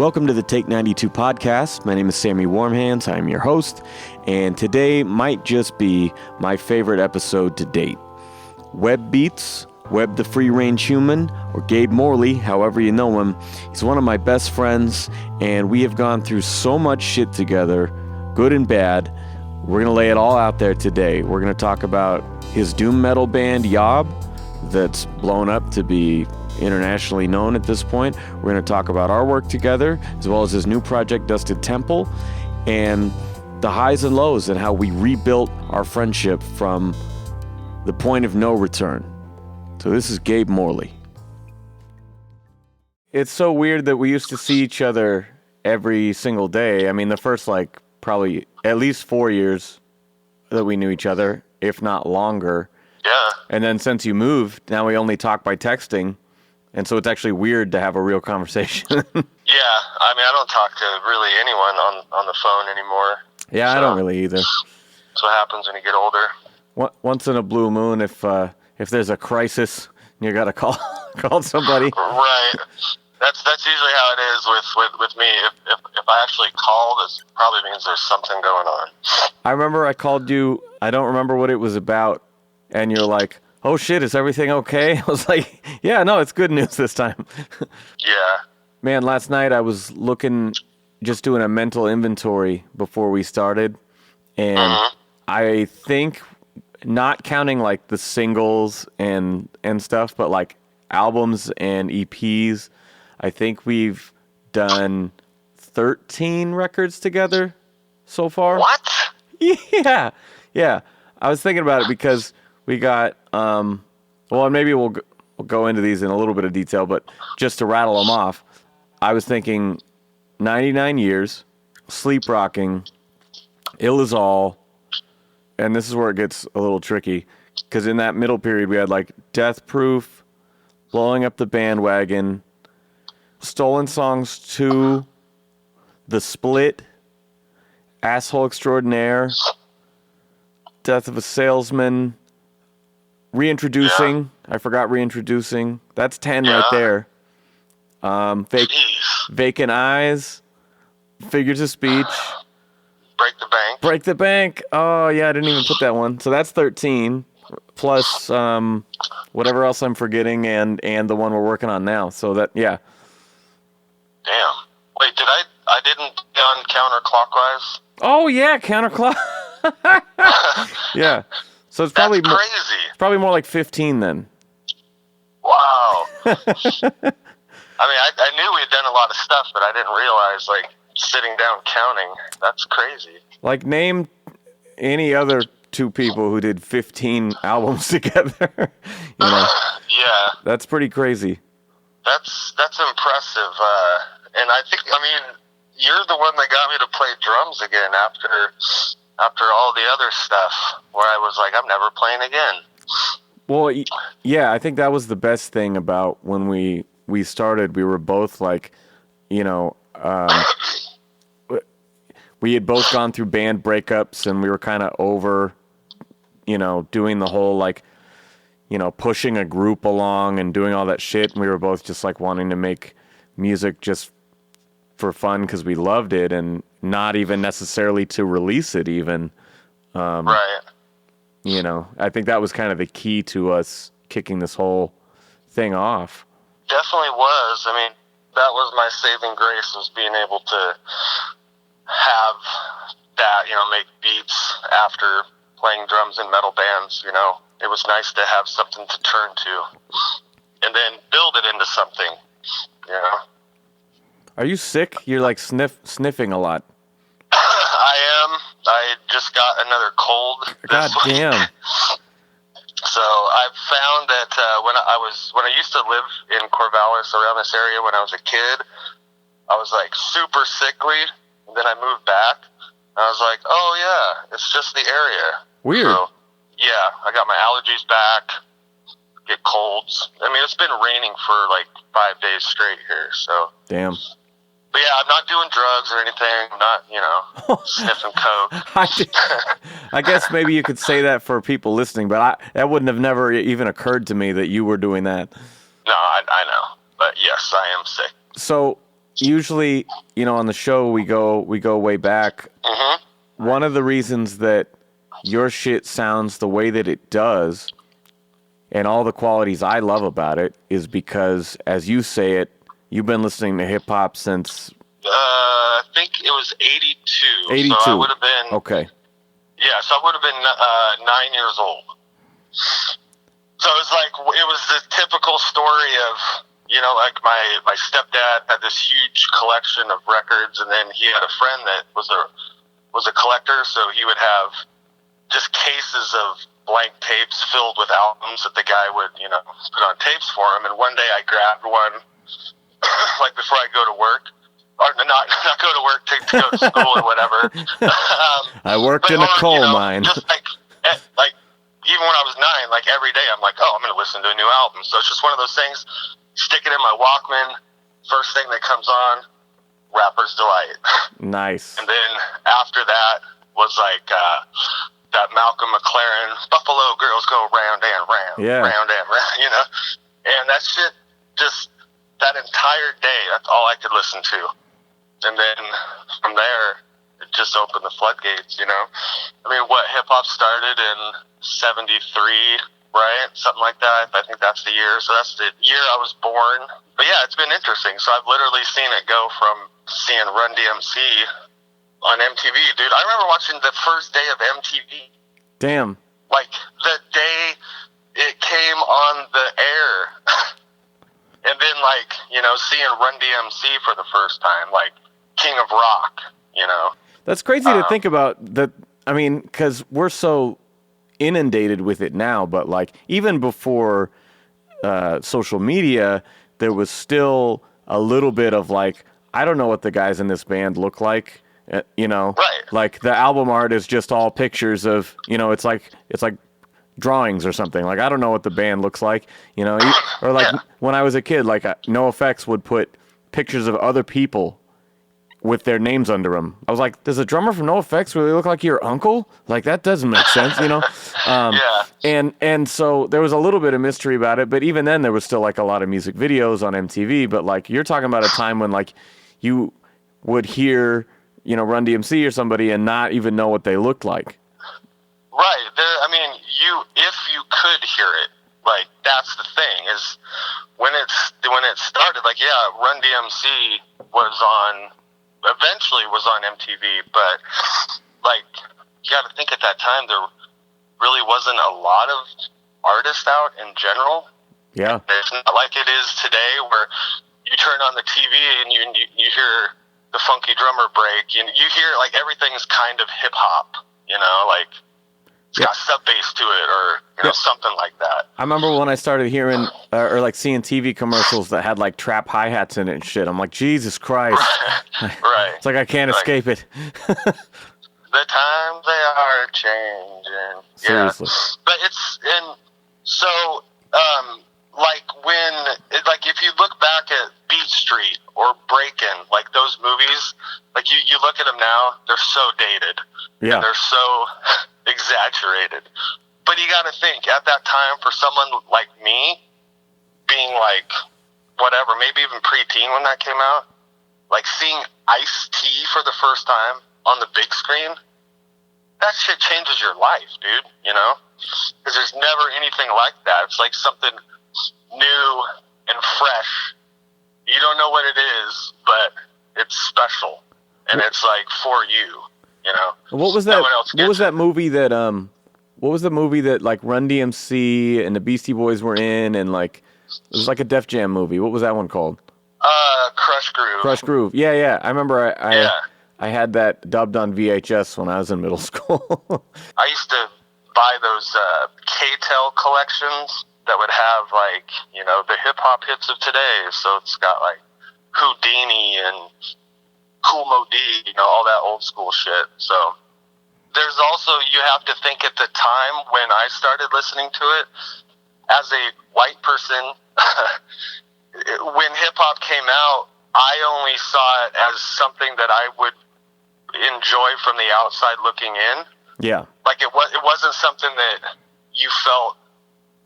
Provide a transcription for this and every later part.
Welcome to the Take 92 podcast. My name is Sammy Warm Hands. I am your host, and today might just be my favorite episode to date. Webb Beats, Webb the Free Range Human, or Gabe Morley, however you know him. He's one of my best friends, and we have gone through so much shit together, good and bad. We're going to lay it all out there today. We're going to talk about his doom metal band, Yob, that's blown up to be internationally known at this point. We're going to talk about our work together, as well as his new project, Dusted Temple, and the highs and lows and how we rebuilt our friendship from the point of no return. So this is Gabe Morley. It's so weird that we used to see each other every single day. I mean, the first, probably at least 4 years that we knew each other, if not longer. Yeah. And then since you moved, now we only talk by texting. And so it's actually weird to have a real conversation. Yeah, I mean, I don't talk to really anyone on the phone anymore. Yeah, so, I don't really either. That's what happens when you get older. Once in a blue moon, if there's a crisis, you got to call somebody. Right. That's usually how it is with me. If I actually call, this probably means there's something going on. I remember I called you. I don't remember what it was about, and you're like, "Oh shit, is everything okay?" I was like, "Yeah, no, it's good news this time." Yeah. Man, last night I was just doing a mental inventory before we started, and I think, not counting like the singles and stuff, but like albums and EPs, I think we've done 13 records together so far. What? Yeah. I was thinking about it because we got, and maybe we'll go into these in a little bit of detail, but just to rattle them off, I was thinking 99 Years, Sleep Rocking, Ill Is All, and this is where it gets a little tricky, because in that middle period we had like Death Proof, Blowing Up the Bandwagon, Stolen Songs 2, The Split, Asshole Extraordinaire, Death of a Salesman, Reintroducing. Yeah. I forgot Reintroducing. That's 10 right there. Vacant Eyes, Figures of Speech, Break the Bank. Oh yeah, I didn't even put that one. So that's 13 plus whatever else I'm forgetting, and the one we're working on now. So that, yeah. Damn. Wait, I didn't be on Counterclockwise? Oh yeah, Counterclockwise. Yeah. So it's probably crazy. It's probably more like 15 then. Wow. I mean, I knew we had done a lot of stuff, but I didn't realize, sitting down counting. That's crazy. Name any other two people who did 15 albums together. Yeah. That's pretty crazy. That's impressive. And I think, you're the one that got me to play drums again after all the other stuff, where I was like, I'm never playing again. Well, yeah, I think that was the best thing about when we started. We were both we had both gone through band breakups, and we were kind of over, doing the whole, pushing a group along and doing all that shit. And we were both just, wanting to make music just for fun because we loved it, and not even necessarily to release it even. Right. I think that was kind of the key to us kicking this whole thing off. Definitely was. I mean, that was my saving grace, was being able to have that, make beats after playing drums in metal bands. It was nice to have something to turn to and then build it into something. Are you sick? You're sniffing a lot. I am. I just got another cold this week. Damn. So I found that when I used to live in Corvallis, around this area, when I was a kid, I was super sickly. And then I moved back, and I was like, oh yeah, it's just the area. Weird. So, yeah, I got my allergies back. Get colds. I mean, it's been raining for 5 days straight here. So. Damn. But yeah, I'm not doing drugs or anything. I'm not, sniffing coke. I guess maybe you could say that for people listening, but that wouldn't have never even occurred to me that you were doing that. No, I know. But yes, I am sick. So usually, on the show we go way back. Mm-hmm. One of the reasons that your shit sounds the way that it does, and all the qualities I love about it, is because, as you say it, you've been listening to hip hop since. I think it was 82. 82. So I would have been. Okay. Yeah, so I would have been 9 years old. So it was the typical story of, like my stepdad had this huge collection of records, and then he had a friend that was a collector, so he would have just cases of blank tapes filled with albums that the guy would, put on tapes for him. And one day I grabbed one, like before I go to work, or not go to work, to go to school or whatever. I worked in a coal mine. Just like even when I was 9, like every day I'm like, oh, I'm going to listen to a new album. So it's just one of those things. Stick it in my Walkman. First thing that comes on, Rapper's Delight. Nice. And then after that was like that Malcolm McLaren, Buffalo Girls Go Round and Round, yeah. Round and Round, And that shit, just that entire day, that's all I could listen to. And then from there, it just opened the floodgates, I mean, what, hip-hop started in 73, right? Something like that. I think that's the year. So that's the year I was born. But yeah, it's been interesting. So I've literally seen it go from seeing Run DMC on MTV, dude. I remember watching the first day of MTV. Damn. Like, the day it came on the air. And then, seeing Run DMC for the first time, like King of Rock, That's crazy to think about. That. I mean, because we're so inundated with it now, but like even before social media, there was still a little bit of like, I don't know what the guys in this band look like, Right. Like the album art is just all pictures of, it's like drawings or something. Like, I don't know what the band looks like, or like when I was a kid, like NoFX would put pictures of other people with their names under them. I was like, does a drummer from NoFX really look like your uncle? Like, that doesn't make sense, Yeah. And so there was a little bit of mystery about it, but even then there was still like a lot of music videos on MTV. But like, you're talking about a time when like you would hear, Run DMC or somebody and not even know what they looked like. Right. If you could hear it, like, that's the thing, is when it started, like, yeah, Run DMC eventually was on MTV, but, like, you got to think at that time there really wasn't a lot of artists out in general. Yeah. It's not like it is today where you turn on the TV and you hear the funky drummer break. You hear, like, everything's kind of hip-hop, like, it's got sub-bass to it or, something like that. I remember when I started hearing or like seeing TV commercials that had like trap hi-hats in it and shit. I'm like, Jesus Christ. Right. It's like I can't escape it. The times they are changing. Seriously. Yeah. But if you look back at Beat Street or Breakin', like those movies, like you look at them now, they're so dated. Yeah. And they're so exaggerated. But you got to think, at that time, for someone like me, being like, whatever, maybe even preteen when that came out, like seeing Ice-T for the first time on the big screen, that shit changes your life, dude, Because there's never anything like that. It's like something new and fresh. You don't know what it is, but it's special. And it's like for you, What was that? What was that movie that What was the movie that like Run DMC and the Beastie Boys were in, and like it was like a Def Jam movie? What was that one called? Crush Groove. Crush Groove. Yeah. I remember I had that dubbed on VHS when I was in middle school. I used to buy those K-Tel collections that would have like, the hip hop hits of today. So it's got like Houdini and Kool Moe Dee, all that old school shit. So there's also, you have to think at the time when I started listening to it, as a white person, when hip hop came out, I only saw it as something that I would enjoy from the outside looking in. Yeah. Like it wasn't something that you felt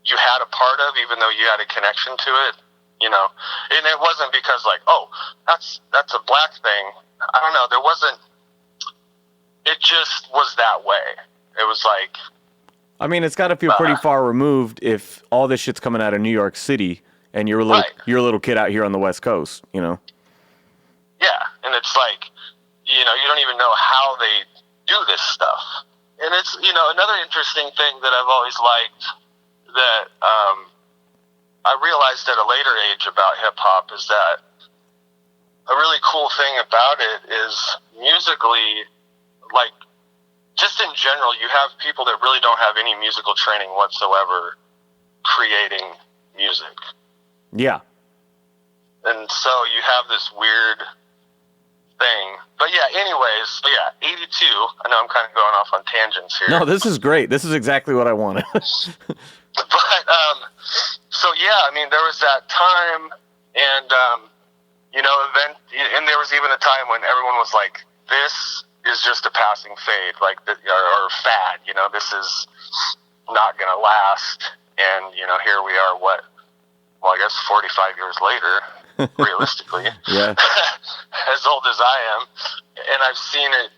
you had a part of, even though you had a connection to it. you know, and it wasn't because like, oh, that's a black thing. I don't know. There wasn't. It just was that way. It was like. I mean, it's got to feel pretty far removed if all this shit's coming out of New York City and you're a little kid out here on the West Coast, you know. Yeah, and it's like, you know, you don't even know how they do this stuff. And it's, you know, another interesting thing that I've always liked that I realized at a later age about hip-hop is that a really cool thing about it is musically, like, just in general, you have people that really don't have any musical training whatsoever creating music. Yeah. And so you have this weird thing. But yeah, anyways, so yeah, 82. I know I'm kind of going off on tangents here. No, this is great. This is exactly what I wanted. But, so yeah, I mean, there was that time, and, you know, and there was even a time when everyone was like, this is just a passing fade, like, or fad, you know, this is not going to last. And, you know, here we are, I guess 45 years later, realistically, yeah, as old as I am, and I've seen it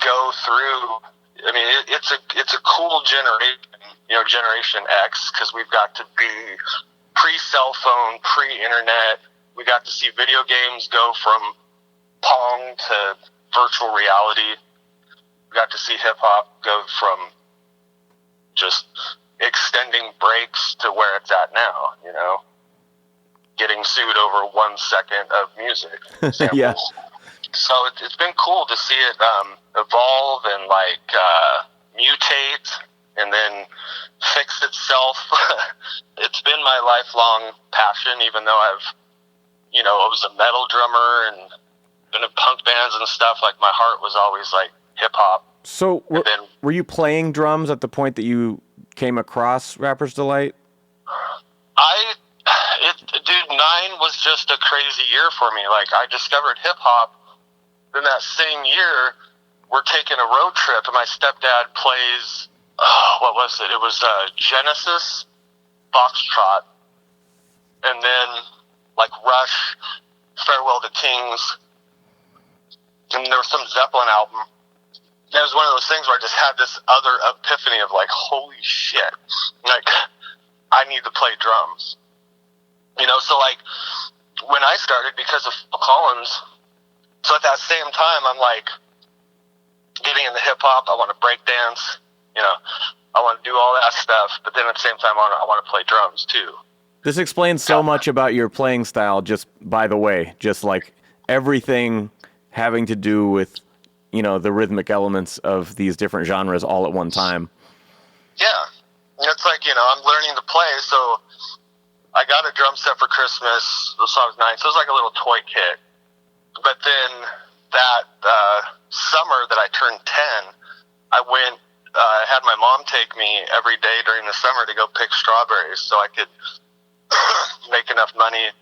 go through. I mean, it's a cool generation, you know, Generation X, because we've got to be pre-cell phone, pre-internet. We got to see video games go from Pong to virtual reality. We got to see hip-hop go from just extending breaks to where it's at now, you know, getting sued over 1 second of music samples. Yeah. So it's been cool to see it evolve and like mutate and then fix itself. It's been my lifelong passion, even though I've, you know, I was a metal drummer and been in punk bands and stuff. Like, my heart was always like hip hop. So were you playing drums at the point that you came across Rapper's Delight? Dude, 9 was just a crazy year for me. Like, I discovered hip hop. Then that same year, we're taking a road trip, and my stepdad plays, what was it? It was Genesis, Foxtrot, and then, like, Rush, Farewell to Kings, and there was some Zeppelin album. And it was one of those things where I just had this other epiphany of, like, holy shit. Like, I need to play drums. You know, so, like, when I started, because of Phil Collins, so at that same time, I'm, like, getting into hip-hop. I want to break dance. You know, I want to do all that stuff. But then at the same time, I want to play drums, too. This explains so much about your playing style, just by the way. Just, like, everything having to do with, you know, the rhythmic elements of these different genres all at one time. Yeah. It's like, you know, I'm learning to play, so I got a drum set for Christmas, so I was 9, so it was like a little toy kit. But then that summer that I turned 10, I went, had my mom take me every day during the summer to go pick strawberries so I could make enough money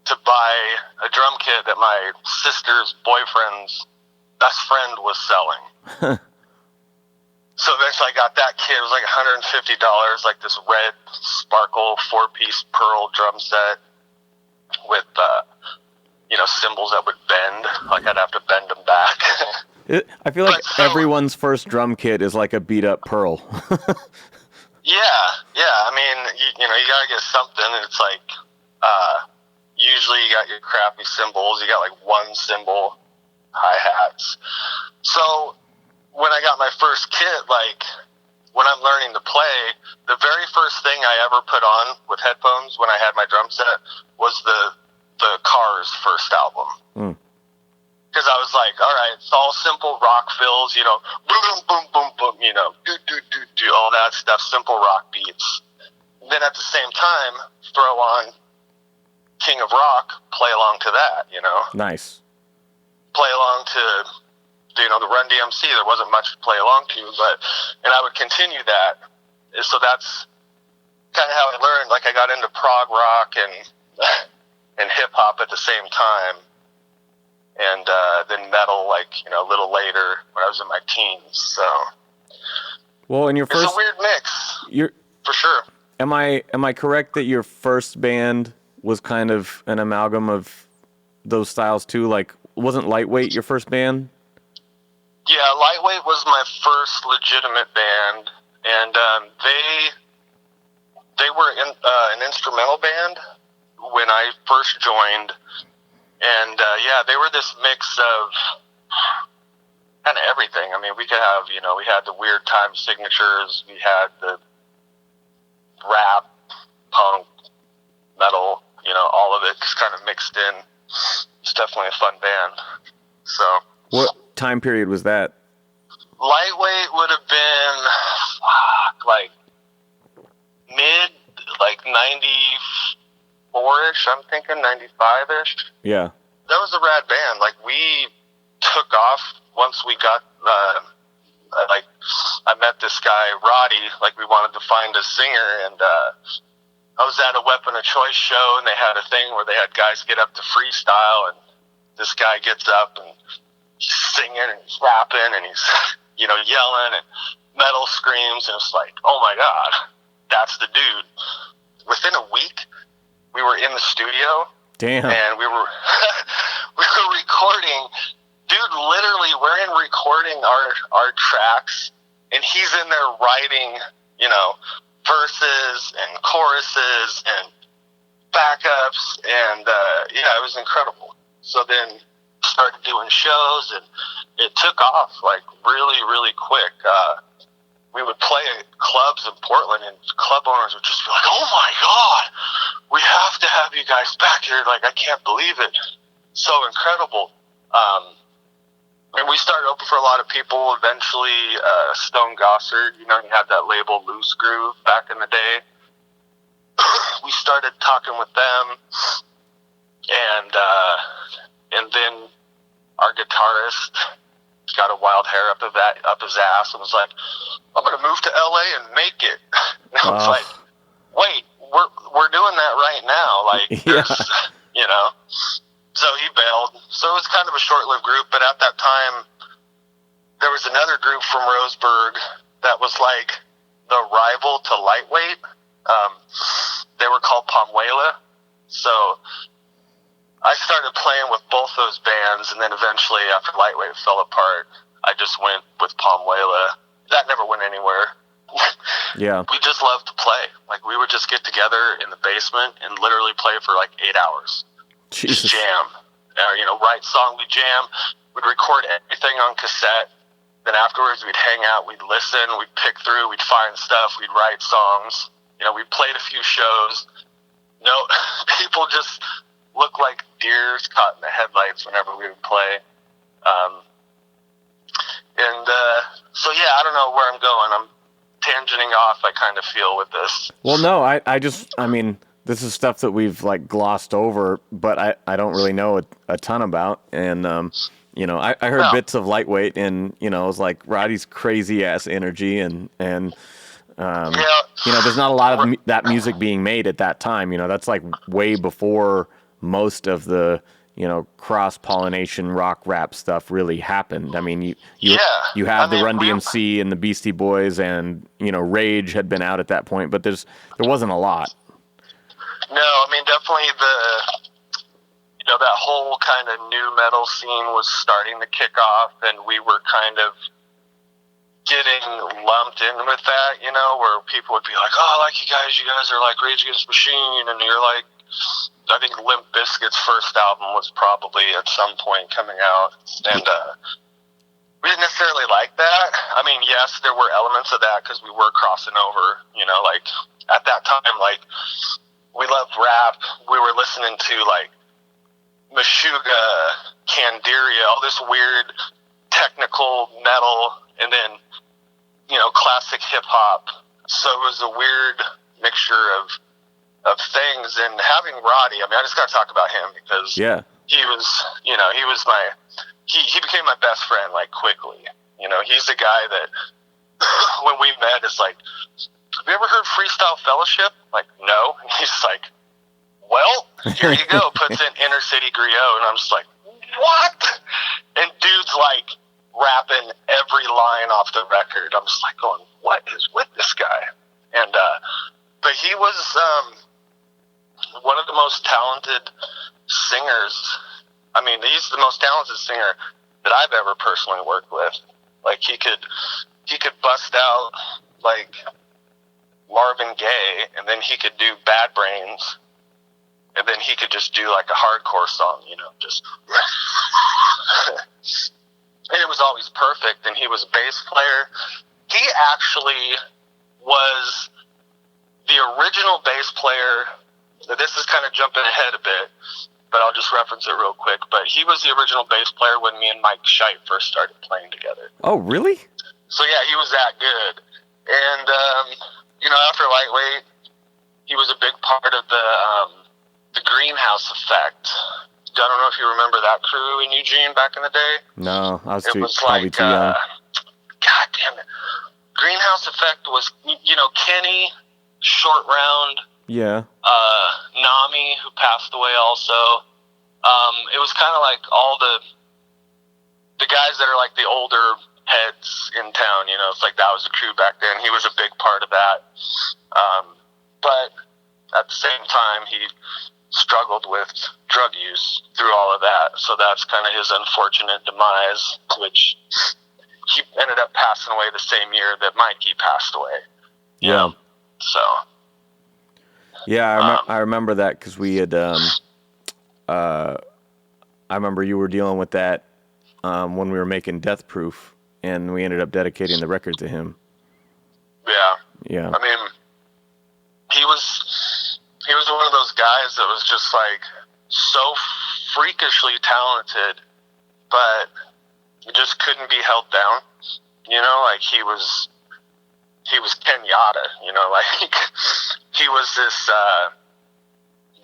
to buy a drum kit that my sister's boyfriend's best friend was selling. So eventually I got that kit. It was like $150, like this red sparkle 4-piece pearl drum set with, you know, cymbals that would bend. Like, I'd have to bend them back. I feel like everyone's first drum kit is like a beat-up pearl. Yeah. I mean, you know, you gotta get something. And it's like, usually you got your crappy cymbals. You got like one cymbal, hi-hats. So when I got my first kit, like, when I'm learning to play, the very first thing I ever put on with headphones when I had my drum set was the Cars' first album. Because I was like, all right, it's all simple rock fills, you know, boom, boom, boom, boom, you know, do, all that stuff, simple rock beats. Then at the same time, throw on King of Rock, play along to that, you know. Nice. Play along to, you know, the Run DMC. There wasn't much to play along to, and I would continue that. So that's kind of how I learned. Like, I got into prog rock and hip hop at the same time, and then metal, like, you know, a little later when I was in my teens. So, well, in your it's a weird mix. For sure. Am I correct that your first band was kind of an amalgam of those styles too? Like, wasn't Lightweight your first band? Yeah, Lightweight was my first legitimate band, and they were an instrumental band when I first joined, and yeah, they were this mix of kind of everything. I mean, we could have, we had the weird time signatures, we had the rap, punk, metal, all of it just kind of mixed in. It's definitely a fun band. So, what time period was that? Lightweight would have been like mid, like 94-ish, I'm thinking 95-ish. Yeah. That was a rad band. Like, we took off once we got, I met this guy, Roddy, like, we wanted to find a singer, and I was at a Weapon of Choice show, and they had a thing where they had guys get up to freestyle, and this guy gets up, and he's singing, and he's rapping, and he's, yelling, and metal screams, and it's like, oh my God, that's the dude. Within a week, we were in the studio. Damn. And we were recording. Dude, literally, we're in recording our tracks, and he's in there writing, verses and choruses and backups, and it was incredible. So then started doing shows, and it took off like really, really quick. We would play at clubs in Portland, and club owners would just be like, oh my God, we have to have you guys back here. Like, I can't believe it. So incredible. And we started open for a lot of people. Eventually, Stone Gossard, he had that label Loose Groove back in the day. We started talking with them, and then our guitarist got a wild hair up his ass and was like, I'm going to move to LA and make it. And I was like, wait, we're doing that right now. Like, so he bailed. So it was kind of a short-lived group, but at that time, there was another group from Roseburg that was like the rival to Lightweight. They were called Pamuela. So I started playing with both those bands, and then eventually, after Lightweight fell apart, I just went with Pamuela. That never went anywhere. Yeah. We just loved to play. Like, we would just get together in the basement and literally play for like 8 hours. Jesus. Just jam. Write song, we'd jam. We'd record everything on cassette. Then afterwards, we'd hang out, we'd listen, we'd pick through, we'd find stuff, we'd write songs. We played a few shows. No, people just looked like deers caught in the headlights whenever we would play. So yeah, I don't know where I'm going. I'm tangenting off, I kind of feel, with this. Well, no, I mean, this is stuff that we've like glossed over, but I don't really know a ton about. And, I heard bits of Lightweight, and, it was like Roddy's crazy ass energy, and there's not a lot of that music being made at that time. That's like way before most of the, cross-pollination rock rap stuff really happened. I mean, you have the Run DMC and the Beastie Boys, and, Rage had been out at that point, but there wasn't a lot. No, I mean, definitely that whole kind of new metal scene was starting to kick off, and we were kind of getting lumped in with that, where people would be like, oh, I like you guys are like Rage Against the Machine, and you're like, I think Limp Bizkit's first album was probably at some point coming out, and we didn't necessarily like that. I mean, yes, there were elements of that because we were crossing over, like at that time, like we loved rap. We were listening to like Meshuggah, Candiria, all this weird technical metal, and then, classic hip hop. So it was a weird mixture of things, and having Roddy, I mean, I just got to talk about him because he was, he became my best friend, like, quickly. He's the guy that, when we met, it's like, have you ever heard Freestyle Fellowship? Like, no. And he's like, well, here you go, puts in Inner City Griot, and I'm just like, what? And dude's like rapping every line off the record. I'm just like going, what is with this guy? And, but he was, one of the most talented talented singer that I've ever personally worked with. Like, he could bust out, like, Marvin Gaye, and then he could do Bad Brains, and then he could just do, like, a hardcore song, you know, just... And it was always perfect, and he was a bass player. He actually was the original bass player. This is kind of jumping ahead a bit, but I'll just reference it real quick. But he was the original bass player when me and Mike Scheidt first started playing together. Oh, really? So, yeah, he was that good. And, you know, after Lightweight, he was a big part of the Greenhouse Effect. I don't know if you remember that crew in Eugene back in the day. No, I was probably too young. God damn it. Greenhouse Effect was, you know, Kenny, Short Round, Yeah. Nami, who passed away also. It was kind of like all the guys that are like the older heads in town, you know. It's like that was the crew back then. He was a big part of that. But at the same time, he struggled with drug use through all of that. So that's kind of his unfortunate demise, which he ended up passing away the same year that Mikey passed away. You know? So. Yeah, I remember that because we had, I remember you were dealing with that when we were making Death Proof, and we ended up dedicating the record to him. Yeah. Yeah. I mean, he was one of those guys that was just like so freakishly talented, but just couldn't be held down. You know, like he was Kenyatta, you know, like he was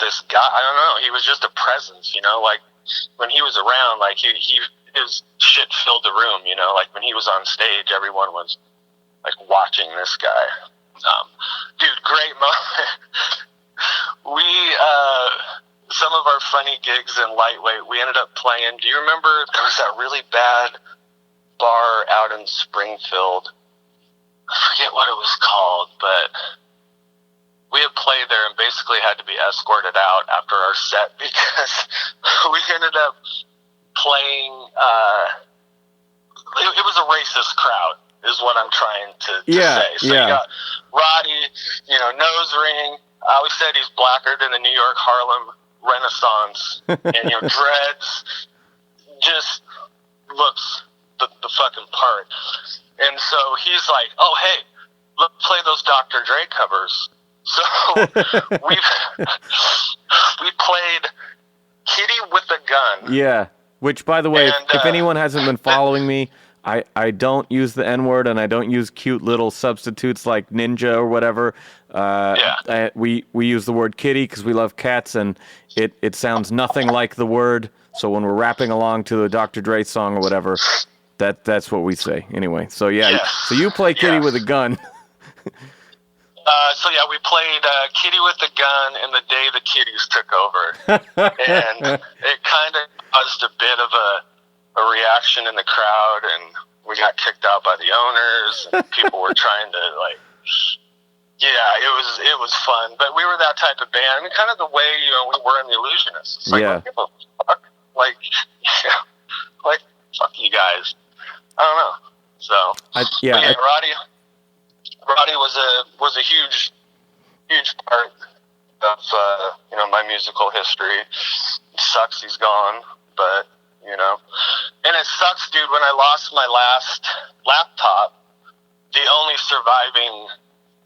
this guy, I don't know, he was just a presence, you know, like when he was around, like his shit filled the room, you know, like when he was on stage, everyone was like watching this guy. Dude, great moment. Some of our funny gigs in Lightweight, we ended up playing, do you remember, there was that really bad bar out in Springfield, I forget what it was called, but we had played there and basically had to be escorted out after our set because we ended up playing, it was a racist crowd, is what I'm trying to say. So you got Roddy, you know, nose ring. I always said he's blacker than the New York Harlem Renaissance, and, you know, dreads, just looks the fucking part. And so he's like, oh, hey, let's play those Dr. Dre covers. So we played Kitty with a Gun. Yeah, which, by the way, if anyone hasn't been following me, I don't use the N-word, and I don't use cute little substitutes like ninja or whatever. We use the word kitty because we love cats, and it sounds nothing like the word. So when we're rapping along to the Dr. Dre song or whatever, that's what we say. Anyway, so so you play Kitty with a Gun. So we played Kitty with a Gun and The Day the Kitties Took Over. And it kind of caused a bit of a reaction in the crowd, and we got kicked out by the owners, and people were trying to, like, it was fun. But we were that type of band, kind of the way, you know, we were in the Illusionists. It's like, what the fuck? Like, like, fuck you guys. I don't know. So, Roddy was a huge part of you know, my musical history. It sucks he's gone, but you know, and it sucks, dude. When I lost my last laptop, the only surviving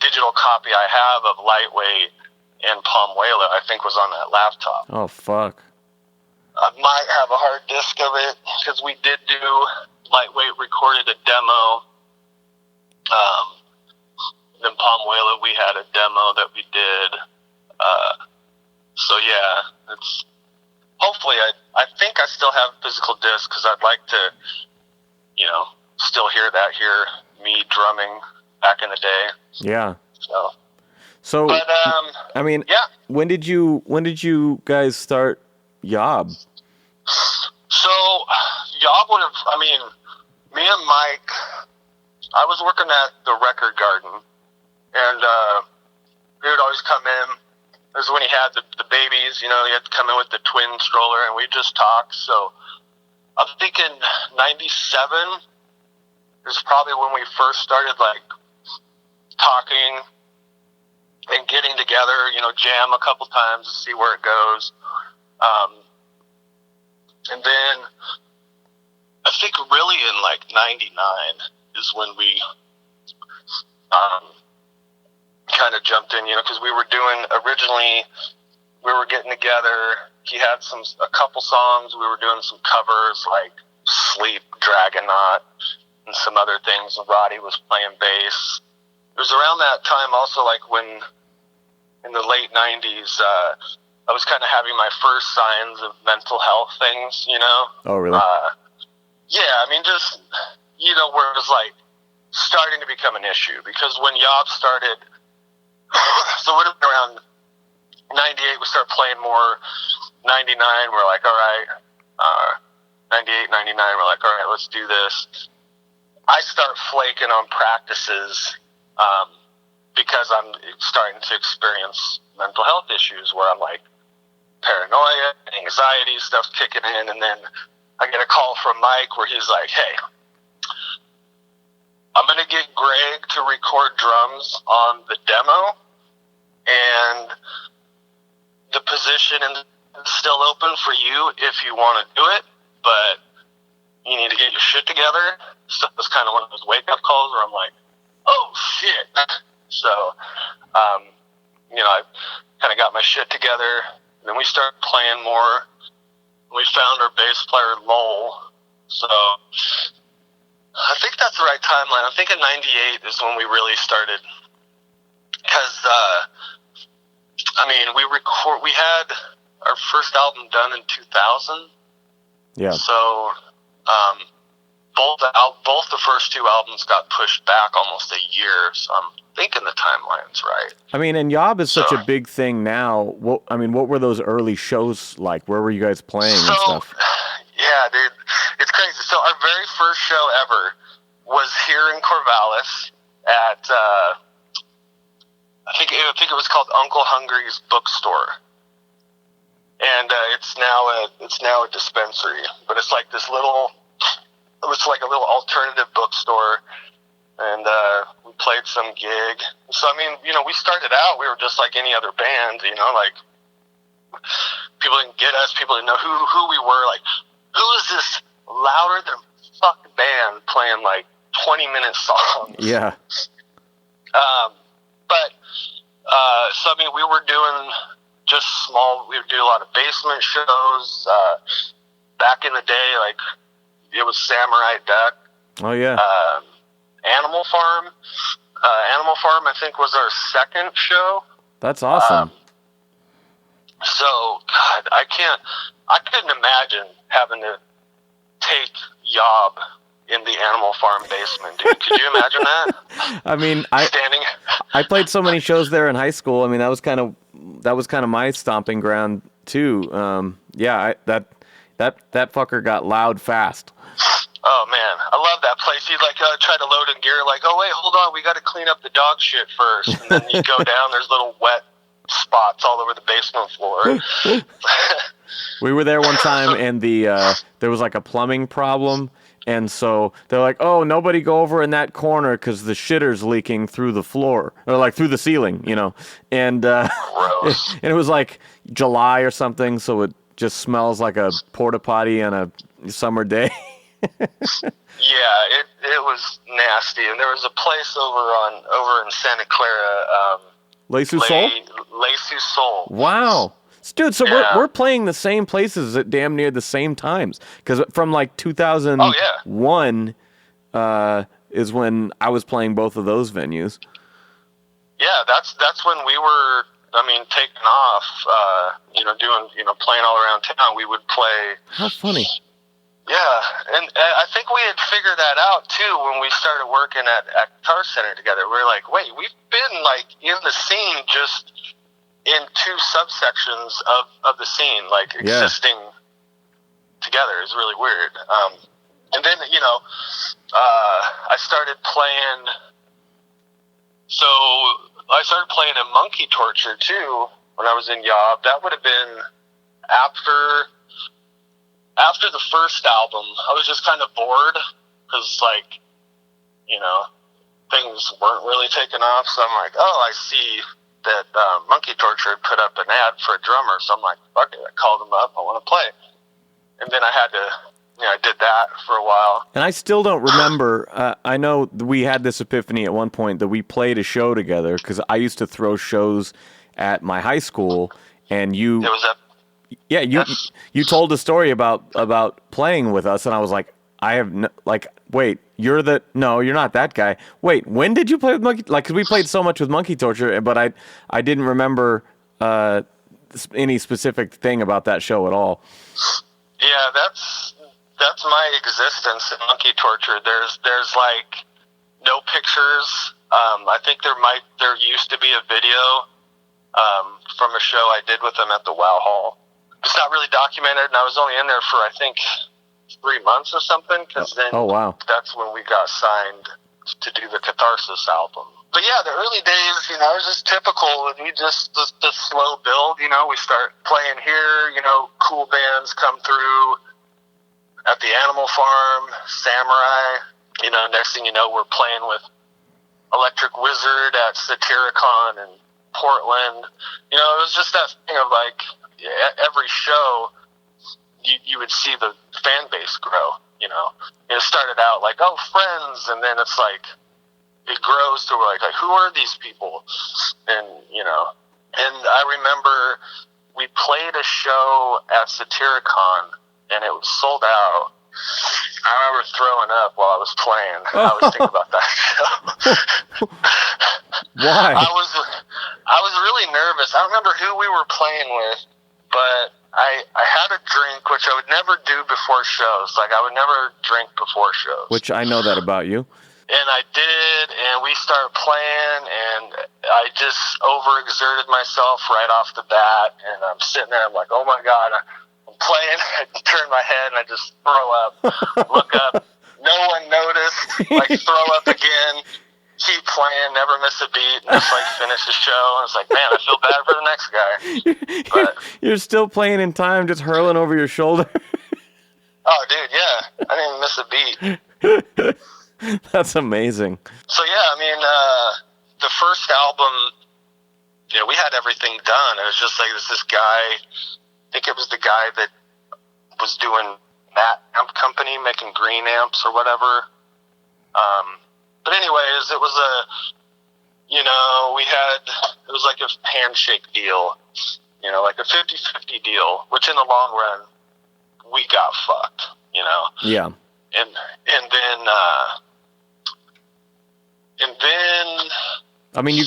digital copy I have of Lightweight and Palmuela, I think, was on that laptop. Oh fuck! I might have a hard disk of it because we did do Lightweight recorded a demo. In Palmuela, we had a demo that we did. So yeah, it's hopefully I think I still have physical discs because I'd like to, you know, still hear me drumming back in the day. Yeah. So but, I mean, when did you guys start Yob? So Yob would have, I mean, me and Mike, I was working at the Record Garden, and he would always come in. This is when he had the babies, you know, he had to come in with the twin stroller, and we'd just talk. So I'm thinking 97 is probably when we first started, like, talking and getting together, jam a couple times to see where it goes. And then I think really in, like, 99 is when we kind of jumped in, because we were getting together. He had a couple songs. We were doing some covers like Sleep, Dragonaut, and some other things. Roddy was playing bass. It was around that time also, like, when in the late 90s, I was kind of having my first signs of mental health things, Oh, really? Yeah, I mean, just, where it was, like, starting to become an issue. Because when Yob started, so it would have been around 98, we start playing more. 99, we're like, all right. 98, 99, we're like, all right, let's do this. I start flaking on practices because I'm starting to experience mental health issues where I'm like paranoia, anxiety, stuff's kicking in, and then I get a call from Mike where he's like, hey, I'm going to get Greg to record drums on the demo, and the position is still open for you if you want to do it, but you need to get your shit together. So it was kind of one of those wake-up calls where I'm like, oh, shit. So, I kind of got my shit together. And then we started playing more. We found our bass player, Lowell. So I think that's the right timeline. I think in 98 is when we really started. Because, we had our first album done in 2000. Yeah. So, both the first two albums got pushed back almost a year, so I'm thinking the timeline's right. I mean, and Yob is such a big thing now. What were those early shows like? Where were you guys playing and stuff? Yeah, dude, it's crazy. So our very first show ever was here in Corvallis at I think it was called Uncle Hungry's Bookstore. And it's now a dispensary, but it's like it's like a little alternative bookstore, and we played some gig. So, we started out, we were just like any other band, like, people didn't get us, people didn't know who we were, like, who is this louder than fuck band playing, like, 20-minute songs? Yeah. We were doing just small, we would do a lot of basement shows, back in the day, like, it was Samurai Duck. Oh, yeah. Animal Farm, I think, was our second show. That's awesome. So, God, I couldn't imagine having to take Yob in the Animal Farm basement, dude. Could you imagine that? I played so many shows there in high school. That was kind of my stomping ground too. That fucker got loud fast. Oh man, I love that place. You'd try to load in gear, like, oh wait, hold on, we got to clean up the dog shit first, and then you go down. There's little wet spots all over the basement floor. We were there one time, and there was like a plumbing problem. And so they're like, oh, nobody go over in that corner because the shitter's leaking through the floor, or like through the ceiling, And, Gross. And it was like July or something, so it just smells like a porta potty on a summer day. Yeah, it was nasty. And there was a place over in Santa Clara. Les Sous-Sol? Les Sous-Sol. Wow. Dude, so yeah. we're playing the same places at damn near the same times. Because from like 2001 is when I was playing both of those venues. Yeah, that's when we were, taking off, doing, playing all around town. We would play. How funny. Yeah, and I think we had figured that out, too, when we started working at Guitar Center together. We were like, wait, we've been, like, in the scene just in two subsections of the scene, like, existing together is really weird. And then, I started playing, in Monkey Torture, too, when I was in Yob. That would have been after after the first album, I was just kind of bored because, like, you know, things weren't really taking off. So I'm like, oh, I see that Monkey Torture had put up an ad for a drummer. So I'm like, fuck it. I called him up. I want to play. And then I had to, I did that for a while. And I still don't remember. I know we had this epiphany at one point that we played a show together because I used to throw shows at my high school, and you. It was at. Yeah, you told a story about playing with us, and I was like, wait, you're not that guy. Wait, when did you play with Monkey? Like, because we played so much with Monkey Torture, but I didn't remember any specific thing about that show at all. Yeah, that's my existence in Monkey Torture. There's like no pictures. I think there used to be a video from a show I did with them at the Wow Hall. It's not really documented, and I was only in there for, I think, 3 months or something, because then that's when we got signed to do the Catharsis album. But yeah, the early days, it was just typical, and we just the slow build, we start playing here, cool bands come through at the Animal Farm, Samurai, next thing you know, we're playing with Electric Wizard at Satyricon and Portland. It was just that thing of like every show you would see the fan base grow. It started out like, oh, friends, and then it's like it grows to like who are these people? And and I remember we played a show at Satyricon and it was sold out. I remember throwing up while I was playing. I was thinking about that show. Why? I was really nervous. I don't remember who we were playing with, but I had a drink, which I would never do before shows. Like, I would never drink before shows. Which I know that about you. And I did, and we started playing, and I just overexerted myself right off the bat, and I'm sitting there, I'm like, oh my God, I'm playing, I turn my head, and I just throw up, look up, no one noticed, like, throw up again, keep playing, never miss a beat, and just, like, finish the show, and it's like, man, I feel bad for the next guy. But you're still playing in time, just hurling over your shoulder. Oh, dude, yeah, I didn't even miss a beat. That's amazing. So, yeah, I mean, the first album, we had everything done. It was just like this guy, I think it was the guy that was doing that amp company, making green amps or whatever. But anyways, it was it was like a handshake deal, like a 50-50 deal, which in the long run, we got fucked, Yeah. And then I mean,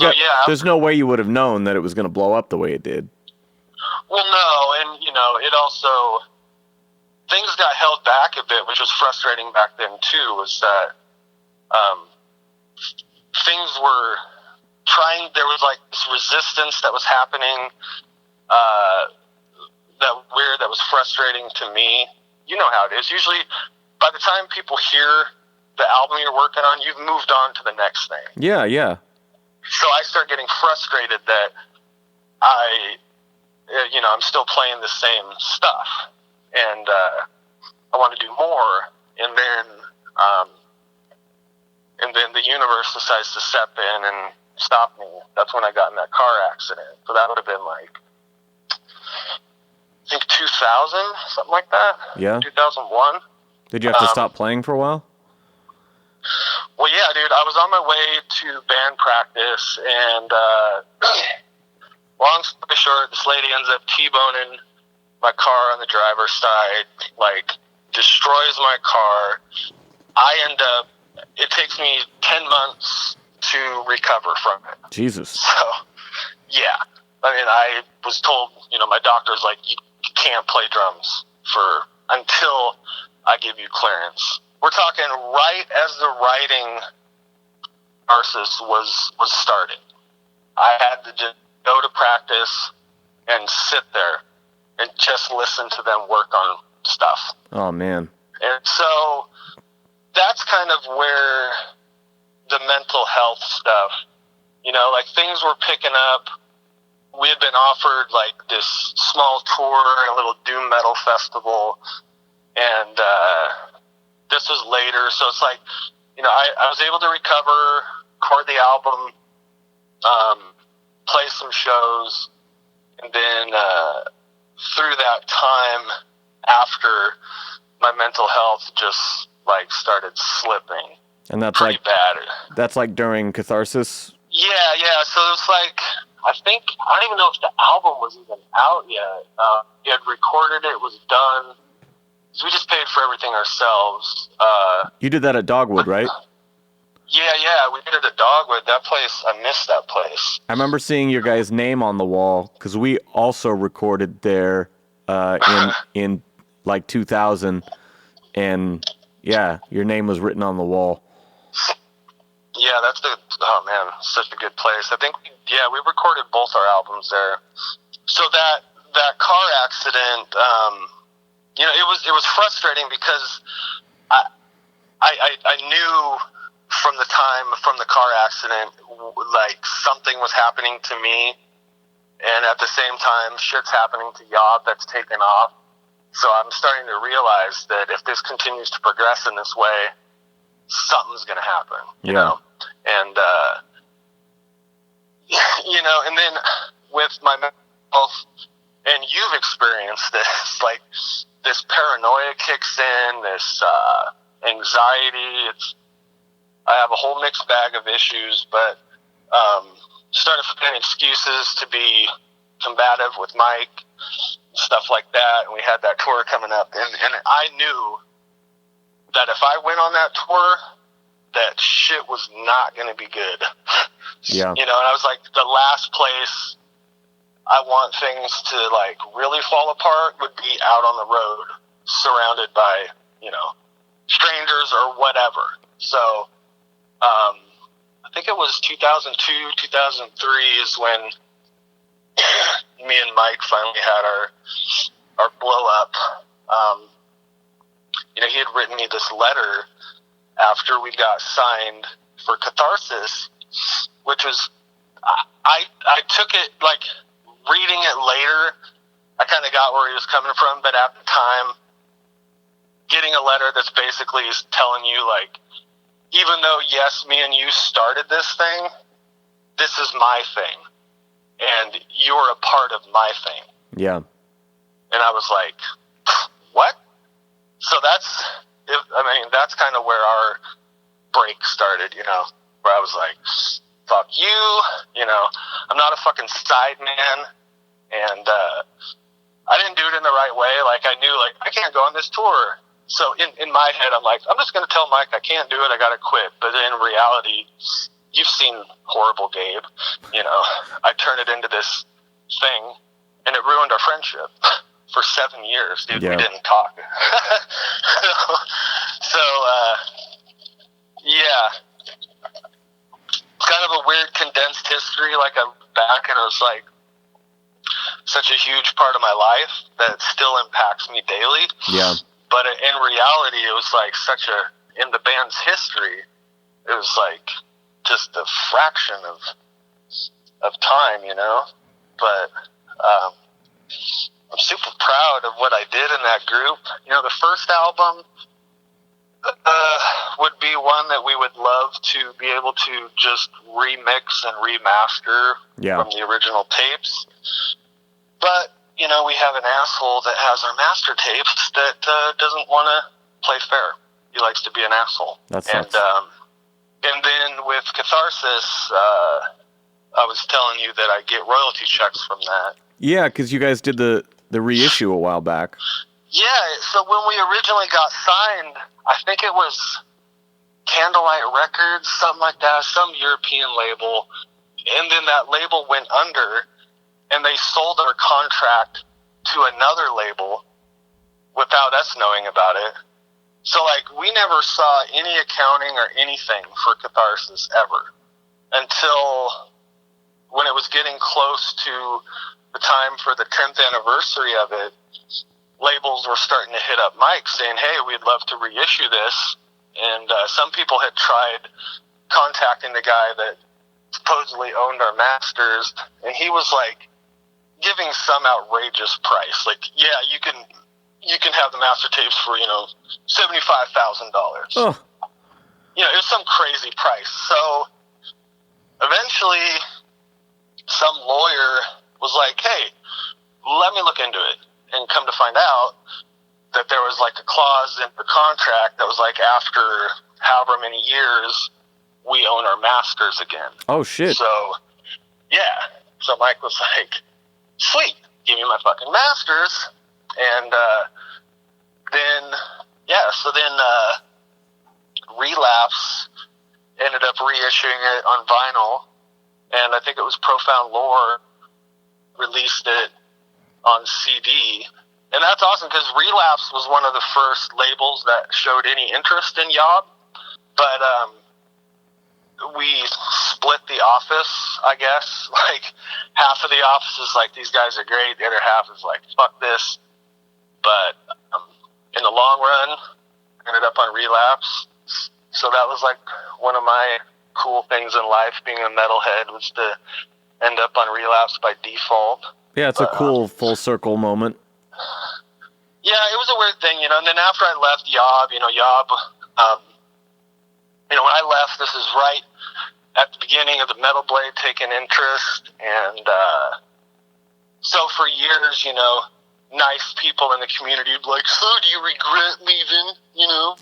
there's no way you would have known that it was going to blow up the way it did. Well, no, and it also, things got held back a bit, which was frustrating back then too. Was that things were there was like this resistance that was happening, that was frustrating to me. You know how it is. Usually, by the time people hear the album you're working on, you've moved on to the next thing. Yeah, yeah. So I start getting frustrated that I'm still playing the same stuff, and I want to do more. And then the universe decides to step in and stop me. That's when I got in that car accident. So that would have been like, I think 2000, something like that. Yeah. 2001. Did you have to stop playing for a while? Well, yeah, dude. I was on my way to band practice, and long story short, this lady ends up T-boning my car on the driver's side, like, destroys my car. It takes me 10 months to recover from it. Jesus. So, yeah. I mean, I was told, my doctor's like, you can't play drums until I give you clearance. We're talking right as the writing process was starting. I had to just go to practice and sit there and just listen to them work on stuff. Oh, man. And so that's kind of where the mental health stuff, like things were picking up. We had been offered like this small tour, a little doom metal festival, And this was later, so it's like, I was able to recover, record the album, play some shows, and then through that time, after, my mental health just started slipping. And that's pretty bad. That's during Catharsis? Yeah. So it was I don't even know if the album was even out yet. We had recorded it, was done. So we just paid for everything ourselves. You did that at Dogwood, right? Yeah, we did it at Dogwood. That place, I missed that place. I remember seeing your guys' name on the wall, because we also recorded there in 2000, and yeah, your name was written on the wall. Yeah, oh man, such a good place. I think, we recorded both our albums there. So that car accident, it was frustrating because I knew from the car accident, something was happening to me, and at the same time, shit's happening to Yob that's taken off. So I'm starting to realize that if this continues to progress in this way, something's going to happen, you know? And, and then with my mental health, and you've experienced this, this paranoia kicks in, this anxiety. I have a whole mixed bag of issues, but started finding excuses to be combative with Mike, stuff like that, and we had that tour coming up, and I knew that if I went on that tour, that shit was not going to be good. Yeah. And I was the last place I want things to really fall apart would be out on the road, surrounded by, strangers or whatever. So, I think it was 2002, 2003 is when me and Mike finally had our blow up. He had written me this letter after we got signed for Catharsis, which was, I took it, reading it later, I kind of got where he was coming from, but at the time, getting a letter that's basically telling you, even though, yes, me and you started this thing, this is my thing, and you're a part of my thing. Yeah. And I was like, what? So that's kind of where our break started, where I was like, fuck you, I'm not a fucking side man, and I didn't do it in the right way. I knew, I can't go on this tour. So in my head, I'm I'm just going to tell Mike I can't do it, I got to quit. But in reality, you've seen Horrible Gabe, I turned it into this thing, and it ruined our friendship. For 7 years, dude, yeah. We didn't talk. So, yeah. It's kind of a weird condensed history. I look back and it was such a huge part of my life that it still impacts me daily. Yeah. But in reality, it was in the band's history, it was just a fraction of time, But, I'm super proud of what I did in that group. The first album would be one that we would love to be able to just remix and remaster from the original tapes. But, we have an asshole that has our master tapes that doesn't want to play fair. He likes to be an asshole. That sucks. And then with Catharsis, I was telling you that I get royalty checks from that. Yeah, because you guys did the reissue a while back. Yeah, so when we originally got signed, I think it was Candlelight Records, something like that, some European label, and then that label went under, and they sold our contract to another label without us knowing about it. So, we never saw any accounting or anything for Catharsis ever until when it was getting close to the time for the 10th anniversary of it. Labels were starting to hit up Mike saying, hey, we'd love to reissue this. And some people had tried contacting the guy that supposedly owned our masters, and he was giving some outrageous price. Yeah, you can you can have the master tapes for, $75,000. Oh. It was some crazy price. So eventually some lawyer was like, hey, let me look into it. And come to find out that there was like a clause in the contract that was like, after however many years, we own our masters again. Oh, shit. So, yeah. So Mike was like, sweet, give me my fucking masters. And then Relapse ended up reissuing it on vinyl. And I think it was Profound Lore released it on CD. And that's awesome because Relapse was one of the first labels that showed any interest in Yob. But we split the office, I guess. Like, half of the office is like, these guys are great. The other half is like, fuck this. But in the long run, ended up on Relapse. So that was like one of my cool things in life, being a metalhead, was to end up on Relapse by default. Yeah, it's a cool full circle moment. Yeah, it was a weird thing, And then after I left Yob, when I left, this is right at the beginning of the Metal Blade taking interest. And so for years, nice people in the community would be like, so do you regret leaving,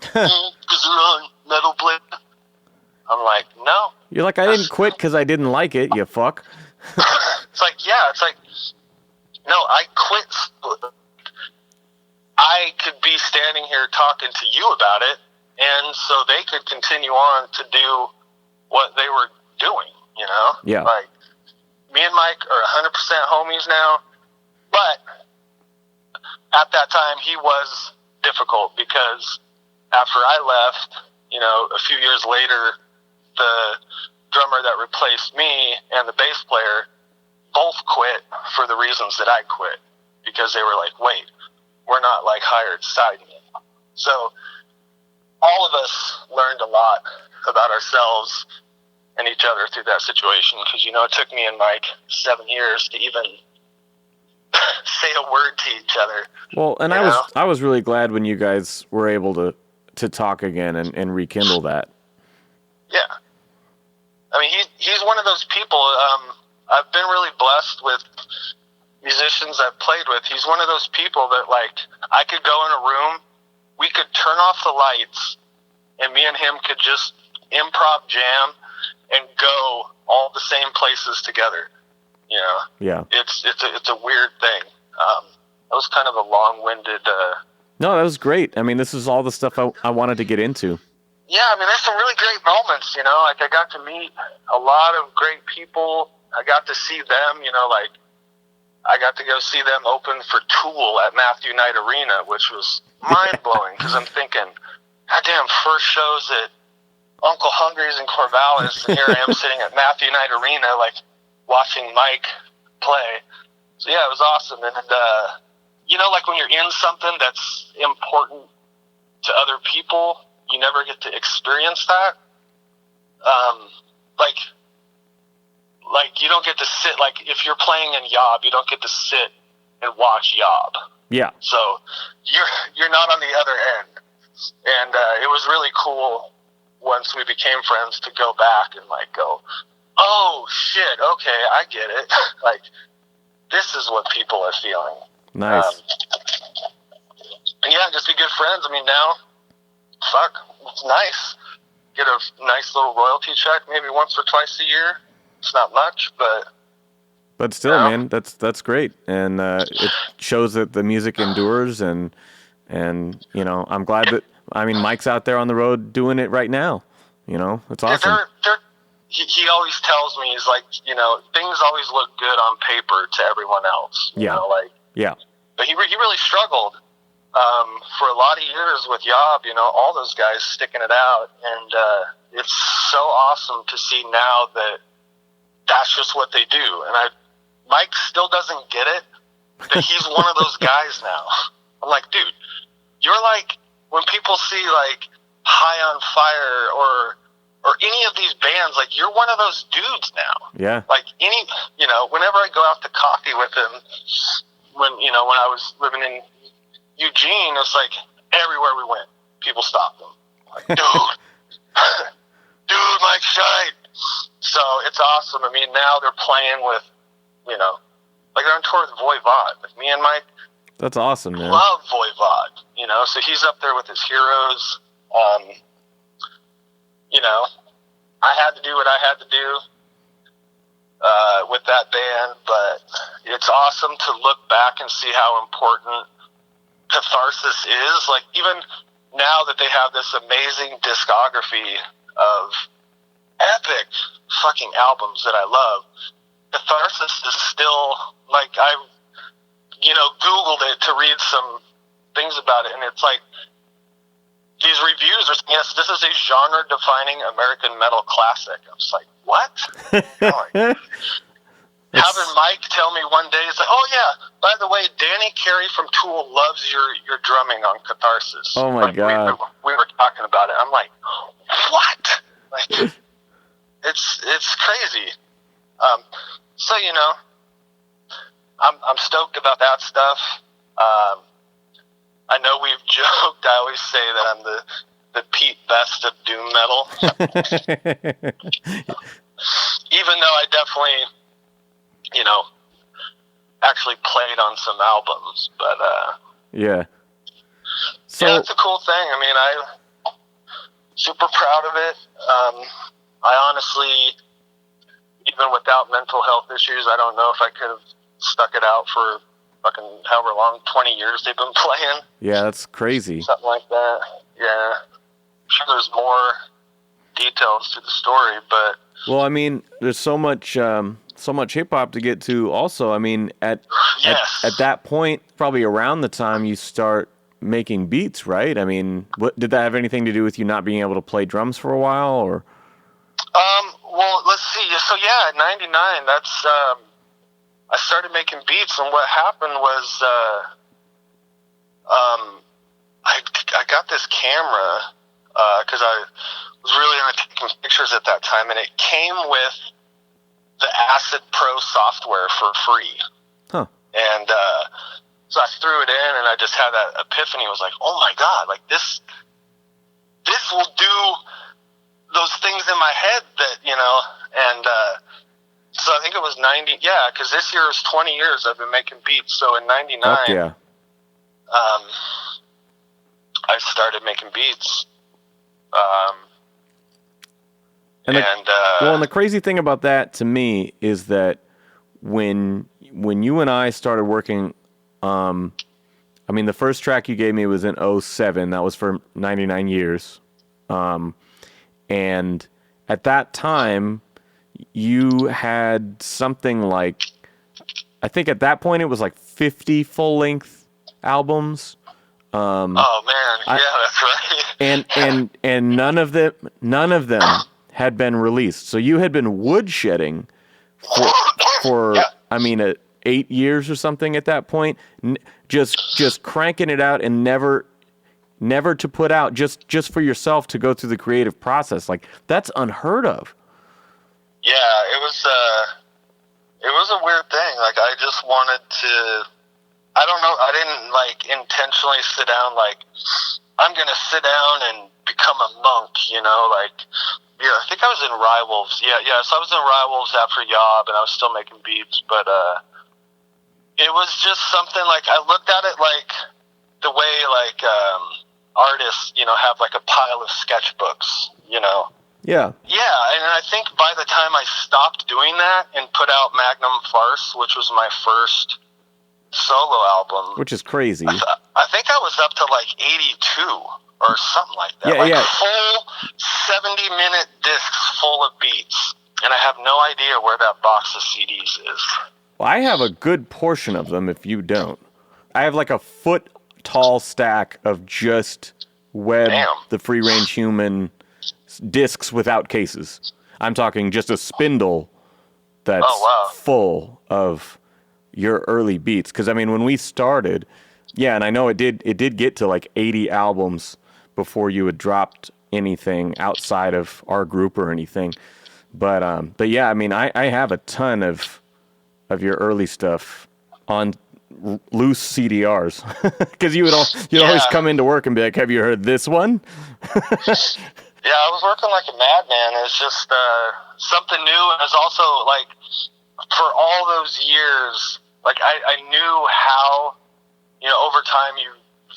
because you're on Metal Blade? I'm like, no. You're like, I didn't quit because I didn't like it, you fuck. It's like, no, I quit. I could be standing here talking to you about it, and so they could continue on to do what they were doing, Yeah. Like, me and Mike are 100% homies now, but at that time he was difficult because after I left, a few years later, the drummer that replaced me and the bass player both quit for the reasons that I quit, because they were like, wait, we're not like hired sidemen. So all of us learned a lot about ourselves and each other through that situation, because it took me and Mike 7 years to even say a word to each other. Well, and I was really glad when you guys were able to talk again and rekindle that. Yeah. I mean, he's one of those people. I've been really blessed with musicians I've played with. He's one of those people that, like, I could go in a room, we could turn off the lights, and me and him could just improv jam and go all the same places together. Yeah. It's a weird thing. That was kind of a long-winded. No, that was great. I mean, this is all the stuff I wanted to get into. Yeah, I mean, there's some really great moments. Like, I got to meet a lot of great people. I got to see them. Like, I got to go see them open for Tool at Matthew Knight Arena, which was mind-blowing, because I'm thinking, goddamn, first shows at Uncle Hungry's in Corvallis, and here I am sitting at Matthew Knight Arena, like, watching Mike play. So, yeah, it was awesome. And, like, when you're in something that's important to other people, you never get to experience that. Like, you don't get to sit, like, if you're playing in Yob, you don't get to sit and watch Yob. Yeah. So you're not on the other end. And it was really cool once we became friends to go back and, like, go, oh, shit, okay, I get it. Like, this is what people are feeling. Nice. And, yeah, just be good friends. I mean, now, fuck, it's nice. Get a nice little royalty check maybe once or twice a year. It's not much, but still, man, that's great, and it shows that the music endures, and I'm glad that Mike's out there on the road doing it right now. It's awesome. He always tells me, he's like, things always look good on paper to everyone else. Yeah. But he really struggled for a lot of years with Yob. All those guys sticking it out, and it's so awesome to see now that that's just what they do. And Mike still doesn't get it, that he's one of those guys now. I'm like, dude, you're like, when people see, like, High on Fire or any of these bands, like, you're one of those dudes now. Yeah. Like, whenever I go out to coffee with him, when I was living in Eugene, it's like everywhere we went, people stopped them. Like, dude, Mike Scheid. So it's awesome. I mean, now they're playing with, you know, like they're on tour with Voivod. Like me and Mike. That's awesome, man. Love Voivod, you know, so he's up there with his heroes. You know, I had to do what I had to do with that band, but it's awesome to look back and see how important Catharsis is. Like, even now that they have this amazing discography of epic fucking albums that I love, Catharsis is still, like, I, you know, Googled it to read some things about it, and it's like, these reviews are saying, yes, this is a genre-defining American metal classic. I was like, what? Having Mike tell me one day, it's like, oh yeah, by the way, Danny Carey from Tool loves your drumming on Catharsis. Oh my God. We were talking about it. I'm like, what? Like, it's crazy. So, you know, I'm stoked about that stuff. I know we've joked. I always say that I'm the Pete Best of doom metal. Even though I definitely, you know, actually played on some albums, but yeah. So yeah, it's a cool thing. I mean, I'm super proud of it. I honestly, even without mental health issues, I don't know if I could have stuck it out for fucking however long, 20 years they've been playing. Yeah, that's crazy. Something like that. Yeah. I'm sure there's more details to the story, but... Well, I mean, there's so much hip-hop to get to also. I mean, at that point, probably around the time you start making beats, right? I mean, what did that have anything to do with you not being able to play drums for a while, or? Well, let's see. So, yeah, 99, that's... I started making beats, and what happened was I got this camera because I was really into taking pictures at that time, and it came with the Acid Pro software for free. Huh. And so I threw it in, and I just had that epiphany. I was like, oh, my God, like this will do those things in my head that, you know, and... So I think it was 90, yeah, because this year is 20 years I've been making beats. So in 99, yeah. I started making beats. And the crazy thing about that to me is that when you and I started working, I mean, the first track you gave me was in 07. That was for 99 years. And at that time, you had something like, I think at that point it was like 50 full-length albums. Oh man, yeah, that's right. And none of them had been released. So you had been woodshedding for yeah. I mean, 8 years or something at that point. Just cranking it out and never to put out, just for yourself to go through the creative process. Like, that's unheard of. Yeah, it was a weird thing. Like, I just wanted to, I don't know, I didn't, like, intentionally sit down, like, I'm going to sit down and become a monk, you know, like, yeah, I think I was in Rywolves. Yeah, so I was in Rywolves after Yob, and I was still making beats, but it was just something, like, I looked at it like the way, like, artists, you know, have, like, a pile of sketchbooks, you know. Yeah. Yeah, and I think by the time I stopped doing that and put out Magnum Farce, which was my first solo album. Which is crazy. I think I was up to like 82 or something like that. Yeah, yeah. Full 70-minute discs full of beats. And I have no idea where that box of CDs is. Well, I have a good portion of them if you don't. I have like a foot-tall stack of just Webb, the free-range human... discs without cases. I'm talking just a spindle that's full of your early beats. Because I mean, when we started, yeah, and I know it did get to like 80 albums before you had dropped anything outside of our group or anything. But yeah, I mean, I have a ton of your early stuff on loose CDRs, because you'd always come into work and be like, "Have you heard this one?" Yeah, I was working like a madman. It's just something new, and it's also like for all those years, like I knew how, over time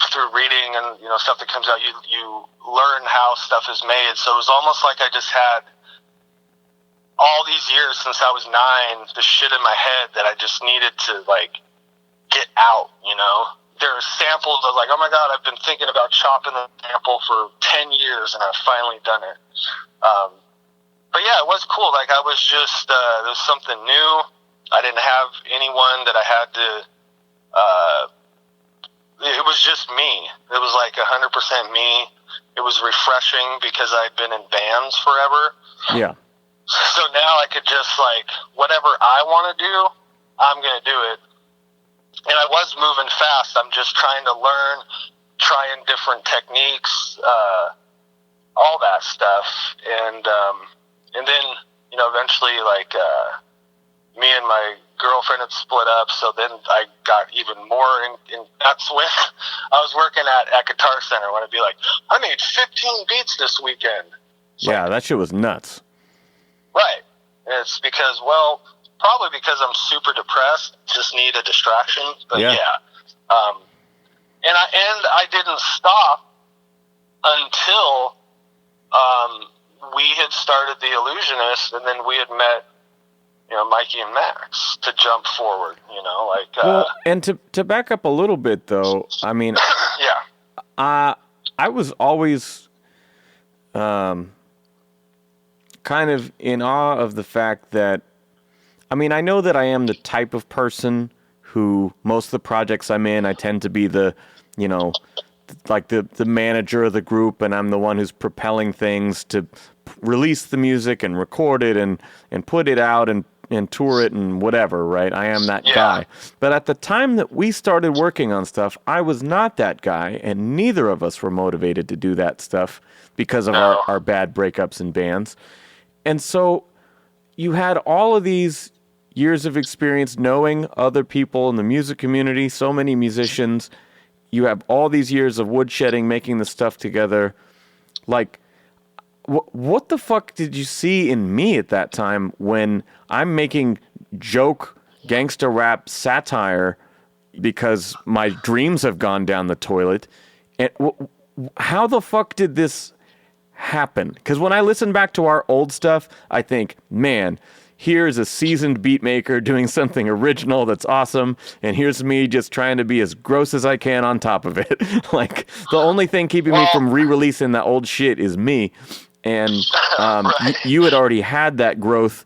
through reading and stuff that comes out, you learn how stuff is made. So it was almost like I just had all these years since I was 9, the shit in my head that I just needed to like get out. There are samples of like, oh my god, I've been thinking about chopping the sample for 10 years and I've finally done it. But yeah, it was cool. Like I was just there was something new. I didn't have anyone that I had to. It was just me. It was like 100% me. It was refreshing because I'd been in bands forever. Yeah. So now I could just like, whatever I want to do, I'm going to do it. And I was moving fast. I'm just trying to learn, trying different techniques, all that stuff. And then, eventually like, me and my girlfriend had split up, so then I got even more, and that's when I was working at Guitar Center, when I'd be like, I made 15 beats this weekend. Yeah, that shit was nuts. Right. It's because, probably because I'm super depressed, just need a distraction, but yeah. And I didn't stop until we had started the Illusionists, and then we had met Mikey and Max to jump forward, well, and to back up a little bit, though, I mean, yeah, I was always kind of in awe of the fact that, I mean, I know that I am the type of person who, most of the projects I'm in, I tend to be the, like the manager of the group, and I'm the one who's propelling things to release the music and record it and put it out and tour it and whatever, right? I am that guy. But at the time that we started working on stuff, I was not that guy, and neither of us were motivated to do that stuff because of our bad breakups in bands. And so you had all of these years of experience knowing other people in the music community, so many musicians. You have all these years of woodshedding, making the stuff together. Like, what the fuck did you see in me at that time when I'm making joke gangster rap satire because my dreams have gone down the toilet? And how the fuck did this happen? Because when I listen back to our old stuff, I think, man, here's a seasoned beat maker doing something original that's awesome, and here's me just trying to be as gross as I can on top of it. Like, the only thing keeping me from re-releasing that old shit is me. And right. you had already had that growth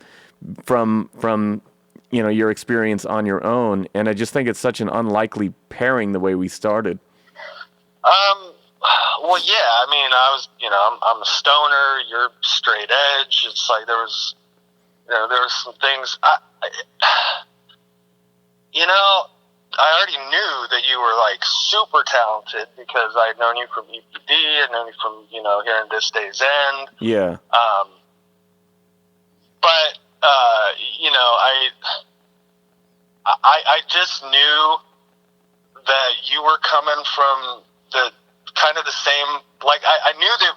from your experience on your own, and I just think it's such an unlikely pairing the way we started. Well, yeah, I mean, I was, I'm a stoner, you're straight edge. It's like there was some things, I already knew that you were like super talented because I had known you from EPD, I'd known you from, here in This Day's End. Yeah. But, I just knew that you were coming from the kind of the same, like, I knew that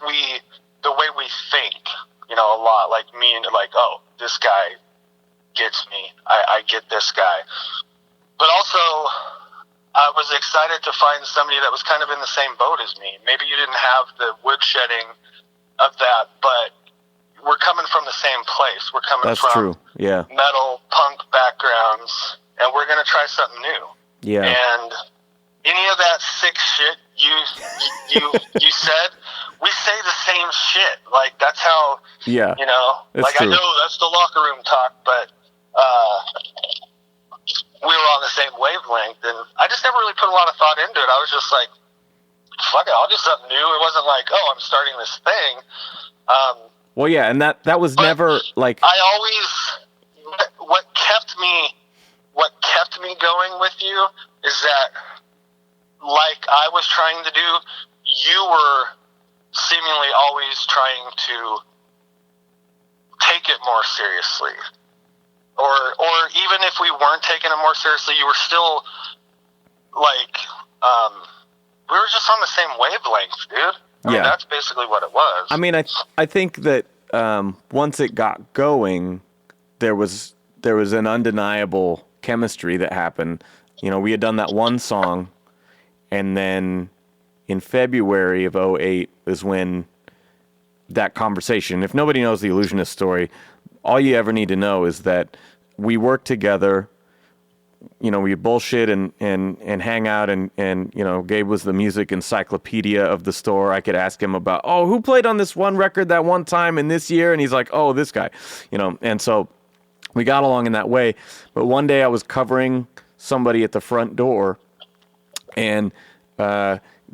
the way we think, a lot, like me and like, oh, this guy gets me. I get this guy. But also, I was excited to find somebody that was kind of in the same boat as me. Maybe you didn't have the woodshedding of that, but we're coming from the same place. We're coming That's from true. Yeah. metal, punk backgrounds, and we're going to try something new. Yeah. And any of that sick shit you said, we say the same shit. Like, that's how, yeah. like, true. I know that's the locker room talk, but we were on the same wavelength, and I just never really put a lot of thought into it. I was just like, fuck it, I'll do something new. It wasn't like, oh, I'm starting this thing. Well, yeah, and that was never like. I always what kept me going with you is that, like I was trying to do, you were seemingly always trying to take it more seriously. Or even if we weren't taking it more seriously, you were still like, we were just on the same wavelength, dude. I mean, that's basically what it was. I mean, I think that once it got going, there was an undeniable chemistry that happened. You know, we had done that one song, and then in February of 2008 is when that conversation, if nobody knows the Illusionist story, all you ever need to know is that we worked together. You know, we bullshit and hang out, and you know, Gabe was the music encyclopedia of the store. I could ask him about, oh, who played on this one record that one time in this year? And he's like, oh, this guy, you know. And so we got along in that way. But one day I was covering somebody at the front door, and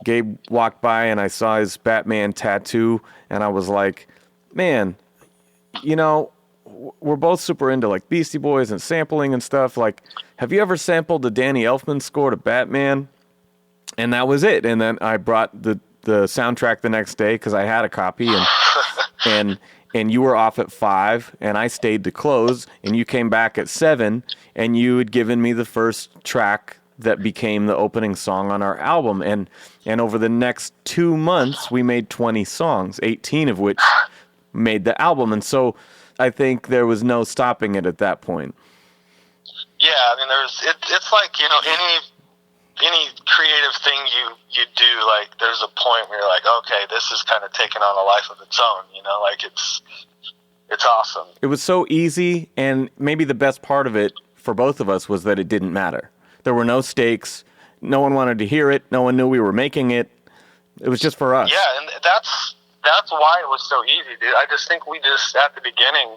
Gabe walked by, and I saw his Batman tattoo, and I was like, man, you know, we're both super into like Beastie Boys and sampling and stuff. Like, have you ever sampled the Danny Elfman score to Batman? And that was it. And then I brought the soundtrack the next day because I had a copy, and you were off at 5, and I stayed to close, and you came back at 7, and you had given me the first track that became the opening song on our album. And over the next 2 months, we made 20 songs, 18 of which made the album. And so I think there was no stopping it at that point. Yeah, I mean, it's like, you know, any creative thing you do, like, there's a point where you're like, okay, this is kind of taking on a life of its own, you know, like, it's awesome. It was so easy, and maybe the best part of it for both of us was that it didn't matter. There were no stakes. No one wanted to hear it. No one knew we were making it. It was just for us. Yeah, and that's why it was so easy, dude. I just think we just, at the beginning,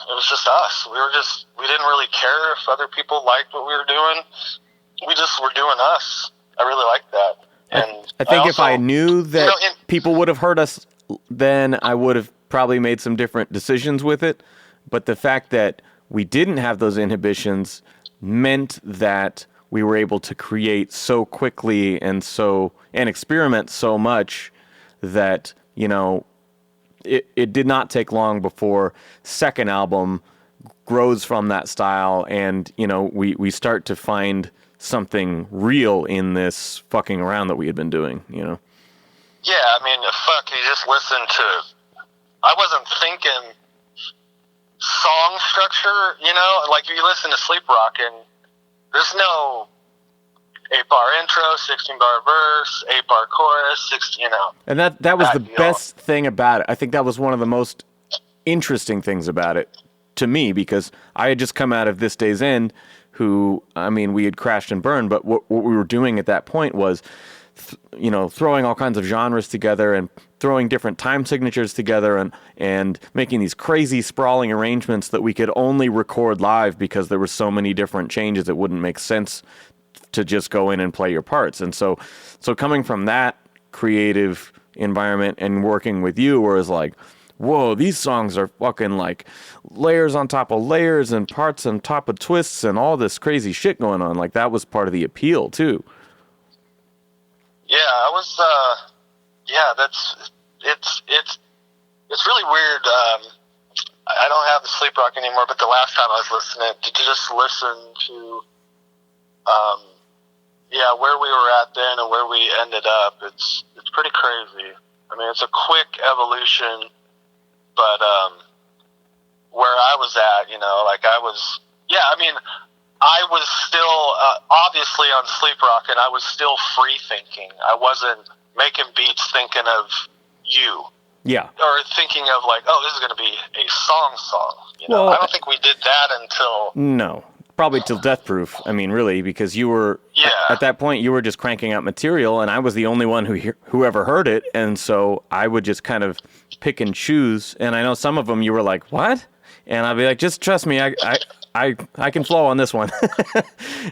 it was just us. We didn't really care if other people liked what we were doing. We just were doing us. I really liked that. And I think if I knew that people would have heard us, then I would have probably made some different decisions with it. But the fact that we didn't have those inhibitions meant that we were able to create so quickly and experiment so much that, you know, it did not take long before second album grows from that style, and, you know, we start to find something real in this fucking around that we had been doing, you know? Yeah, I mean, fuck, you just listen to... I wasn't thinking song structure, you know? Like, if you listen to Sleep Rockin', there's no 8-bar intro, 16-bar verse, 8-bar chorus, 16, you know. And that was the best thing about it. I think that was one of the most interesting things about it to me, because I had just come out of This Day's End, who, I mean, we had crashed and burned, but what we were doing at that point was, you know, throwing all kinds of genres together and throwing different time signatures together and making these crazy sprawling arrangements that we could only record live because there were so many different changes it wouldn't make sense to just go in and play your parts. And so coming from that creative environment and working with you, where it's like, whoa, these songs are fucking like layers on top of layers and parts on top of twists and all this crazy shit going on. Like, that was part of the appeal too. Yeah, I was, it's really weird. I don't have the Sleep Rock anymore, but the last time I was listening, to just listen to, where we were at then and where we ended up, it's pretty crazy. I mean, it's a quick evolution, but where I was at, you know, like I was still, obviously on Sleep Rock, and I was still free thinking. I wasn't making beats thinking of you. Yeah. Or thinking of like, oh, this is going to be a song. You know, I don't think we did that until... No. Probably till Death Proof. I mean, really, because you were... Yeah. At that point, you were just cranking out material, and I was the only one who ever heard it, and so I would just kind of pick and choose, and I know some of them you were like, what? And I'd be like, just trust me, I can flow on this one.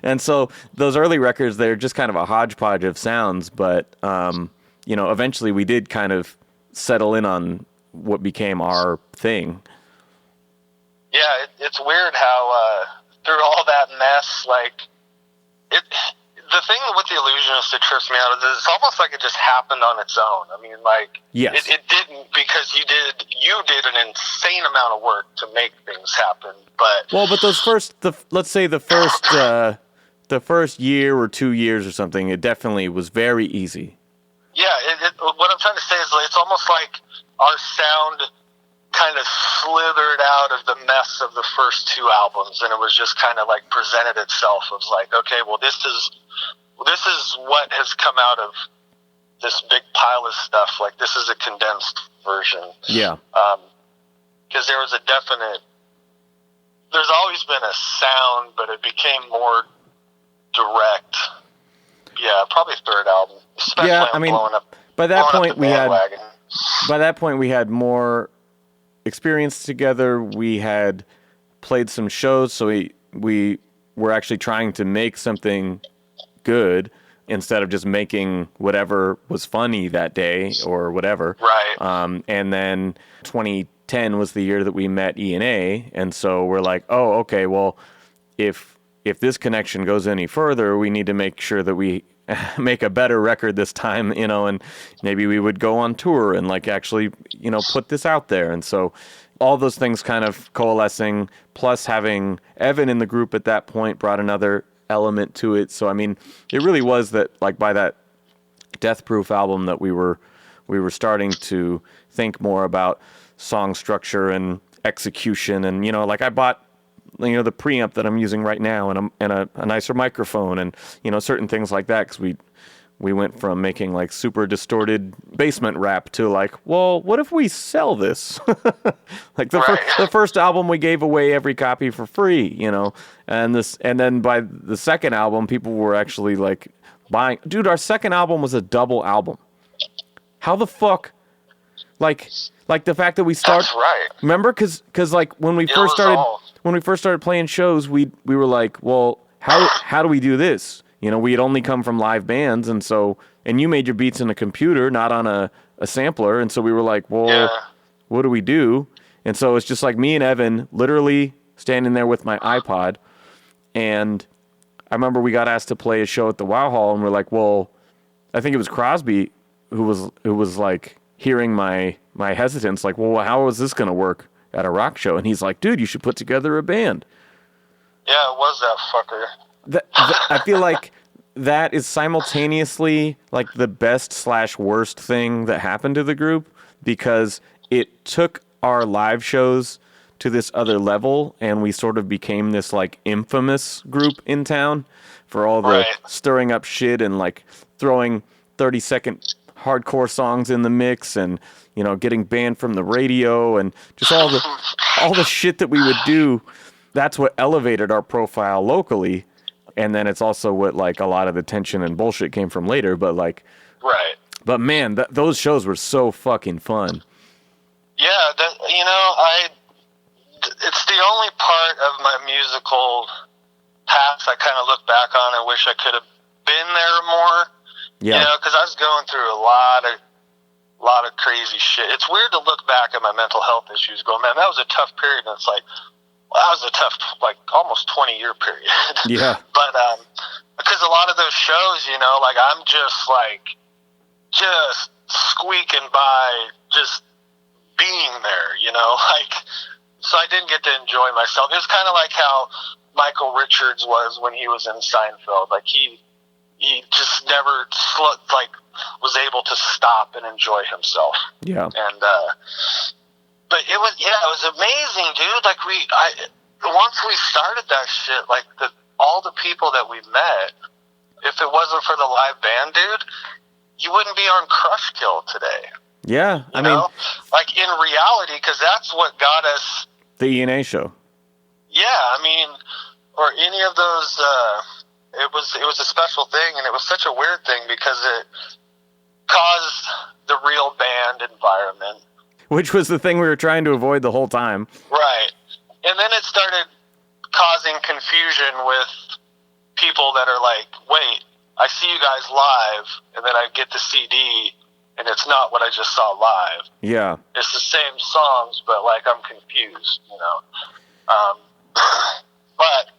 And so those early records, they're just kind of a hodgepodge of sounds, but, you know, eventually we did kind of settle in on what became our thing. Yeah, it's weird how through all that mess, like, the thing with the Illusionists that trips me out is it's almost like it just happened on its own. I mean, like, yes. It didn't, because you did an insane amount of work to make things happen. But those first, let's say the the first year or 2 years or something, it definitely was very easy. Yeah, what I'm trying to say is it's almost like our sound kind of slithered out of the mess of the first two albums, and it was just kind of like presented itself as like, okay, well, this is what has come out of this big pile of stuff. Like, this is a condensed version. Yeah. Because there was a definite, there's always been a sound, but it became more direct. Yeah, probably third album. Especially yeah, I mean, by that point we had more experience together. We had played some shows, so we were actually trying to make something good instead of just making whatever was funny that day or whatever. Right. And then 2010 was the year that we met E&A, and so we're like, oh, okay, well, if this connection goes any further, we need to make sure that we make a better record this time, you know, and maybe we would go on tour and like actually, you know, put this out there. And so all those things kind of coalescing, plus having Evan in the group at that point brought another element to it. So, I mean, it really was that like by that Death Proof album that we were starting to think more about song structure and execution. And, you know, like I bought, you know, the preamp that I'm using right now and a nicer microphone and, you know, certain things like that. Cause we went from making like super distorted basement rap to like, well, what if we sell this? Like the first album we gave away every copy for free, you know, and then by the second album, people were actually like buying, dude, our second album was a double album. How the fuck? Like the fact that we start, that's right. Remember? Cause like when we first started playing shows, we were like, well, how do we do this? You know, we had only come from live bands, and you made your beats in a computer, not on a sampler, and so we were like, well, what do we do? And so it's just like me and Evan literally standing there with my iPod, and I remember we got asked to play a show at the Wow Hall, and we're like, well, I think it was Crosby who was like hearing my hesitance, like, well, how is this going to work at a rock show? And he's like, dude, you should put together a band. Yeah, it was that fucker. I feel like that is simultaneously like the best/worst thing that happened to the group, because it took our live shows to this other level, and we sort of became this like infamous group in town for all the stirring up shit and like throwing 30-second hardcore songs in the mix, and, you know, getting banned from the radio, and just all the shit that we would do. That's what elevated our profile locally. And then it's also what like a lot of the tension and bullshit came from later. But like, right. But man, those shows were so fucking fun. Yeah, it's the only part of my musical past I kind of look back on and wish I could have been there more. Yeah. You know, because I was going through a lot of crazy shit. It's weird to look back at my mental health issues, go, man, that was a tough period. And it's like, well, that was a tough, like, almost 20-year period. Yeah. But, because a lot of those shows, you know, like, I'm just squeaking by, just being there, you know, like, so I didn't get to enjoy myself. It was kind of like how Michael Richards was when he was in Seinfeld. Like, he just never, was able to stop and enjoy himself. Yeah. And, but it was amazing, dude. Like, once we started that shit, like, all the people that we met, if it wasn't for the live band, dude, you wouldn't be on Crush Kill today. Yeah, I mean, like, in reality, because that's what got us the E&A show. Yeah, I mean, or any of those. It was a special thing, and it was such a weird thing because it caused the real band environment, which was the thing we were trying to avoid the whole time. Right. And then it started causing confusion with people that are like, wait, I see you guys live, and then I get the CD, and it's not what I just saw live. Yeah. It's the same songs, but, like, I'm confused, you know. But,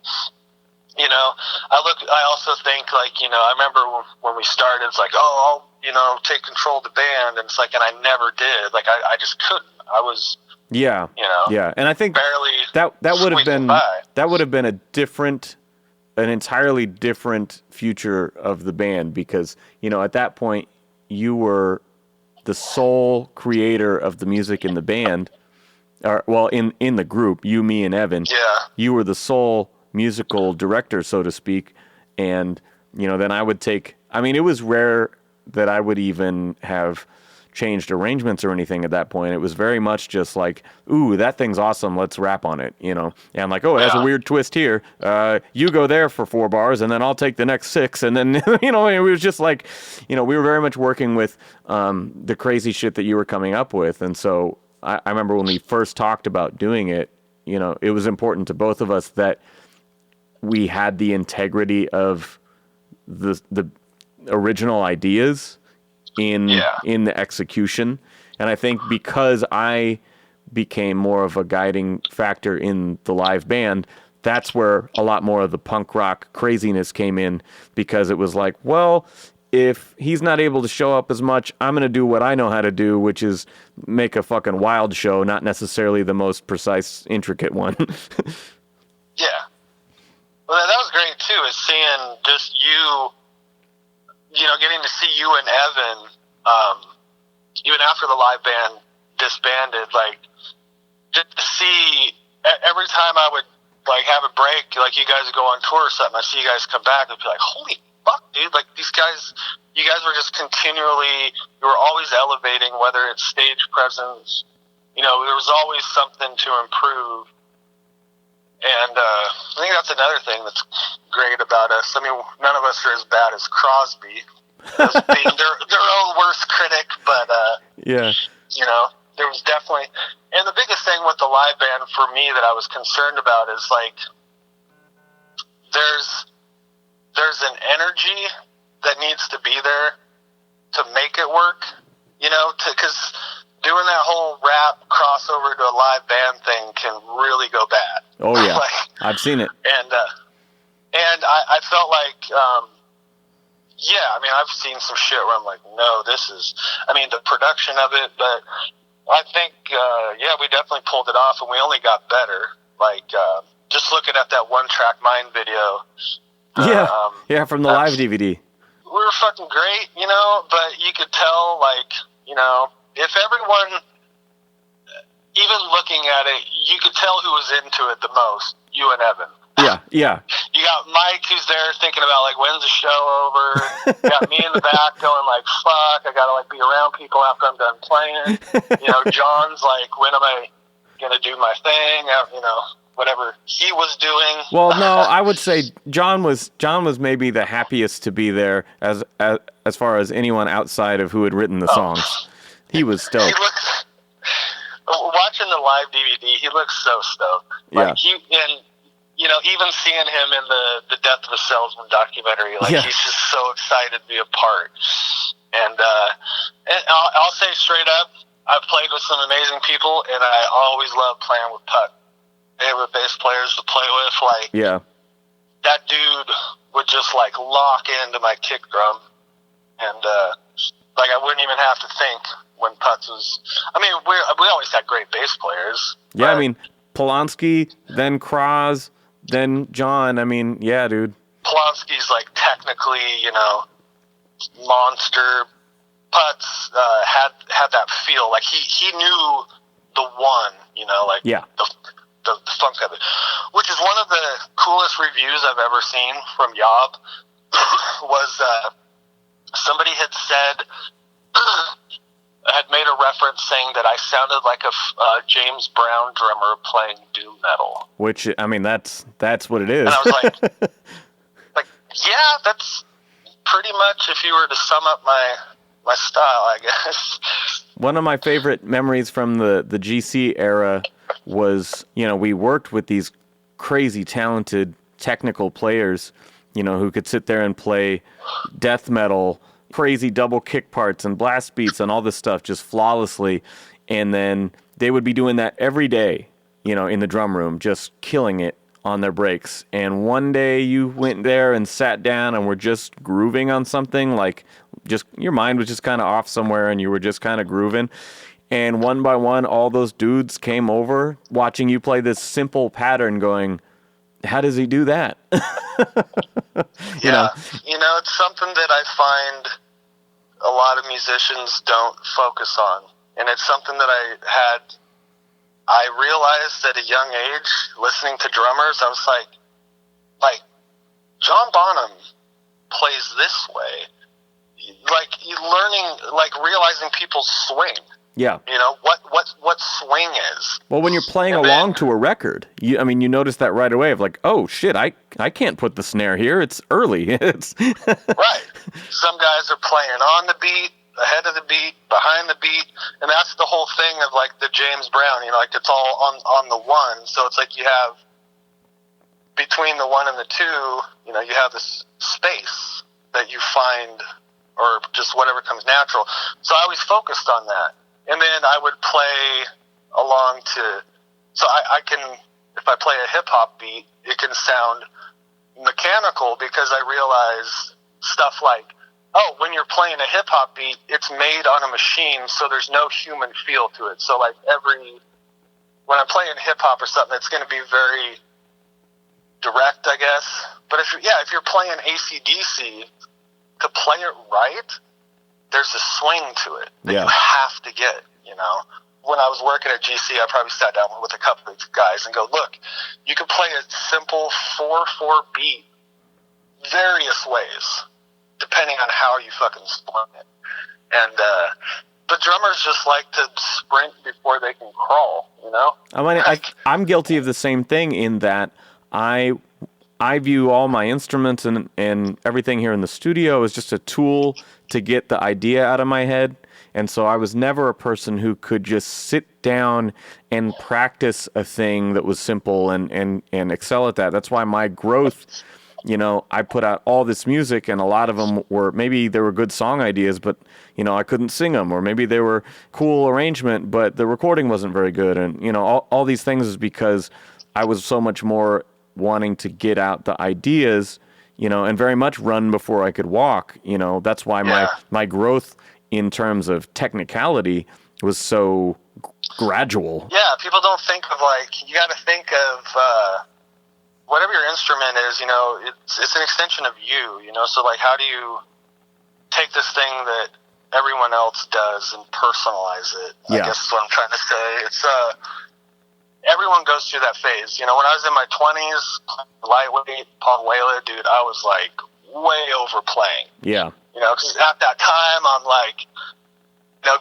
you know, I also think, like, you know, I remember when we started, it's like, oh, I'll, you know, take control of the band, and it's like, and I never did. Like, I just couldn't. I was, you know, and I think barely that would have been a different an entirely different future of the band because, at that point, you were the sole creator of the music in the band. In the group, you, me, and Evan. Yeah. You were the sole musical director, so to speak. And, then I would take... I mean, it was rare that I would even have changed arrangements or anything at that point. It was very much just like, ooh, that thing's awesome, let's rap on it, And I'm like, oh, it has a weird twist here. You go there for 4 bars, and then I'll take the next 6. And then, it was just like, we were very much working with the crazy shit that you were coming up with. And so I remember when we first talked about doing it, it was important to both of us that we had the integrity of the original ideas in the execution. And I think because I became more of a guiding factor in the live band, that's where a lot more of the punk rock craziness came in, because it was like, well, if he's not able to show up as much, I'm going to do what I know how to do, which is make a fucking wild show, not necessarily the most precise, intricate one. Yeah. Well, that was great too, is seeing just you, getting to see you and Evan, even after the live band disbanded, like, just to see every time I would, like, have a break, like, you guys go on tour or something, I see you guys come back and be like, holy fuck, dude, like, you guys were just continually, you were always elevating, whether it's stage presence, there was always something to improve. And I think that's another thing that's great about us. I mean, none of us are as bad as Crosby, as being their own worst critic, but there was definitely, and the biggest thing with the live band for me that I was concerned about is, like, there's an energy that needs to be there to make it work, because doing that whole rap crossover to a live band thing can really go bad. Oh yeah, I've seen it. And I felt like, I mean, I've seen some shit where I'm like, no, the production of it, but I think, we definitely pulled it off, and we only got better. Like, just looking at that One Track Mind video. From the live DVD. We were fucking great, but you could tell, like, if everyone, even looking at it, you could tell who was into it the most, you and Evan. Yeah. You got Mike, who's there thinking about, like, when's the show over? You got me in the back going, like, fuck, I gotta, like, be around people after I'm done playing. John's like, when am I gonna do my thing? Whatever he was doing. Well, no, I would say John was maybe the happiest to be there as far as anyone outside of who had written the songs. He was stoked. Watching the live DVD, he looks so stoked. Like, even seeing him in the Death of a Salesman documentary, like, he's just so excited to be a part. And I'll say straight up, I've played with some amazing people, and I always love playing with Puck. Favorite bass players to play with, like, that dude would just, like, lock into my kick drum, and like, I wouldn't even have to think when Putz was. I mean, we always had great bass players. Yeah, I mean, Polanski, then Kraz, then John. I mean, yeah, dude. Polanski's, like, technically, monster. Putz had that feel, like, he knew the one, like, the funk of it, which is one of the coolest reviews I've ever seen from Yob. Was somebody had said, had made a reference saying that I sounded like a James Brown drummer playing doom metal. Which, I mean, that's what it is. And I was like, yeah, that's pretty much, if you were to sum up my style, I guess. One of my favorite memories from the GC era was, we worked with these crazy talented technical players, who could sit there and play death metal, crazy double kick parts and blast beats and all this stuff just flawlessly. And then they would be doing that every day, in the drum room, just killing it on their breaks. And one day you went there and sat down and were just grooving on something, like, just your mind was just kind of off somewhere and you were just kind of grooving. And one by one, all those dudes came over watching you play this simple pattern going, how does he do that? You know? It's something that I find a lot of musicians don't focus on. And it's something that I realized at a young age, listening to drummers, I was like, John Bonham plays this way. Like, realizing people's swing. Yeah. What swing is. Well, when you're playing along to a record, you notice that right away of like, oh shit, I can't put the snare here. It's early. It's right. Some guys are playing on the beat, ahead of the beat, behind the beat, and that's the whole thing of like the James Brown. It's all on the one. So it's like you have between the one and the two. You have this space that you find, or just whatever comes natural. So I always focused on that. And then I would play along to, so I can, if I play a hip-hop beat, it can sound mechanical because I realize stuff like, oh, when you're playing a hip-hop beat, it's made on a machine, so there's no human feel to it. So like when I'm playing hip-hop or something, it's going to be very direct, I guess. But if you're playing AC/DC, to play it right, there's a swing to it that you have to get, When I was working at GC, I probably sat down with a couple of guys and go, look, you can play a simple 4/4 beat various ways, depending on how you fucking swing it. And the drummers just like to sprint before they can crawl, I'm guilty of the same thing in that I view all my instruments and everything here in the studio as just a tool to get the idea out of my head. And so I was never a person who could just sit down and practice a thing that was simple and excel at that. That's why my growth, I put out all this music, and a lot of them were, maybe they were good song ideas, but, I couldn't sing them, or maybe they were cool arrangement, but the recording wasn't very good. And, all these things is because I was so much more wanting to get out the ideas, and very much run before I could walk. That's why my growth in terms of technicality was so gradual. Yeah, people don't think of you got to think of whatever your instrument is, it's an extension of you, so how do you take this thing that everyone else does and personalize it? I guess is what I'm trying to say. It's everyone goes through that phase. When I was in my 20s, lightweight, Paul Whalen, dude, I was way overplaying. Yeah. Because at that time, I'm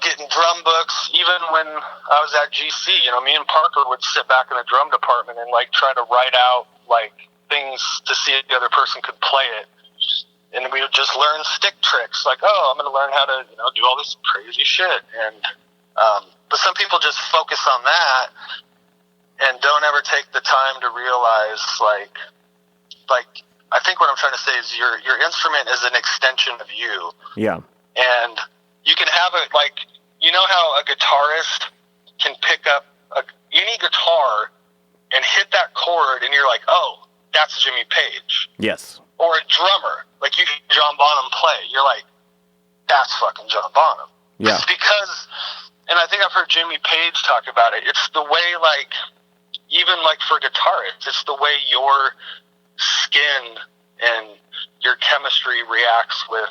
getting drum books. Even when I was at GC, me and Parker would sit back in the drum department and try to write out things to see if the other person could play it. And we would just learn stick tricks. I'm going to learn how to, do all this crazy shit. And but some people just focus on that and don't ever take the time to realize, I think what I'm trying to say is your instrument is an extension of you. Yeah. And you can have it how a guitarist can pick up any guitar and hit that chord and you're like, oh, that's Jimmy Page. Yes. Or a drummer, you hear John Bonham play, you're like, that's fucking John Bonham. Yeah. It's because, and I think I've heard Jimmy Page talk about it, it's the way, even for guitarists, it's the way your skin and your chemistry reacts with,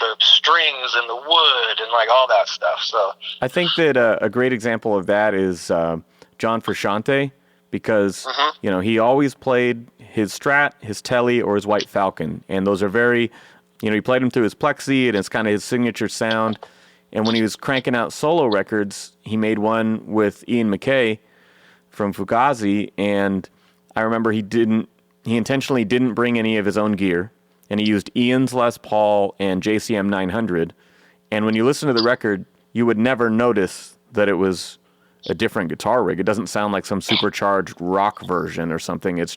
the strings and the wood and all that stuff. So I think that a great example of that is John Frusciante, because he always played his Strat, his Tele, or his White Falcon, and those are very, he played them through his Plexi, and it's kind of his signature sound. And when he was cranking out solo records, he made one with Ian MacKaye from Fugazi, and I remember he intentionally didn't bring any of his own gear, and he used Ian's Les Paul and JCM 900. And when you listen to the record, you would never notice that it was a different guitar rig. It doesn't sound like some supercharged rock version or something. It's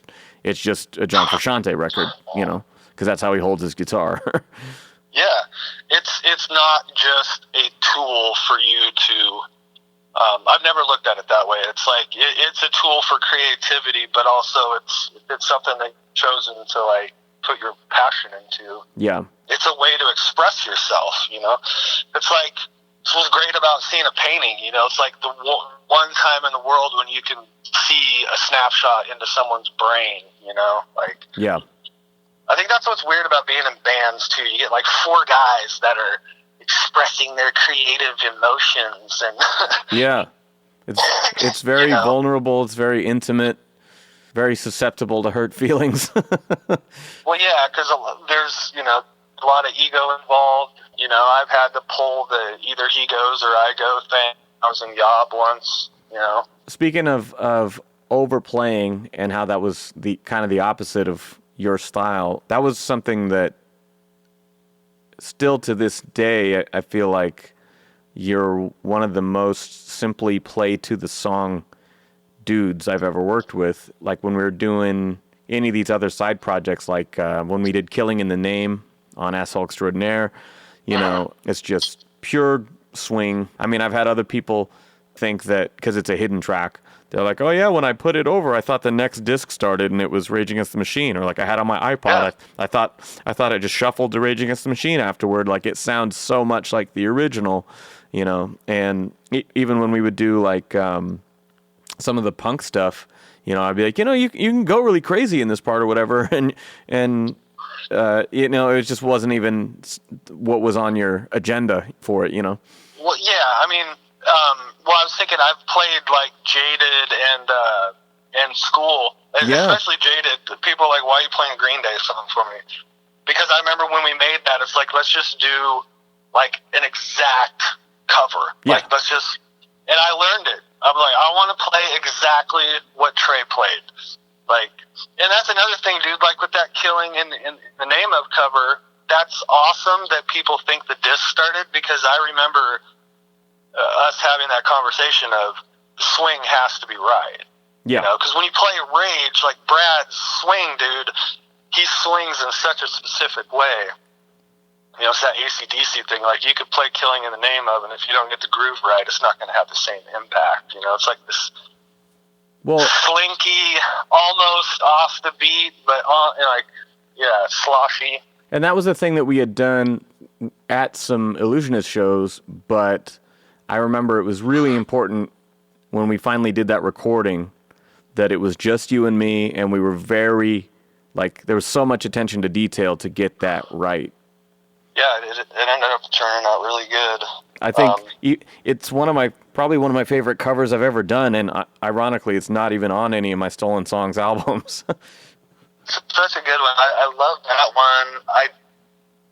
just a John Frusciante record, because that's how he holds his guitar. Yeah, it's not just a tool for you to. I've never looked at it that way. It's it's a tool for creativity, but also it's something that you've chosen to put your passion into. Yeah. It's a way to express yourself, It's This was great about seeing a painting. You know, it's like the one time in the world when you can see a snapshot into someone's brain. You know, like yeah. I think that's what's weird about being in bands too. You get like four guys that are expressing their creative emotions, and yeah, it's very you know? vulnerable. It's very intimate. Very susceptible to hurt feelings. Well, yeah, because there's, you know, a lot of ego involved. You know, I've had to pull the either he goes or I go thing. I was in Yob once, you know. Speaking of overplaying and how that was the kind of the opposite of your style, that was something that still to this day, I feel like you're one of the most simply play to the song dudes I've ever worked with. Like when we were doing any of these other side projects, like when we did Killing in the Name on Asshole Extraordinaire, you know, it's just pure swing. I mean, I've had other people think that because it's a hidden track, they're like, oh yeah, when I put it over, I thought the next disc started and it was Rage Against the Machine. Or like I had on my iPod, I thought it just shuffled to Rage Against the Machine afterward. Like it sounds so much like the original, you know. And even when we would do like some of the punk stuff, you know, I'd be like, you know, you can go really crazy in this part or whatever, and you know, it just wasn't even what was on your agenda for it, you know. Well, yeah, I mean, well, I was thinking I've played like Jaded and School, especially Jaded. People are like, why are you playing a Green Day song for me? Because I remember when we made that, it's like, let's just do like an exact cover. Yeah. Like, let's just, and I learned it. I'm like, I want to play exactly what Trey played. Like, and that's another thing, dude, like with that Killing in the Name of cover, that's awesome that people think the disc started, because I remember us having that conversation of the swing has to be right. Yeah. You know, because when you play Rage, like Brad's swing, dude, he swings in such a specific way. You know, it's that AC/DC thing. Like, you could play Killing in the Name of, and if you don't get the groove right, it's not going to have the same impact. You know, it's like this slinky, almost off the beat, but like, yeah, sloshy. And that was the thing that we had done at some Illusionist shows, but I remember it was really important when we finally did that recording that it was just you and me, and we were very, like, there was so much attention to detail to get that right. Yeah, it ended up turning out really good. I think it's probably one of my favorite covers I've ever done, and ironically, it's not even on any of my Stolen Songs albums. Such a good one. I love that one.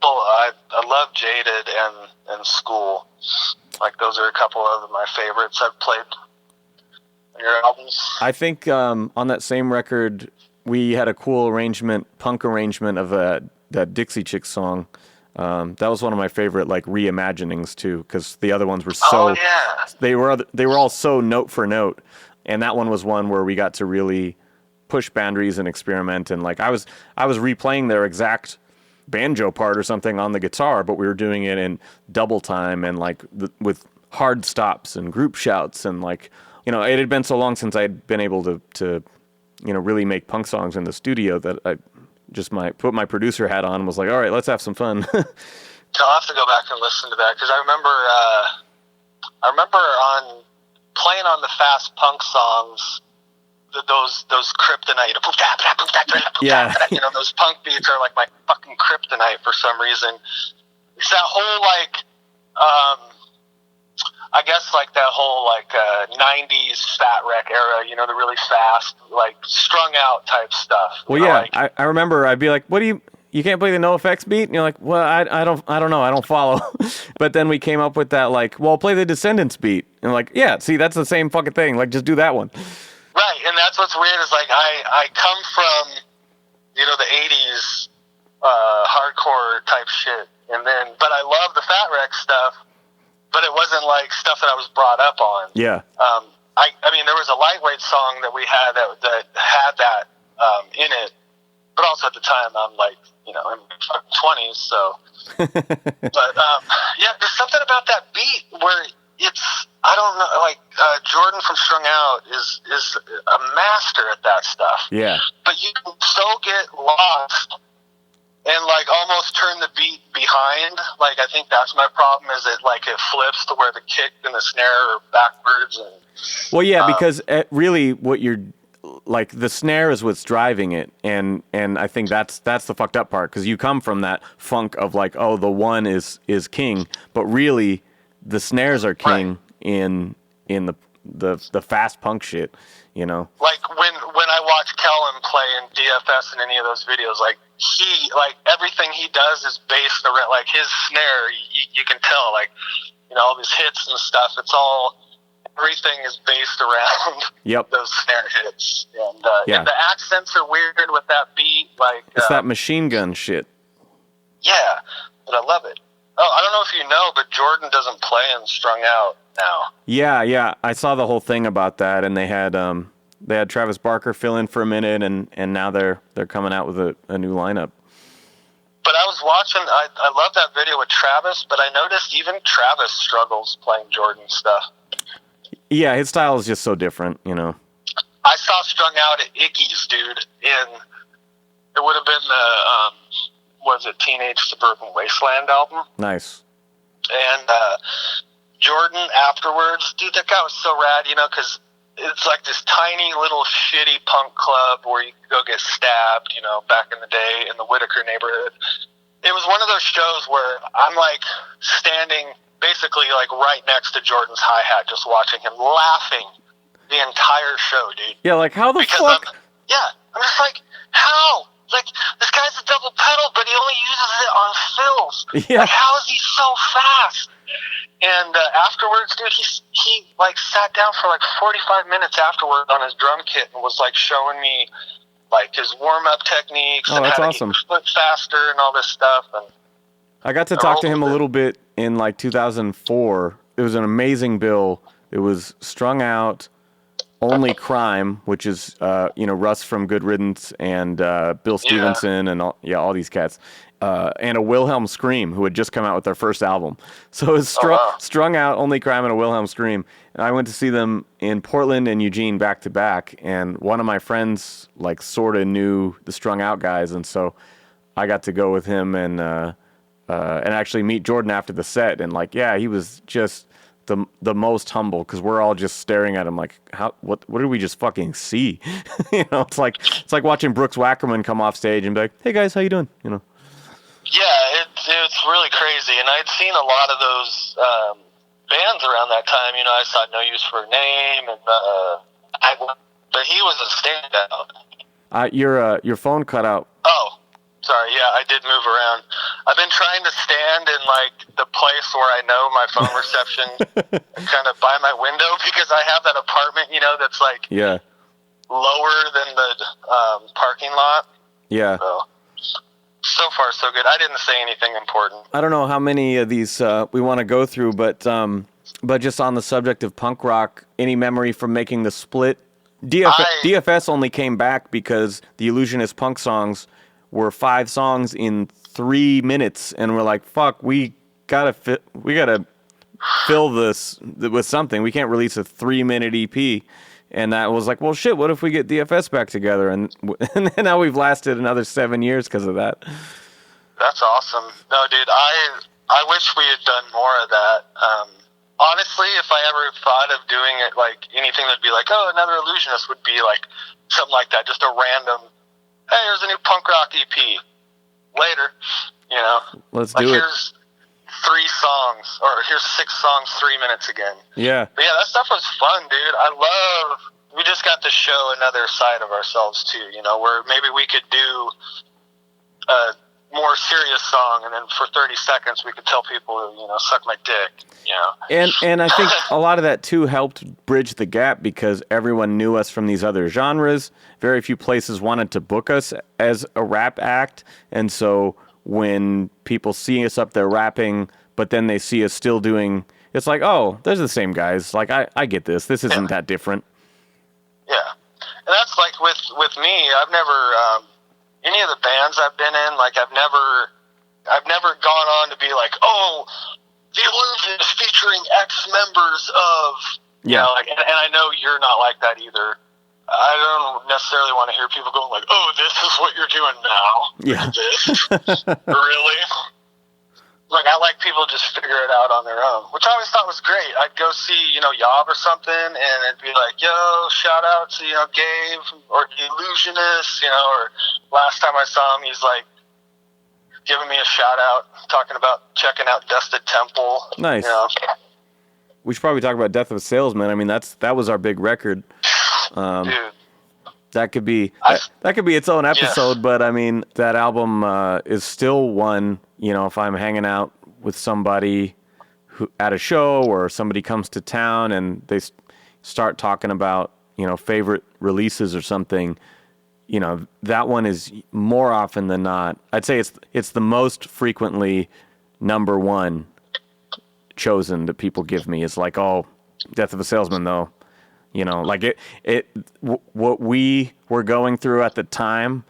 I love Jaded and School. Like, those are a couple of my favorites I've played on your albums. I think on that same record, we had a cool arrangement, punk arrangement of that Dixie Chicks song. That was one of my favorite, like, reimaginings too, because the other ones were so they were all so note for note, and that one was one where we got to really push boundaries and experiment. And like I was replaying their exact banjo part or something on the guitar, but we were doing it in double time and like with hard stops and group shouts, and like, you know, it had been so long since I'd been able to you know, really make punk songs in the studio that I just put my producer hat on and was like, all right, let's have some fun. I'll have to go back and listen to that, because I remember on playing on the fast punk songs, those kryptonite, yeah, you know, those punk beats are like my fucking kryptonite for some reason. It's that whole like, I guess like that whole like 90s Fat Wreck era, you know, the really fast, like strung out type stuff. Well, yeah, like, I remember I'd be like, what do you can't play the NoFX beat? And you're like, well, I don't know, I don't follow. But then we came up with that, like, well, play the Descendants beat. And like, yeah, see, that's the same fucking thing. Like, just do that one. Right, and that's what's weird is like I come from, you know, the 80s hardcore type shit, and then, but I love the Fat Wreck stuff, but it wasn't like stuff that I was brought up on. Yeah. I mean, there was a Lightweight song that we had that had that in it, but also at the time I'm like, you know, in my 20s, so. But yeah, there's something about that beat where it's, I don't know, like Jordan from Strung Out is a master at that stuff. Yeah. But you can so get lost and like almost turn the beat behind. Like I think that's my problem, is it like it flips to where the kick and the snare are backwards. And well, yeah, because really what you're like, the snare is what's driving it, and I think that's the fucked up part, because you come from that funk of like, oh, the one is king, but really the snares are king in the fast punk shit, you know. Like when I watch Kellen play in DFS and any of those videos, like he, like everything he does is based around like his snare. You can tell, like, you know, all these hits and stuff. It's all, everything is based around those snare hits. And and the accents are weird with that beat. Like it's that machine gun shit. Yeah, but I love it. Oh, I don't know if you know, but Jordan doesn't play in Strung Out now. Yeah, I saw the whole thing about that, and they had Travis Barker fill in for a minute, and now they're coming out with a new lineup. But I was watching, I love that video with Travis, but I noticed even Travis struggles playing Jordan stuff. Yeah, his style is just so different, you know. I saw Strung Out at Icky's, dude, it would have been the, was it Teenage Suburban Wasteland album? Nice. And Jordan afterwards, dude, that guy was so rad, you know, because it's like this tiny little shitty punk club where you could go get stabbed, you know, back in the day in the Whitaker neighborhood. It was one of those shows where I'm like standing basically like right next to Jordan's hi-hat, just watching him, laughing the entire show, dude. Yeah, like how the fuck? I'm just like, how? Like, this guy's a double pedal, but he only uses it on fills. Yeah. Like, how is he so fast? And afterwards, dude, he like sat down for like 45 minutes afterwards on his drum kit and was like showing me like his warm-up techniques and how to get foot faster and all this stuff. And I got to talk to him a little bit in like 2004. It was an amazing bill. It was Strung Out, Only Crime, which is Russ from Good Riddance and Bill Stevenson and all these cats, and a Wilhelm Scream, who had just come out with their first album. So it was Strung Out, Only Crime, and a Wilhelm Scream. And I went to see them in Portland and Eugene back to back. And one of my friends like sort of knew the Strung Out guys, and so I got to go with him and actually meet Jordan after the set. And like, yeah, he was just the most humble, because we're all just staring at him like, what did we just fucking see? You know, it's like watching Brooks Wackerman come off stage and be like, hey guys, how you doing? You know. Yeah, it's really crazy, and I'd seen a lot of those bands around that time. You know, I saw No Use for a Name, and but he was a standout. Your phone cut out. Oh, sorry. Yeah, I did move around. I've been trying to stand in like the place where I know my phone reception, kind of by my window, because I have that apartment, you know, that's like lower than the parking lot. Yeah. So far, so good. I didn't say anything important. I don't know how many of these we want to go through, but just on the subject of punk rock, any memory from making the split? DFS only came back because the Illusionist punk songs were 5 songs in 3 minutes, and we're like, fuck, we gotta fill this with something. We can't release a 3-minute EP. And that was like, well, shit, what if we get DFS back together? And now we've lasted another 7 years because of that. That's awesome. No, dude, I wish we had done more of that. Honestly, if I ever thought of doing it, like anything that'd be like, oh, another Illusionist, would be like something like that, just a random, hey, here's a new punk rock EP. Later, you know. Let's do it. Here's 3 songs, or here's 6 songs, 3 minutes again. Yeah. But yeah, that stuff was fun, dude. We just got to show another side of ourselves too, you know, where maybe we could do a more serious song, and then for 30 seconds we could tell people, you know, suck my dick, you know. And I think a lot of that too helped bridge the gap, because everyone knew us from these other genres. Very few places wanted to book us as a rap act, and so when people see us up there rapping, but then they see us still doing, it's like, oh, they're the same guys. Like, I get this. This isn't that different. Yeah. And that's like with me, I've never, any of the bands I've been in, like I've never gone on to be like, oh, the Illusionists featuring X members of, you know, like, and I know you're not like that either. I don't necessarily want to hear people going like, "Oh, this is what you're doing now." Yeah. This? Really? Like, I like people to just figure it out on their own, which I always thought was great. I'd go see, Yob or something, and it'd be like, "Yo, shout out to, Gabe or the Illusionists," or last time I saw him, he's like giving me a shout out, talking about checking out Dusted Temple. Nice. We should probably talk about Death of a Salesman. I mean, that was our big record. Dude. That could be its own episode, yes. But I mean, that album is still one, if I'm hanging out with somebody at a show or somebody comes to town and they start talking about, favorite releases or something, that one is more often than not, I'd say it's the most frequently number one chosen that people give me. Is like, oh, Death of a Salesman though. Like what we were going through at the time,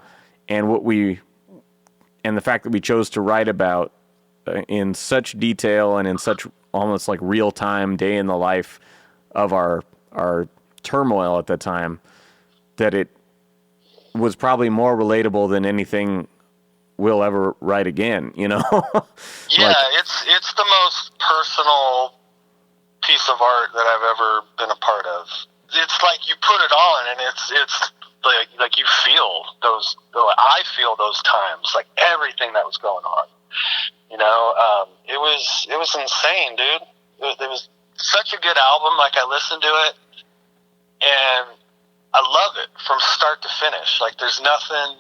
and the fact that we chose to write about in such detail and in such almost like real time day in the life of our turmoil at the time, that it was probably more relatable than anything we'll ever write again. Yeah, it's the most personal piece of art that I've ever been a part of. It's like you put it on, and it's like you feel those. I feel those times, like everything that was going on. It was insane, dude. It was such a good album. Like, I listened to it, and I love it from start to finish. Like, there's nothing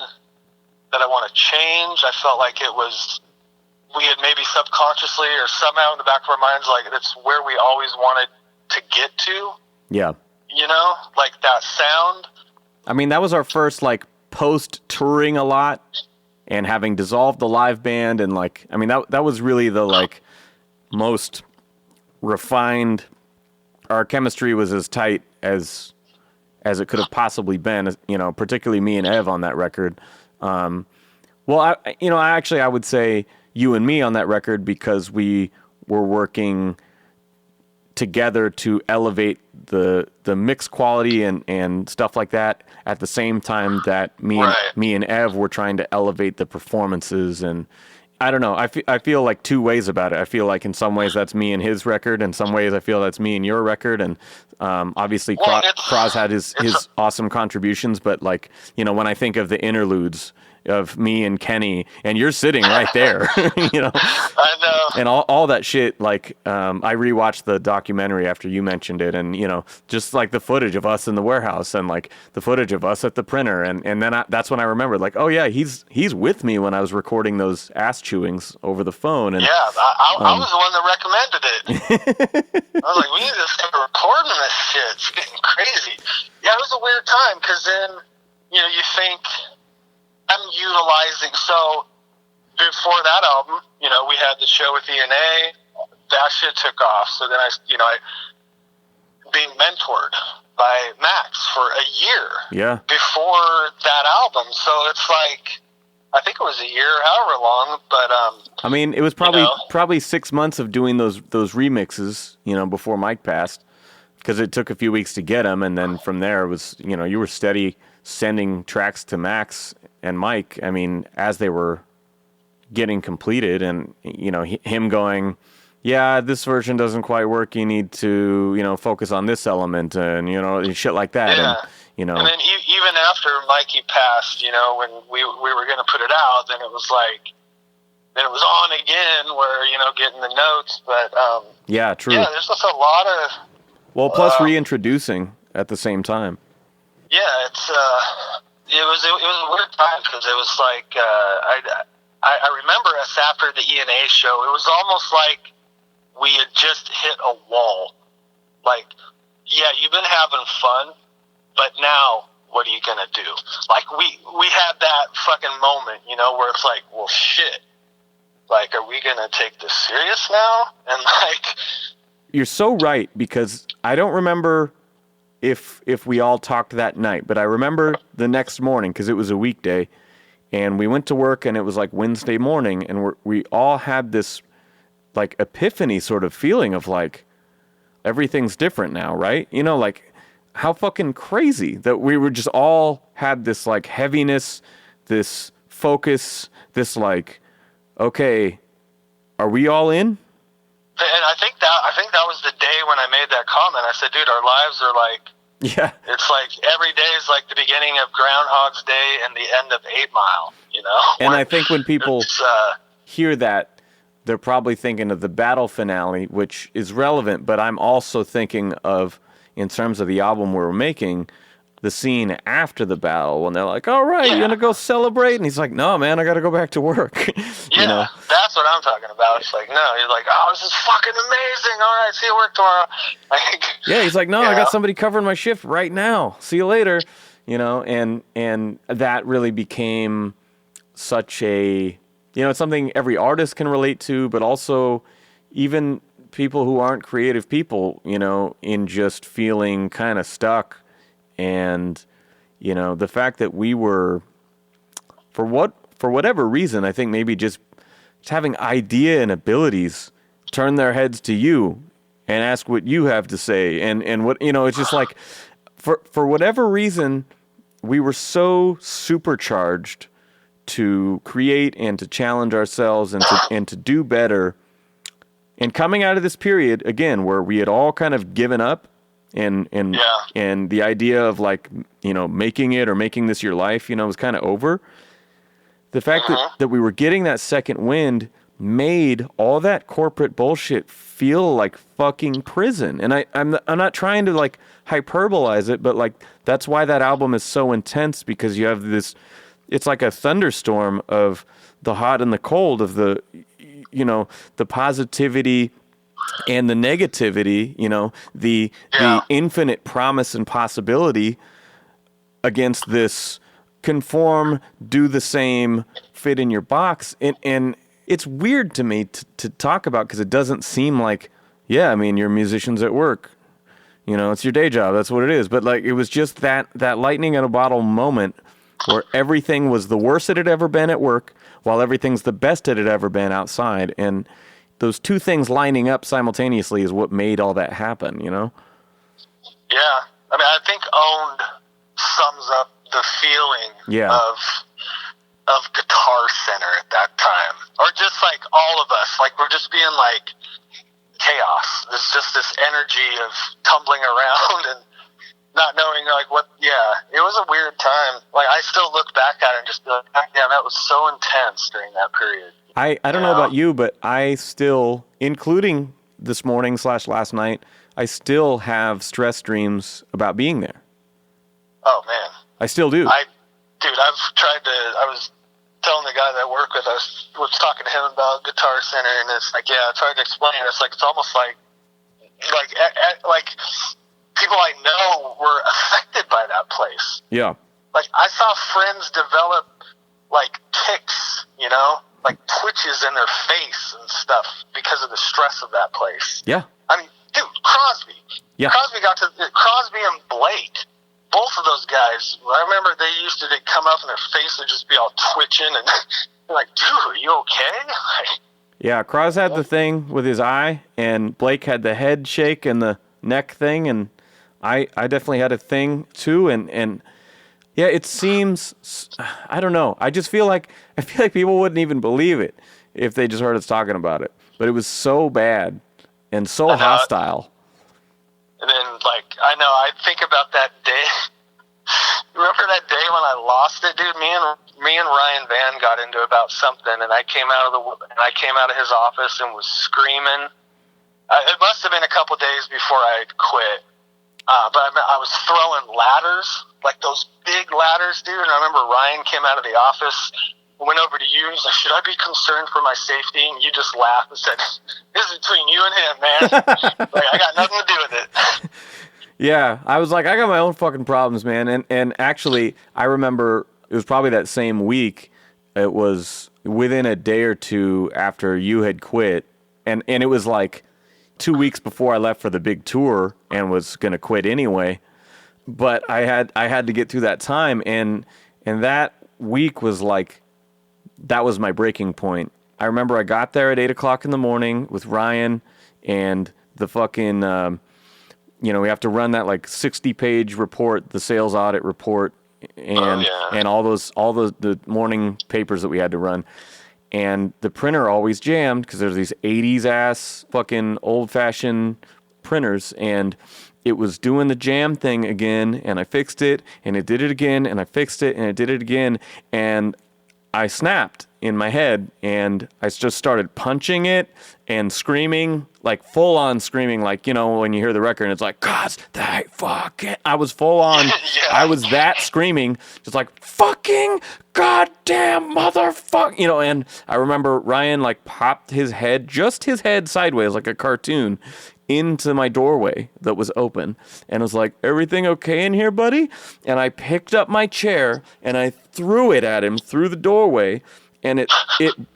that I want to change. I felt like we had maybe subconsciously or somehow in the back of our minds, like, it's where we always wanted to get to. Yeah. Like that sound. I mean, that was our first, like, post-touring a lot and having dissolved the live band. And, like, I mean, that was really the, like, most refined. Our chemistry was as tight as it could have possibly been, particularly me and Ev on that record. I would say you and me on that record, because we were working together to elevate the mix quality and stuff like that at the same time that me and Ev were trying to elevate the performances. And I don't know, I feel like two ways about it. I feel like in some ways that's me and his record, in some ways I feel that's me and your record. And obviously Kraz had his awesome contributions, but, like, when I think of the interludes of me and Kenny, and you're sitting right there, I know. And all that shit, like, I rewatched the documentary after you mentioned it, and, just like the footage of us in the warehouse and, like, the footage of us at the printer, and then that's when I remembered, like, oh yeah, he's with me when I was recording those ass chewings over the phone. And yeah, I was the one that recommended it. I was like, we need to start recording this shit. It's getting crazy. Yeah, it was a weird time, because then, you think, I'm utilizing, so before that album, we had the show with ENA, that shit took off. So then I being mentored by Max for a year before that album. So it's like, I think it was a year, however long, but I mean, it was probably 6 months of doing those remixes, before Mike passed, because it took a few weeks to get them, and then from there it was, you were steady sending tracks to Max and Mike, I mean, as they were getting completed, and, him going, yeah, this version doesn't quite work, you need to, focus on this element, and, shit like that. Yeah. And then even after Mikey passed, when we were going to put it out, then it was like, then it was on again, where, getting the notes, but, yeah, true. Yeah, there's just a lot of... Well, plus reintroducing at the same time. Yeah, it was a weird time, because it was like, I remember us after the ENA show, it was almost like we had just hit a wall. Like, yeah, you've been having fun, but now what are you going to do? Like, we had that fucking moment, where it's like, well, shit. Like, are we going to take this serious now? And, like... You're so right, because I don't remember if we all talked that night, but I remember the next morning, because it was a weekday, and we went to work, and it was like Wednesday morning, and we all had this, like, epiphany sort of feeling of, like, everything's different now, right? Like, how fucking crazy that we were just all had this like heaviness, this focus, this like, okay, are we all in? And I think that was the day when I made that comment. I said, dude, our lives are like, yeah, it's like every day is like the beginning of Groundhog's Day and the end of 8 Mile, you know? And I think when people hear that, they're probably thinking of the battle finale, which is relevant, but I'm also thinking of, in terms of the album we were making, the scene after the battle when they're like, all right, you gonna go celebrate? And he's like, no, man, I gotta go back to work. You know? That's what I'm talking about. It's like, no, you're like, oh, this is fucking amazing. All right, see you at work tomorrow. Yeah, he's like, no, I got somebody covering my shift right now. See you later. You know, and that really became such a, you know, it's something every artist can relate to, but also even people who aren't creative people, you know, in just feeling kind of stuck. And, you know, the fact that we were, for whatever reason, I think maybe just having idea and abilities turn their heads to you and ask what you have to say. And what, you know, it's just like, for whatever reason, we were so supercharged to create and to challenge ourselves and to do better. And coming out of this period, again, where we had all kind of given up, and the idea of like, you know, making it or making this your life, you know, was kind of over. The fact that we were getting that second wind made all that corporate bullshit feel like fucking prison. And I'm not trying to like hyperbolize it, but like that's why that album is so intense, because you have this, it's like a thunderstorm of the hot and the cold, of the, you know, the positivity and the negativity, you know, the infinite promise and possibility against this conform, do the same, fit in your box. And it's weird to me to talk about, because it doesn't seem like, yeah, I mean, you're musicians at work. You know, it's your day job. That's what it is. But like, it was just that lightning in a bottle moment where everything was the worst it had ever been at work, while everything's the best it had ever been outside. And those two things lining up simultaneously is what made all that happen, you know? Yeah. I mean, I think Owned sums up the feeling of Guitar Center at that time. Or just like all of us. Like, we're just being like chaos. There's just this energy of tumbling around and not knowing like what, it was a weird time. Like, I still look back at it and just be like, God damn, that was so intense during that period. I don't know about you, but I still, including this morning / last night, I still have stress dreams about being there. Oh, man. I still do. I was telling the guy that I work with, I was talking to him about Guitar Center, and it's like, I tried to explain it. It's like, it's almost like people I know were affected by that place. Yeah. Like, I saw friends develop, like, tics, you know? Like twitches in their face and stuff because of the stress of that place. Yeah. I mean, dude, Crosby. Yeah. Crosby and Blake. Both of those guys, I remember they'd come up and their face would just be all twitching and like, dude, are you okay? Yeah, Cros had the thing with his eye, and Blake had the head shake and the neck thing, and I definitely had a thing too, and yeah, it seems, I don't know. I feel like people wouldn't even believe it if they just heard us talking about it. But it was so bad and so hostile. And then, like, I think about that day. Remember that day when I lost it, dude? Me and Ryan Van got into about something, and I came out of his office and was screaming. It must have been a couple days before I had quit. But I was throwing ladders, like those big ladders, dude. And I remember Ryan came out of the office and went over to you. And he's like, should I be concerned for my safety? And you just laughed and said, this is between you and him, man. Like, I got nothing to do with it. Yeah, I was like, I got my own fucking problems, man. And actually, I remember it was probably that same week. It was within a day or two after you had quit. And it was like 2 weeks before I left for the big tour and was going to quit anyway. But I had to get through that time. And that week was like, that was my breaking point. I remember I got there at 8 o'clock in the morning with Ryan and the fucking, we have to run that like 60-page report, the sales audit report, and all the morning papers that we had to run. And the printer always jammed because there's these 80s ass fucking old fashioned printers, and it was doing the jam thing again, and I fixed it, and it did it again, and I fixed it, and it did it again, and I snapped in my head, and I just started punching it and screaming, like full-on screaming, like, when you hear the record, and it's like, God, that fucking... I was full-on... I was that screaming, just like, fucking goddamn motherfucker, and I remember Ryan, like, popped his head, just his head sideways, like a cartoon, into my doorway that was open, and was like, everything okay in here, buddy? And I picked up my chair, and I threw it at him through the doorway, and it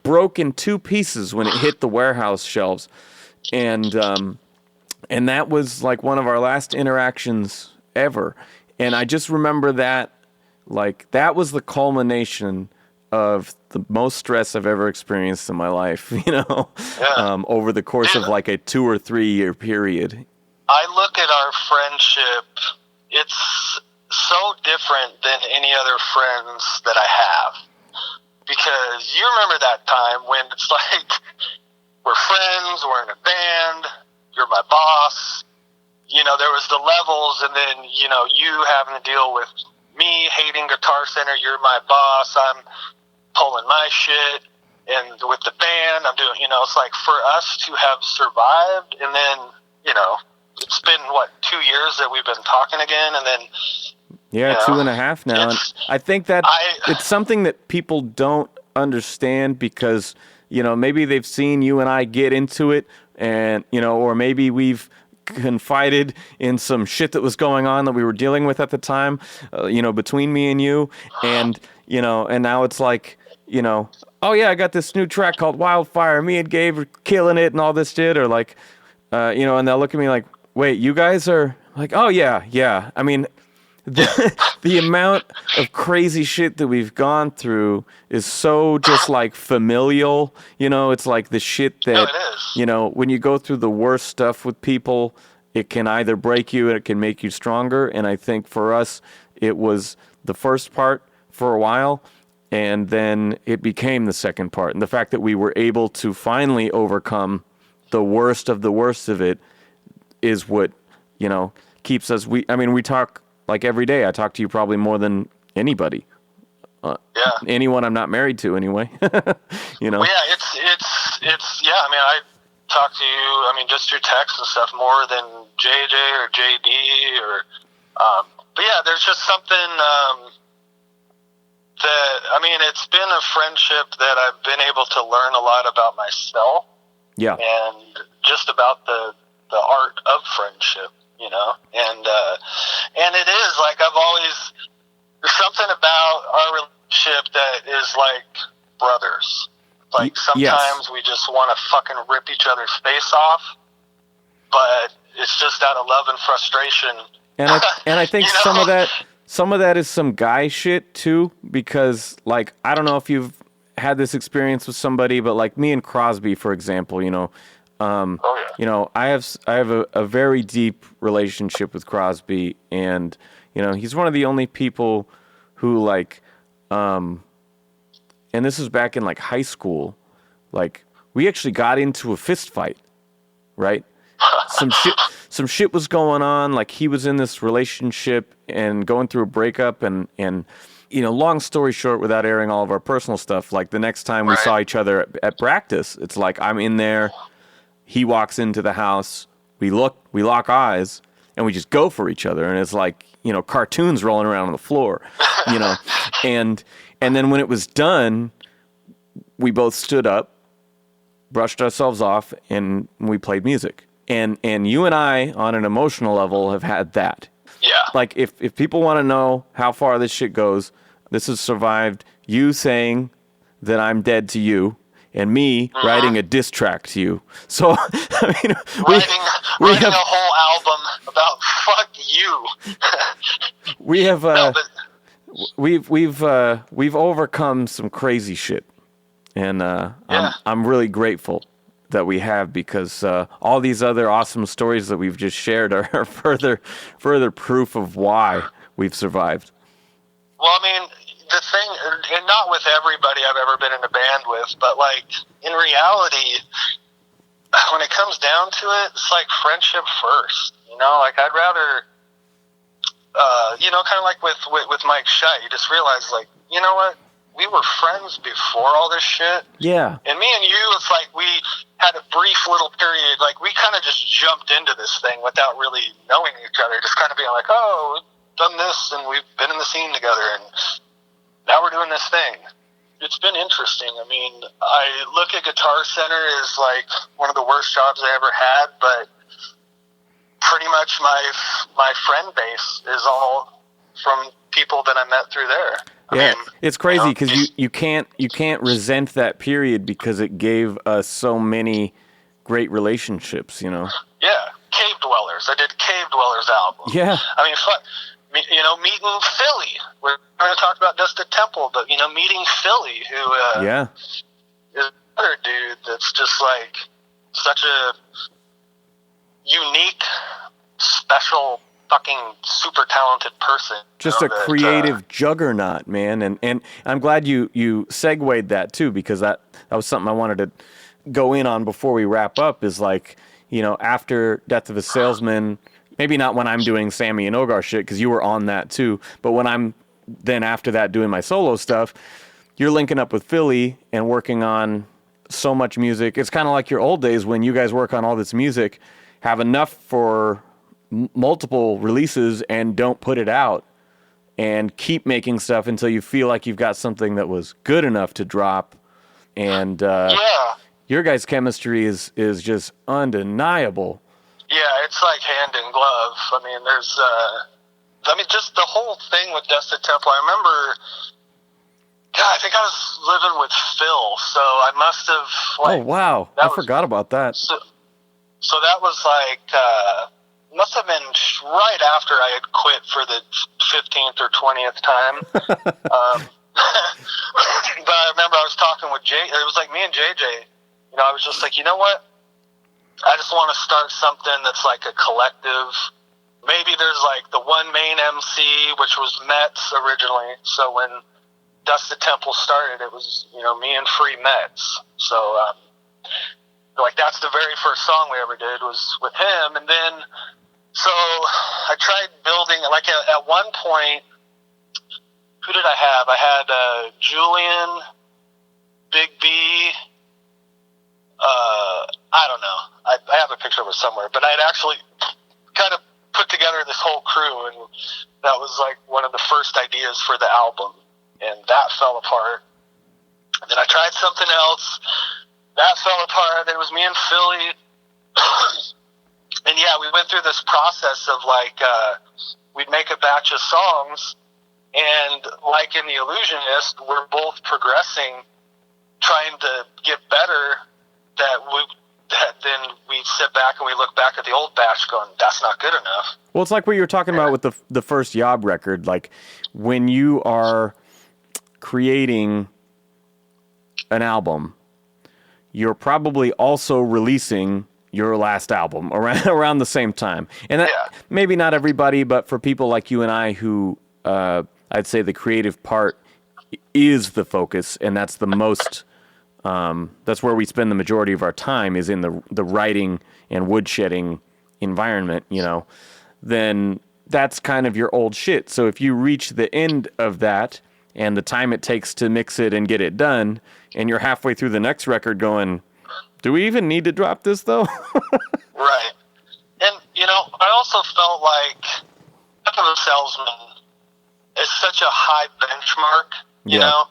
broke in 2 pieces when it hit the warehouse shelves. And that was like one of our last interactions ever. And I just remember that, like, that was the culmination of the most stress I've ever experienced in my life, over the course of like a 2 or 3 year period. I look at our friendship, it's so different than any other friends that I have. Because you remember that time when it's like, we're friends, we're in a band, you're my boss, there was the levels, and then, you having to deal with me hating Guitar Center, you're my boss, I'm pulling my shit, and with the band, I'm doing, it's like for us to have survived, and then, it's been, 2 years that we've been talking again, and then... Yeah, 2.5 now. And I think that it's something that people don't understand because, maybe they've seen you and I get into it, and, or maybe we've confided in some shit that was going on that we were dealing with at the time, between me and you, and, and now it's like, oh yeah, I got this new track called Wildfire, me and Gabe are killing it and all this shit, or like, and they'll look at me like, wait, you guys are like, oh yeah. I mean, the amount of crazy shit that we've gone through is so just like familial, it's like the shit that, when you go through the worst stuff with people, it can either break you and it can make you stronger. And I think for us, it was the first part for a while, and then it became the second part. And the fact that we were able to finally overcome the worst of it is what, keeps us. We talk like every day. I talk to you probably more than anybody. Anyone I'm not married to, anyway. Well, yeah, it's. Yeah, I talk to you. Just through text and stuff more than JJ or JD or. But yeah, there's just something that it's been a friendship that I've been able to learn a lot about myself. Yeah. And just about the art of friendship. And it is like there's something about our relationship that is like brothers. Like sometimes we just want to fucking rip each other's face off, but it's just out of love and frustration. And I think some of that is some guy shit too, because like, I don't know if you've had this experience with somebody, but like me and Crosby, for example, I have a very deep relationship with Crosby, and he's one of the only people who like, and this was back in like high school, like we actually got into a fist fight, right? Some shit was going on, like he was in this relationship and going through a breakup, and long story short, without airing all of our personal stuff, like the next time we saw each other at practice, it's like I'm in there. He walks into the house, we lock eyes, and we just go for each other. And it's like, cartoons rolling around on the floor, and then when it was done, we both stood up, brushed ourselves off, and we played music. And you and I, on an emotional level, have had that. Yeah. Like, if people want to know how far this shit goes, this has survived you saying that I'm dead to you, and me writing a diss track to you. So, writing a whole album about fuck you. We have we've overcome some crazy shit, and I'm really grateful that we have, because all these other awesome stories that we've just shared are further proof of why we've survived. Well, I mean, the thing, and not with everybody I've ever been in a band with, but like in reality, when it comes down to it, it's like friendship first. You know, like I'd rather, kind of like with Mike Shite, you just realize, like, you know what? We were friends before all this shit. Yeah. And me and you, it's like we had a brief little period, like we kind of just jumped into this thing without really knowing each other, just kind of being like, oh, we've done this and we've been in the scene together and now we're doing this thing. It's been interesting. I mean, I look at Guitar Center as like one of the worst jobs I ever had, but pretty much my friend base is all from people that I met through there. Yeah, it's crazy because you can't resent that period because it gave us so many great relationships, you know. Yeah, Cave Dwellers. I did Cave Dwellers album. Yeah. I mean, meeting Philly. We're going to talk about Dusted Temple, but meeting Philly, who is another dude that's just like such a unique, special, fucking super talented person. Just a creative juggernaut, man. And I'm glad you segued that too, because that was something I wanted to go in on before we wrap up, is like, after Death of a Salesman, maybe not when I'm doing Sammy and Ogar shit, because you were on that too, but when I'm then after that doing my solo stuff, you're linking up with Philly and working on so much music. It's kind of like your old days when you guys work on all this music, have enough for multiple releases and don't put it out, and keep making stuff until you feel like you've got something that was good enough to drop. And your guys' chemistry is just undeniable. Yeah, it's like hand in glove. I mean, there's just the whole thing with Dusted Temple. I remember, I think I was living with Phil, so I must have oh wow, I forgot about that. So that was like must have been right after I had quit for the 15th or 20th time. But I remember I was talking with Jay. It was like me and JJ. I was just like, you know what? I just want to start something that's like a collective. Maybe there's like the one main MC, which was Mets originally. So when Dusted Temple started, it was, me and Free Mets. So, like, that's the very first song we ever did was with him. And then, so I tried building, like at one point, who did I have? I had Julian, Big B, I don't know. I have a picture of it somewhere, but I had actually kind of put together this whole crew, and that was like one of the first ideas for the album, and that fell apart. And then I tried something else. That fell apart. Then it was me and Philly. And yeah, we went through this process of like, we'd make a batch of songs, and like in the Illusionist, we're both progressing, trying to get better, that then we sit back and we look back at the old batch going, that's not good enough. Well, it's like what you were talking about with the first Yob record. Like when you are creating an album, you're probably also releasing your last album around the same time. And that, maybe not everybody, but for people like you and I who I'd say the creative part is the focus, and that's the most... that's where we spend the majority of our time, is in the writing and woodshedding environment, then that's kind of your old shit. So if you reach the end of that and the time it takes to mix it and get it done, and you're halfway through the next record going, do we even need to drop this though? Right. And, I also felt like Death of a Salesman is such a high benchmark, you know?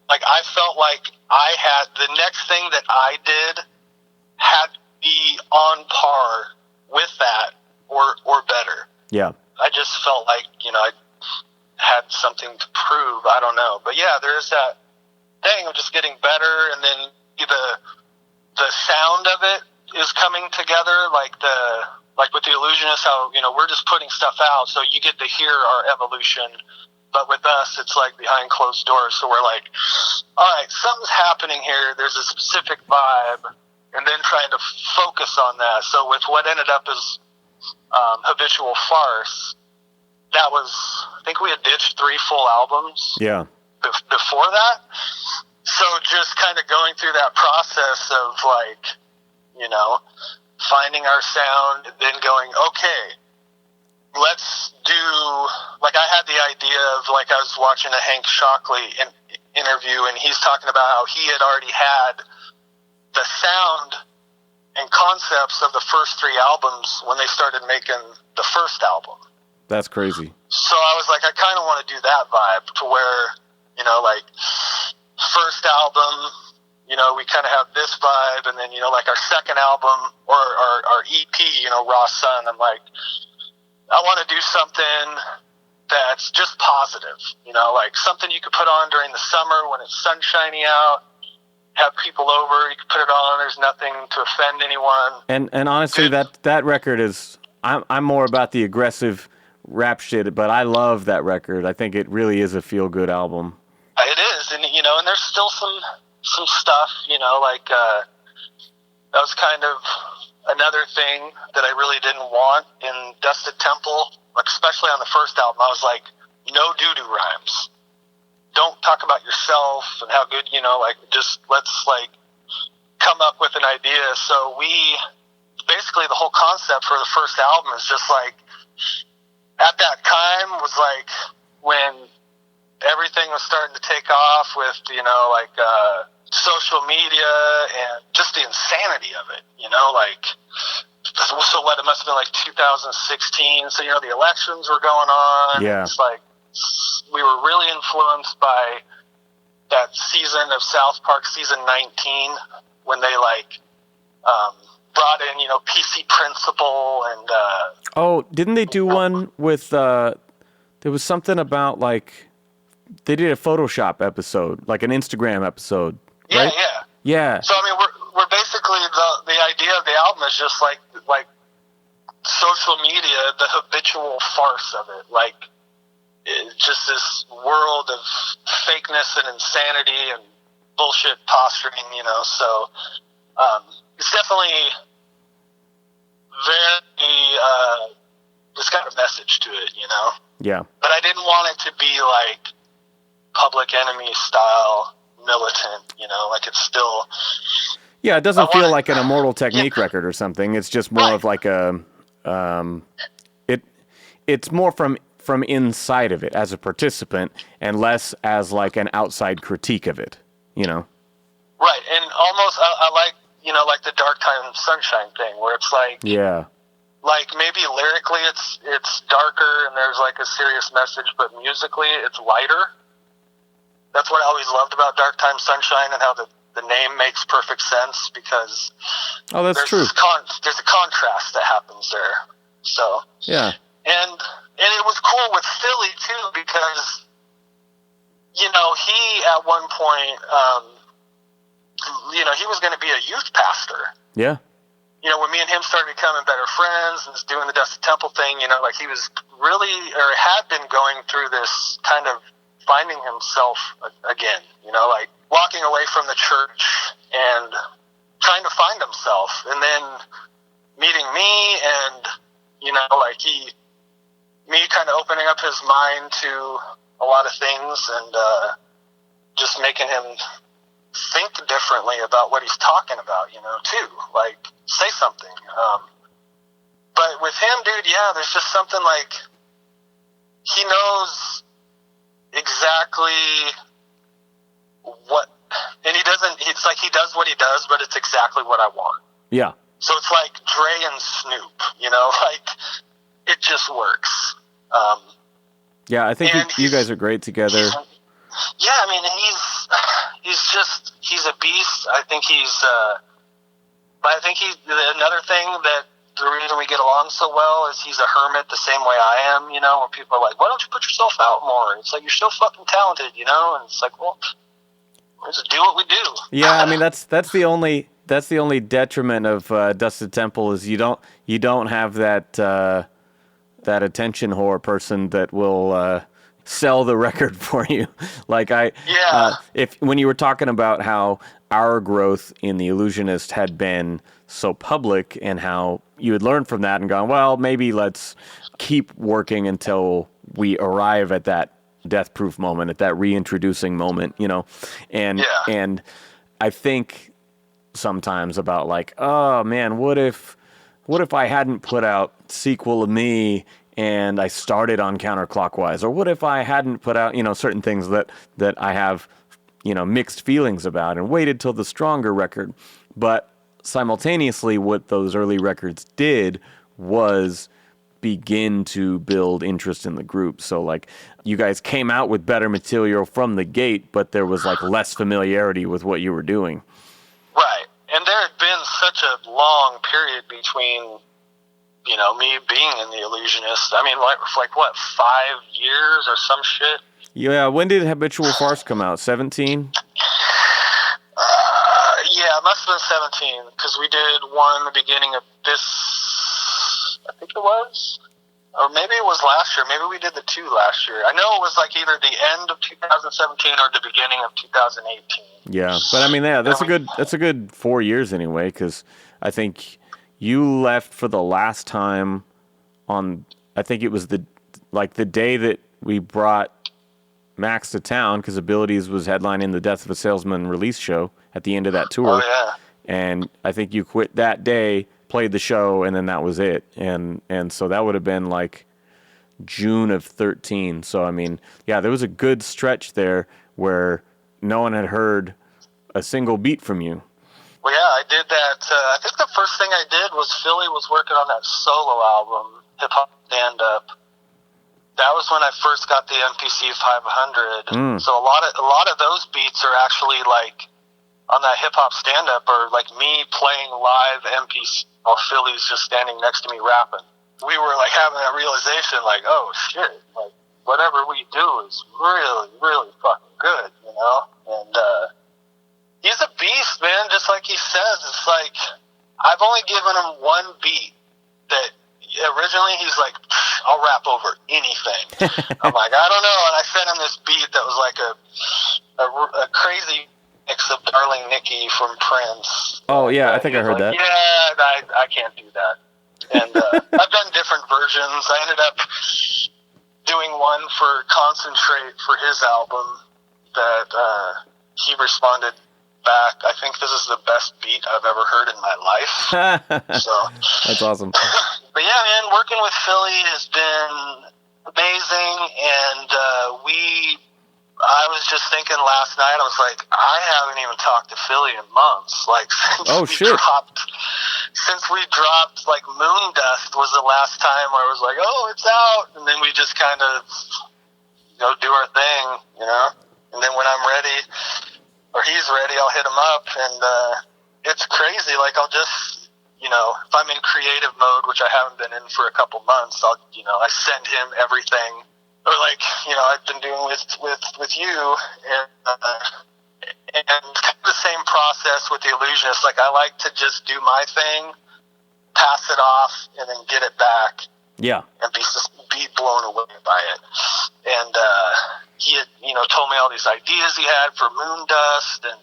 Like, I felt like I had, the next thing that I did had to be on par with that or better. Yeah. I just felt like, I had something to prove. I don't know. But yeah, there is that thing of just getting better, and then the sound of it is coming together, like with the Illusionists, how, we're just putting stuff out, so you get to hear our evolution. But with us, it's like behind closed doors. So we're like, all right, something's happening here. There's a specific vibe, and then trying to focus on that. So with what ended up as Habitual Farce, that was, I think we had ditched 3 full albums before that. So just kind of going through that process of like, you know, finding our sound, then going, okay, let's do, like I had the idea of, like I was watching a Hank Shockley interview, and he's talking about how he had already had the sound and concepts of the first 3 albums when they started making the first album. That's crazy. So I was like, I kind of want to do that vibe to where, you know, like first album, you know, we kind of have this vibe, and then, you know, like our second album or our EP, you know, Raw Sun, I'm like, I want to do something that's just positive, you know, like something you could put on during the summer when it's sunshiny out, have people over, you can put it on, there's nothing to offend anyone. And honestly, that record is, I'm more about the aggressive rap shit, but I love that record. I think it really is a feel-good album. It is, and, you know, and there's still some stuff, you know, like, that was kind of another thing that I really didn't want in Dusted Temple, like especially on the first album. I was like, no doo-doo rhymes. Don't talk about yourself and how good, you know, like, just let's, like, come up with an idea. So basically the whole concept for the first album is just, like, at that time was, like, when everything was starting to take off with, you know, like, social media and just the insanity of it, you know, like, so what, it must have been like 2016, so, you know, the elections were going on. Yeah. It's like, we were really influenced by that season of South Park, season 19, when they, like, brought in, you know, PC Principal and... oh, didn't they do one with, there was something about, like, they did a Photoshop episode, like an Instagram episode, right? Yeah. So, I mean, we're basically, the idea of the album is just, like social media, the habitual farce of it, like, it's just this world of fakeness and insanity and bullshit posturing, you know, so it's definitely very, it's got a message to it, you know? Yeah. But I didn't want it to be like Public Enemy style militant, you know, like it's still... Yeah, it doesn't feel like an Immortal Technique record or something. It's just more of like a... it's more from inside of it as a participant and less as like an outside critique of it, you know? Right, and almost, I like, you know, like the Dark Time Sunshine thing, where it's like... Yeah. Like, maybe lyrically it's darker and there's like a serious message, but musically it's lighter. That's what I always loved about Dark Time Sunshine, and how the name makes perfect sense, because that's true. There's a contrast that happens there. So yeah, and it was cool with Philly too, because, you know, he at one point, you know, he was going to be a youth pastor. Yeah. You know, when me and him started becoming better friends and doing the Dusty Temple thing, you know, like he was really, or had been going through this kind of finding himself again, you know, like walking away from the church and trying to find himself, and then meeting me, and, you know, like me kind of opening up his mind to a lot of things, and just making him think differently about what he's talking about, you know, too, like, say something. But with him, dude, yeah, there's just something like, he knows exactly what, and it's like he does what he does, but it's exactly what I want. Yeah. So it's like Dre and Snoop, you know, like, it just works. Yeah, I think you guys are great together. Yeah, I mean, he's a beast. I think another thing that the reason we get along so well is he's a hermit the same way I am, you know, when people are like, why don't you put yourself out more? And it's like, you're so fucking talented, you know? And it's like, well, let's just do what we do. Yeah, I mean, that's the only detriment of Dusted Temple is you don't have that attention whore person that will sell the record for you. Like when you were talking about how our growth in the Illusionist had been so public and how you had learned from that and gone, well, maybe let's keep working until we arrive at that death proof moment, at that reintroducing moment, and I think sometimes about like, oh man, what if I hadn't put out Sequel of Me and I started on Counterclockwise, or what if I hadn't put out, certain things that I have, mixed feelings about and waited till the stronger record. But simultaneously, what those early records did was begin to build interest in the group. So like you guys came out with better material from the gate, but there was like less familiarity with what you were doing. Right. And there had been such a long period between, me being in the Illusionists. I mean, like what, 5 years or some shit? Yeah, when did Habitual Farce come out? 17? Yeah, it must have been 17, because we did one the beginning of this, I think it was. Or maybe it was last year. Maybe we did the 2 last year. I know it was like either the end of 2017 or the beginning of 2018. Yeah, but I mean, yeah, that's a good 4 years anyway, because I think you left for the last time on, I think it was the day that we brought Max to town, because Abilities was headlining the Death of a Salesman release show at the end of that tour. Oh, yeah. And I think you quit that day, played the show, and then that was it. And so that would have been like June of 13. So, I mean, yeah, there was a good stretch there where no one had heard a single beat from you. Well, yeah, I did that. I think the first thing I did was Philly was working on that solo album, Hip Hop Stand Up. That was when I first got the MPC 500. So a lot of those beats are actually like on that Hip Hop Stand Up, or like me playing live MPC while Philly's just standing next to me rapping. We were like having that realization, like, oh shit, like whatever we do is really, really fucking good, And he's a beast, man. Just like he says, it's like I've only given him one beat that originally he's like, I'll rap over anything. I'm like, I don't know. And I sent him this beat that was like a crazy mix of Darling Nikki from Prince. Oh yeah, I think I heard that. Yeah, I can't do that. And I've done different versions. I ended up doing one for Concentrate for his album that he responded back, I think this is the best beat I've ever heard in my life. So that's awesome. But yeah, man, working with Philly has been amazing, and I was just thinking last night, I was like, I haven't even talked to Philly in months. Like, since we dropped, like, Moon Dust was the last time where I was like, oh, it's out, and then we just kind of, do our thing, and then when I'm ready, or he's ready, I'll hit him up, and it's crazy. Like, I'll just, if I'm in creative mode, which I haven't been in for a couple months, I send him everything. Or like, I've been doing with you, and the same process with the Illusionists. Like, I like to just do my thing, pass it off, and then get it back. Yeah. And be blown away by it. And he had, told me all these ideas he had for Moon Dust and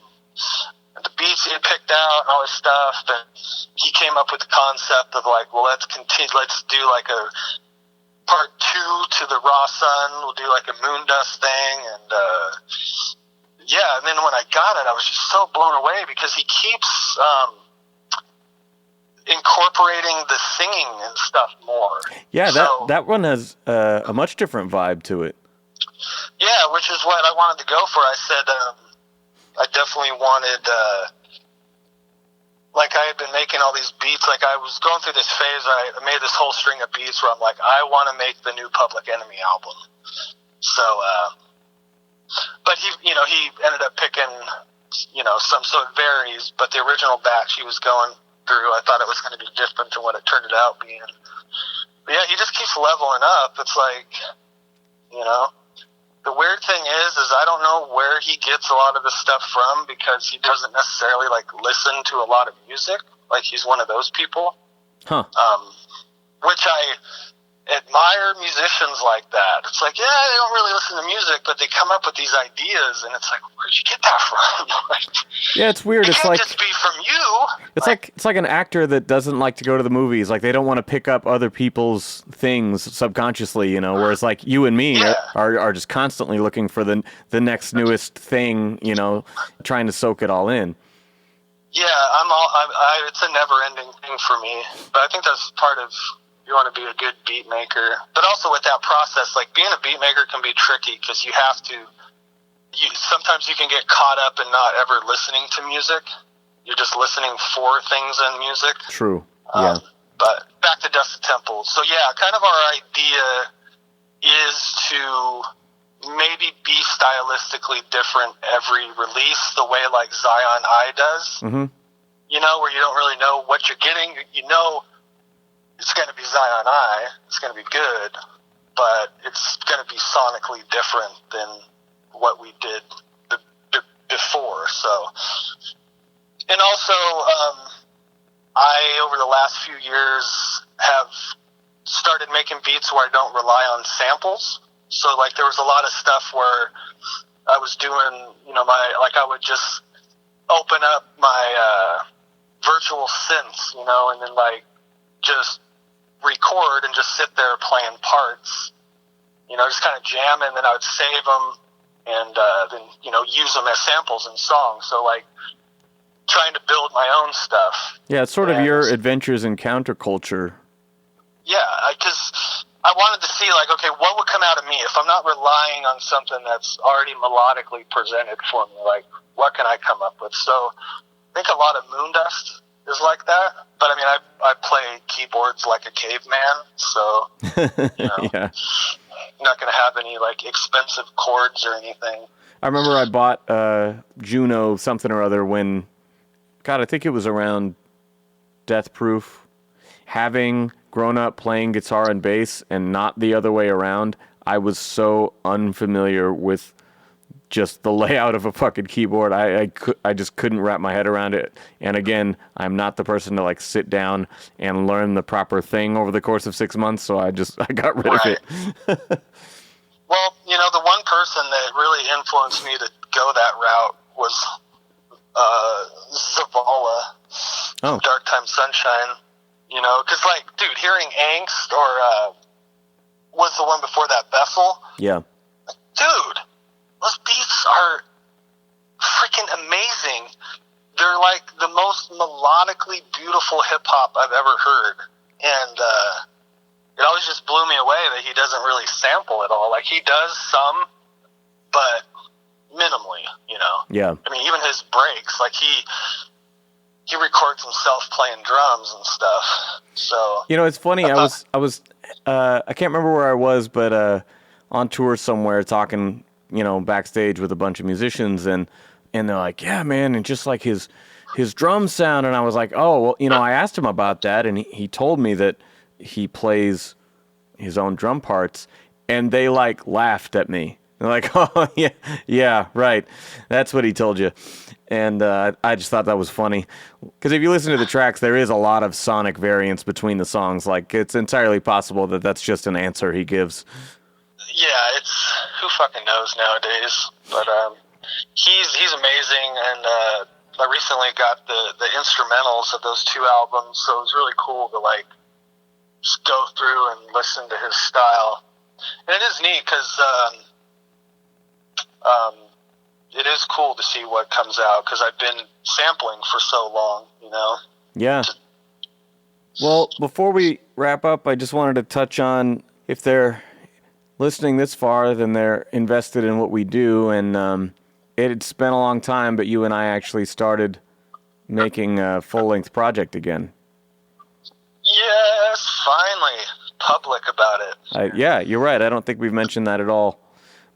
the beats he had picked out and all this stuff. And he came up with the concept of like, well, let's do like a part 2 to the Raw Sun. We'll do like a Moon Dust thing. And yeah, and then when I got it, I was just so blown away because he keeps incorporating the singing and stuff more. Yeah, that one has a much different vibe to it. Yeah, which is what I wanted to go for. I said I definitely wanted, like I had been making all these beats, like I was going through this phase, I made this whole string of beats where I'm like, I want to make the new Public Enemy album. So, but he ended up picking, so it varies, but the original batch he was going through, I thought it was going to be different to what it turned out being. But yeah, he just keeps leveling up. It's like, the weird thing is I don't know where he gets a lot of this stuff from because he doesn't necessarily like listen to a lot of music. Like he's one of those people. Huh. Which admire musicians like that. It's like, yeah, they don't really listen to music, but they come up with these ideas, and it's like, where'd you get that from? Yeah, it's weird. It It's can't like just be from you. it's like an actor that doesn't like to go to the movies. Like they don't want to pick up other people's things subconsciously, you know. Whereas like you and me are just constantly looking for the next newest thing, you know, trying to soak it all in. Yeah, it's a never-ending thing for me. But I think that's part of, you want to be a good beat maker. But also with that process, like being a beat maker can be tricky because you have to, sometimes you can get caught up in not ever listening to music. You're just listening for things in music. True, yeah. But back to Dusted Temple. So yeah, kind of our idea is to maybe be stylistically different every release, the way like Zion I does. Mm-hmm. You know, where you don't really know what you're getting. You know it's going to be Zion I. It's going to be good, but it's going to be sonically different than what we did before. So, and also, I over the last few years have started making beats where I don't rely on samples. So, like, there was a lot of stuff where I was doing, you know, I would just open up my virtual synths, you know, and then, like, just record and just sit there playing parts, you know, just kind of jamming, and then I would save them and then, you know, use them as samples in songs. So, like, trying to build my own stuff. Yeah, it's sort of your adventures in counterculture. Yeah, because I wanted to see, like, okay, what would come out of me if I'm not relying on something that's already melodically presented for me? Like, what can I come up with? So I think a lot of Moondust is like that. But, I mean, I play keyboards like a caveman, so, you know, yeah. I'm not going to have any, like, expensive chords or anything. I remember I bought Juno something or other when, God, I think it was around Death Proof. Having grown up playing guitar and bass and not the other way around, I was so unfamiliar with just the layout of a fucking keyboard. I just couldn't wrap my head around it. And again, I'm not the person to like sit down and learn the proper thing over the course of 6 months, so I got rid of it. Well, you know, the one person that really influenced me to go that route was Zavala from Dark Time Sunshine. You know, because, like, dude, hearing Angst or was the one before that, Bessel? Yeah. Dude, those beats are freaking amazing. They're, like, the most melodically beautiful hip-hop I've ever heard. And it always just blew me away that he doesn't really sample at all. Like, he does some, but minimally, you know? Yeah. I mean, even his breaks, like, he records himself playing drums and stuff. So, you know, it's funny. I was I can't remember where I was, but on tour somewhere talking, you know, backstage with a bunch of musicians, and they're like, yeah, man, and just like his drum sound, and I was like, oh, well, you know, I asked him about that, and he told me that he plays his own drum parts, and they like laughed at me. They're like, oh yeah, right, that's what he told you. And I just thought that was funny. Because if you listen to the tracks, there is a lot of sonic variance between the songs. Like, it's entirely possible that that's just an answer he gives. Yeah, it's, who fucking knows nowadays. But he's amazing, and I recently got the instrumentals of those two albums, so it was really cool to, like, just go through and listen to his style. And it is neat, because it is cool to see what comes out, because I've been sampling for so long, you know? Yeah. Well, before we wrap up, I just wanted to touch on, if they're listening this far, then they're invested in what we do, and it's been a long time, but you and I actually started making a full-length project again. Yes, finally. Public about it. Yeah, you're right. I don't think we've mentioned that at all.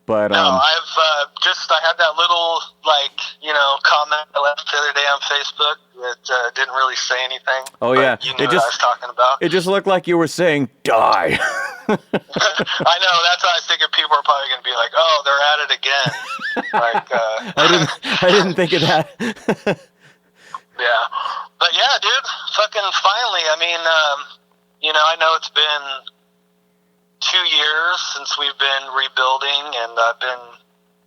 But, no, I had that little, like, you know, comment I left the other day on Facebook that didn't really say anything. Oh, yeah. You knew what I was talking about. It just looked like you were saying, die. I know. That's why I figured people are probably going to be like, oh, they're at it again. Like, I didn't think of that. Yeah. But, yeah, dude, fucking finally. I mean, you know, I know it's been 2 years since we've been rebuilding, and I've been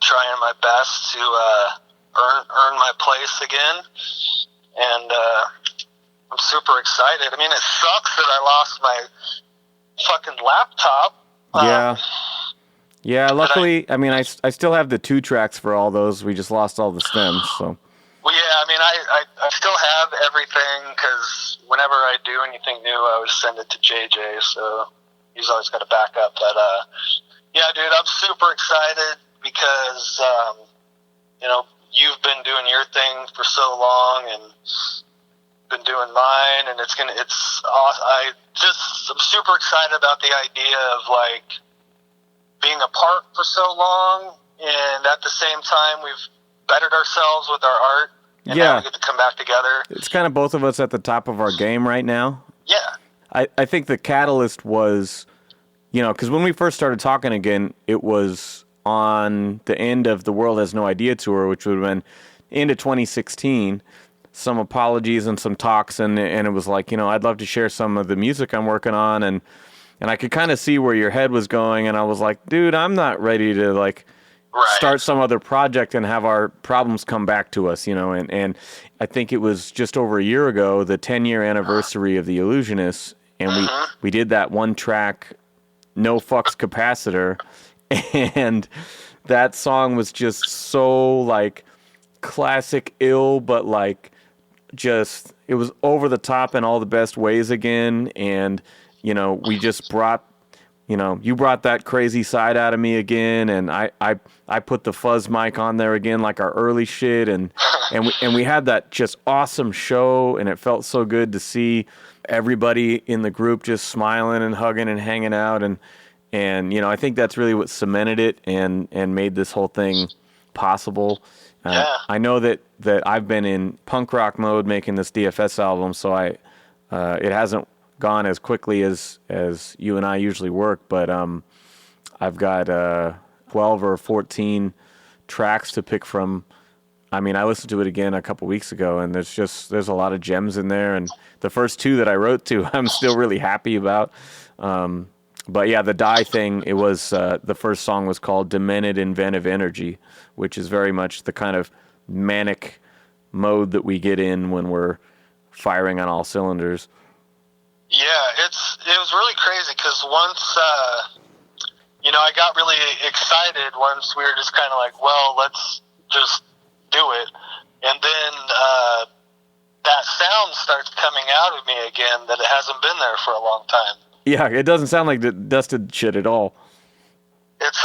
trying my best to earn my place again. And I'm super excited. I mean, it sucks that I lost my fucking laptop. Yeah, luckily, I still have the 2 tracks for all those. We just lost all the stems, so. Well, yeah, I mean, I still have everything, because whenever I do anything new, I always send it to JJ, so he's always got a backup. But, yeah, dude, I'm super excited because, you've been doing your thing for so long and been doing mine, and it's awesome. I'm super excited about the idea of, like, being apart for so long, and at the same time, we've bettered ourselves with our art, and now we get to come back together. It's kind of both of us at the top of our game right now. Yeah. I think the catalyst was, because when we first started talking again, it was on the end of the World Has No Idea tour, which would have been into 2016. Some apologies and some talks, and it was like, I'd love to share some of the music I'm working on, and I could kind of see where your head was going, and I was like, dude, I'm not ready to start some other project and have our problems come back to us, and I think it was just over a year ago, the 10-year anniversary of the Illusionists, and we did that 1 track, No Fucks Capacitor, and that song was just so classic ill, but it was over the top in all the best ways again, and we just brought, you brought that crazy side out of me again, and I put the fuzz mic on there again, like our early shit, and we had that just awesome show, and it felt so good to see everybody in the group just smiling and hugging and hanging out, and I think that's really what cemented it and made this whole thing possible. I know that I've been in punk rock mode making this DFS album, so it hasn't gone as quickly as you and I usually work, but I've got 12 or 14 tracks to pick from. I listened to it again a couple weeks ago, and there's a lot of gems in there, and the first 2 that I wrote to, I'm still really happy about. But yeah, the Die thing, it was the first song was called Demented Inventive Energy, which is very much the kind of manic mode that we get in when we're firing on all cylinders. Yeah, it was really crazy, because once, I got really excited once we were just kind of like, well, let's just do it. And then that sound starts coming out of me again that it hasn't been there for a long time. Yeah, it doesn't sound like the dusted shit at all. It's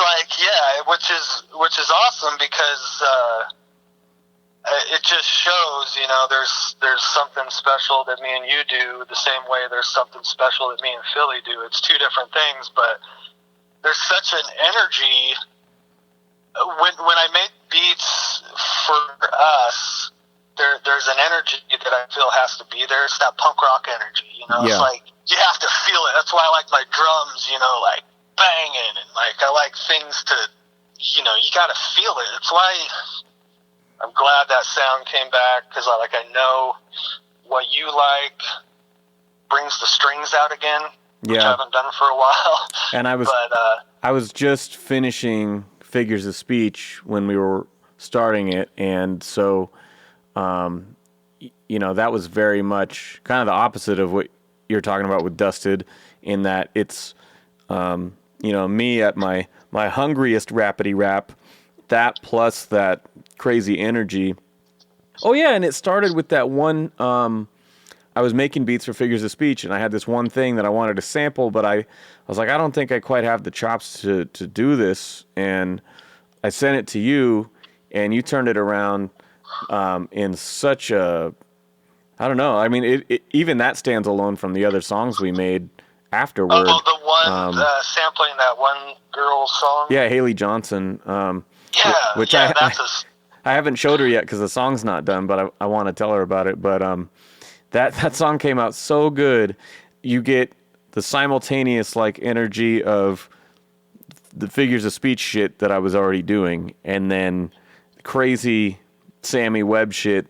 which is awesome, because it just shows, there's something special that me and you do the same way there's something special that me and Philly do. It's 2 different things, but there's such an energy. When I make beats for us, there's an energy that I feel has to be there. It's that punk rock energy, Yeah. It's like, you have to feel it. That's why I like my drums, banging, and I like things to, you gotta feel it. It's why I'm glad that sound came back, because I know what you like brings the strings out again, which I haven't done for a while. And I was just finishing Figures of Speech when we were starting it, and so that was very much kind of the opposite of what you're talking about with Dusted, in that it's me at my hungriest rapidy rap, that plus that crazy energy. Oh yeah, and it started with that one. I was making beats for Figures of Speech, and I had this one thing that I wanted to sample, but I was like, I don't think I quite have the chops to do this, and I sent it to you, and you turned it around in such a, I don't know. It even that stands alone from the other songs we made afterward. Oh, the one sampling that one girl's song. Yeah, Haley Johnson. Which I haven't showed her yet because the song's not done, but I want to tell her about it. But that song came out so good. You get the simultaneous energy of the Figures of Speech shit that I was already doing, and then crazy Sammy Webb shit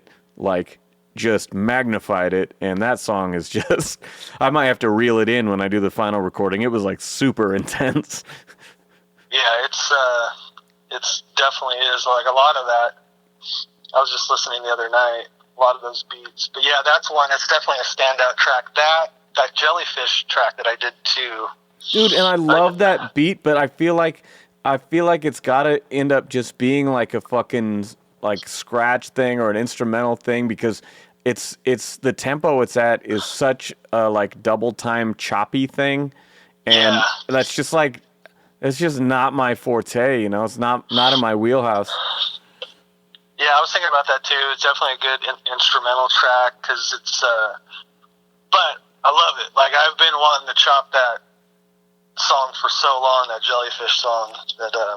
just magnified it, and that song is just, I might have to reel it in when I do the final recording. It was like super intense. Yeah, it's definitely is like a lot of that. I was just listening the other night, a lot of those beats. But yeah, that's one. It's definitely a standout track. That Jellyfish track that I did too. Dude, and I love that beat, but I feel like it's got to end up just being like a fucking like scratch thing or an instrumental thing, because it's the tempo it's at is such a like double time choppy thing, and that's just like, it's just not my forte, you know. It's not in my wheelhouse. Yeah, I was thinking about that too. It's definitely a good instrumental track because it's, but I love it. Like, I've been wanting to chop that song for so long, that Jellyfish song, that I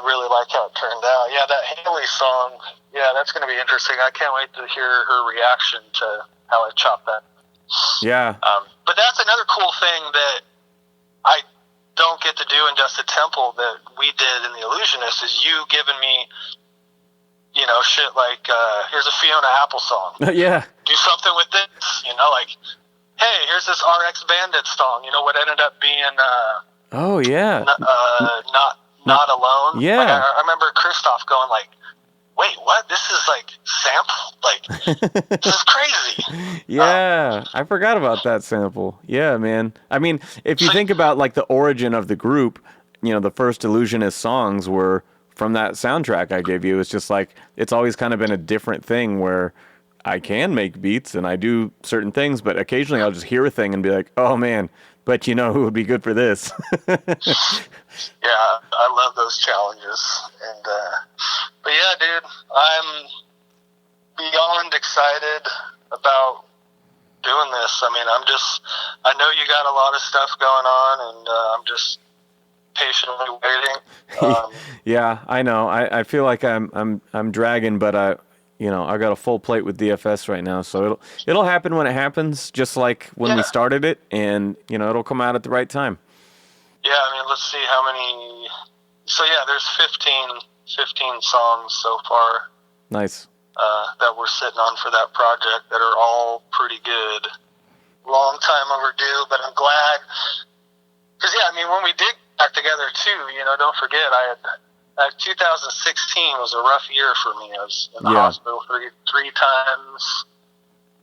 really like how it turned out. Yeah, that Haley song, yeah, that's going to be interesting. I can't wait to hear her reaction to how I chopped that. Yeah. But that's another cool thing that I don't get to do in Dusted Temple that we did in the Illusionists, is you giving me, you know, shit like, here's a Fiona Apple song. Yeah. Do something with this, you know, like, hey, here's this RX Bandit song, you know, what ended up being, oh, yeah. Not Alone. Yeah. Like, I remember Christoph going like, wait, what? This is like sample? Like, this is crazy. Yeah, I forgot about that sample. Yeah, man. I mean, if you think about like the origin of the group, you know, the first Illusionist songs were from that soundtrack I gave you. It's just like, it's always kind of been a different thing where I can make beats and I do certain things, but occasionally I'll just hear a thing and be like, oh man, but you know who would be good for this? Yeah, I love those challenges. And, but yeah, dude, I'm beyond excited about doing this. I mean, I know you got a lot of stuff going on, and I'm just patiently waiting. Yeah, I know. I feel like I'm dragging, but I got a full plate with DFS right now, so it'll happen when it happens, just like when we started it, and you know, it'll come out at the right time. Yeah, I mean, let's see how many. So yeah, there's 15 songs so far. Nice. That we're sitting on for that project that are all pretty good. Long time overdue, but I'm glad. Because yeah, I mean, when we did back together too, you know, don't forget, 2016 was a rough year for me. I was in the hospital three times.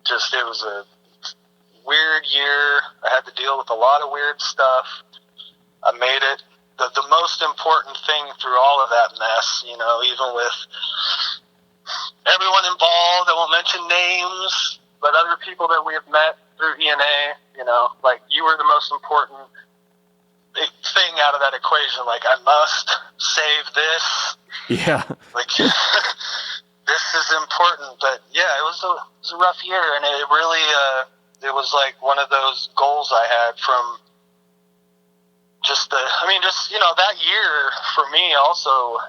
Just, it was a weird year. I had to deal with a lot of weird stuff. I made it. The most important thing through all of that mess, you know, even with everyone involved, I won't mention names, but other people that we have met through ENA, you know, like, you were the most important thing out of that equation. Like, I must save this. Yeah. Like, this is important. But yeah, it was a rough year, and it really, it was like one of those goals I had from just you know, that year for me also,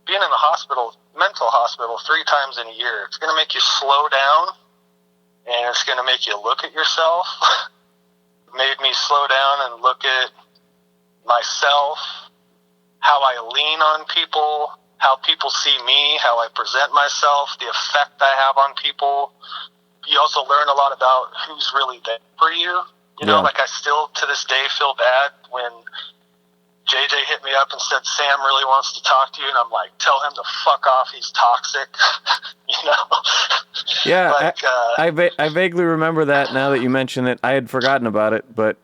being in the hospital, mental hospital 3 times in a year, it's going to make you slow down, and it's going to make you look at yourself. It made me slow down and look at myself, how I lean on people, how people see me, how I present myself, the effect I have on people. You also learn a lot about who's really there for you. You know, like, I still to this day feel bad when JJ hit me up and said, Sam really wants to talk to you, and I'm like, tell him to fuck off, he's toxic. You know? Yeah, like, I vaguely remember that now that you mention it. I had forgotten about it, but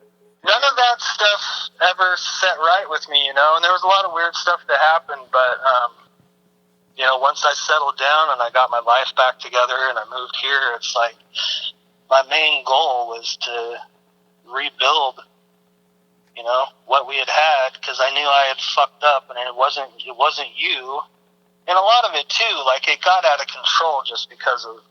none of that stuff ever set right with me, you know, and there was a lot of weird stuff that happened, but, you know, once I settled down and I got my life back together and I moved here, it's like, my main goal was to rebuild, you know, what we had, because I knew I had fucked up, and it wasn't you, and a lot of it too, like, it got out of control just because of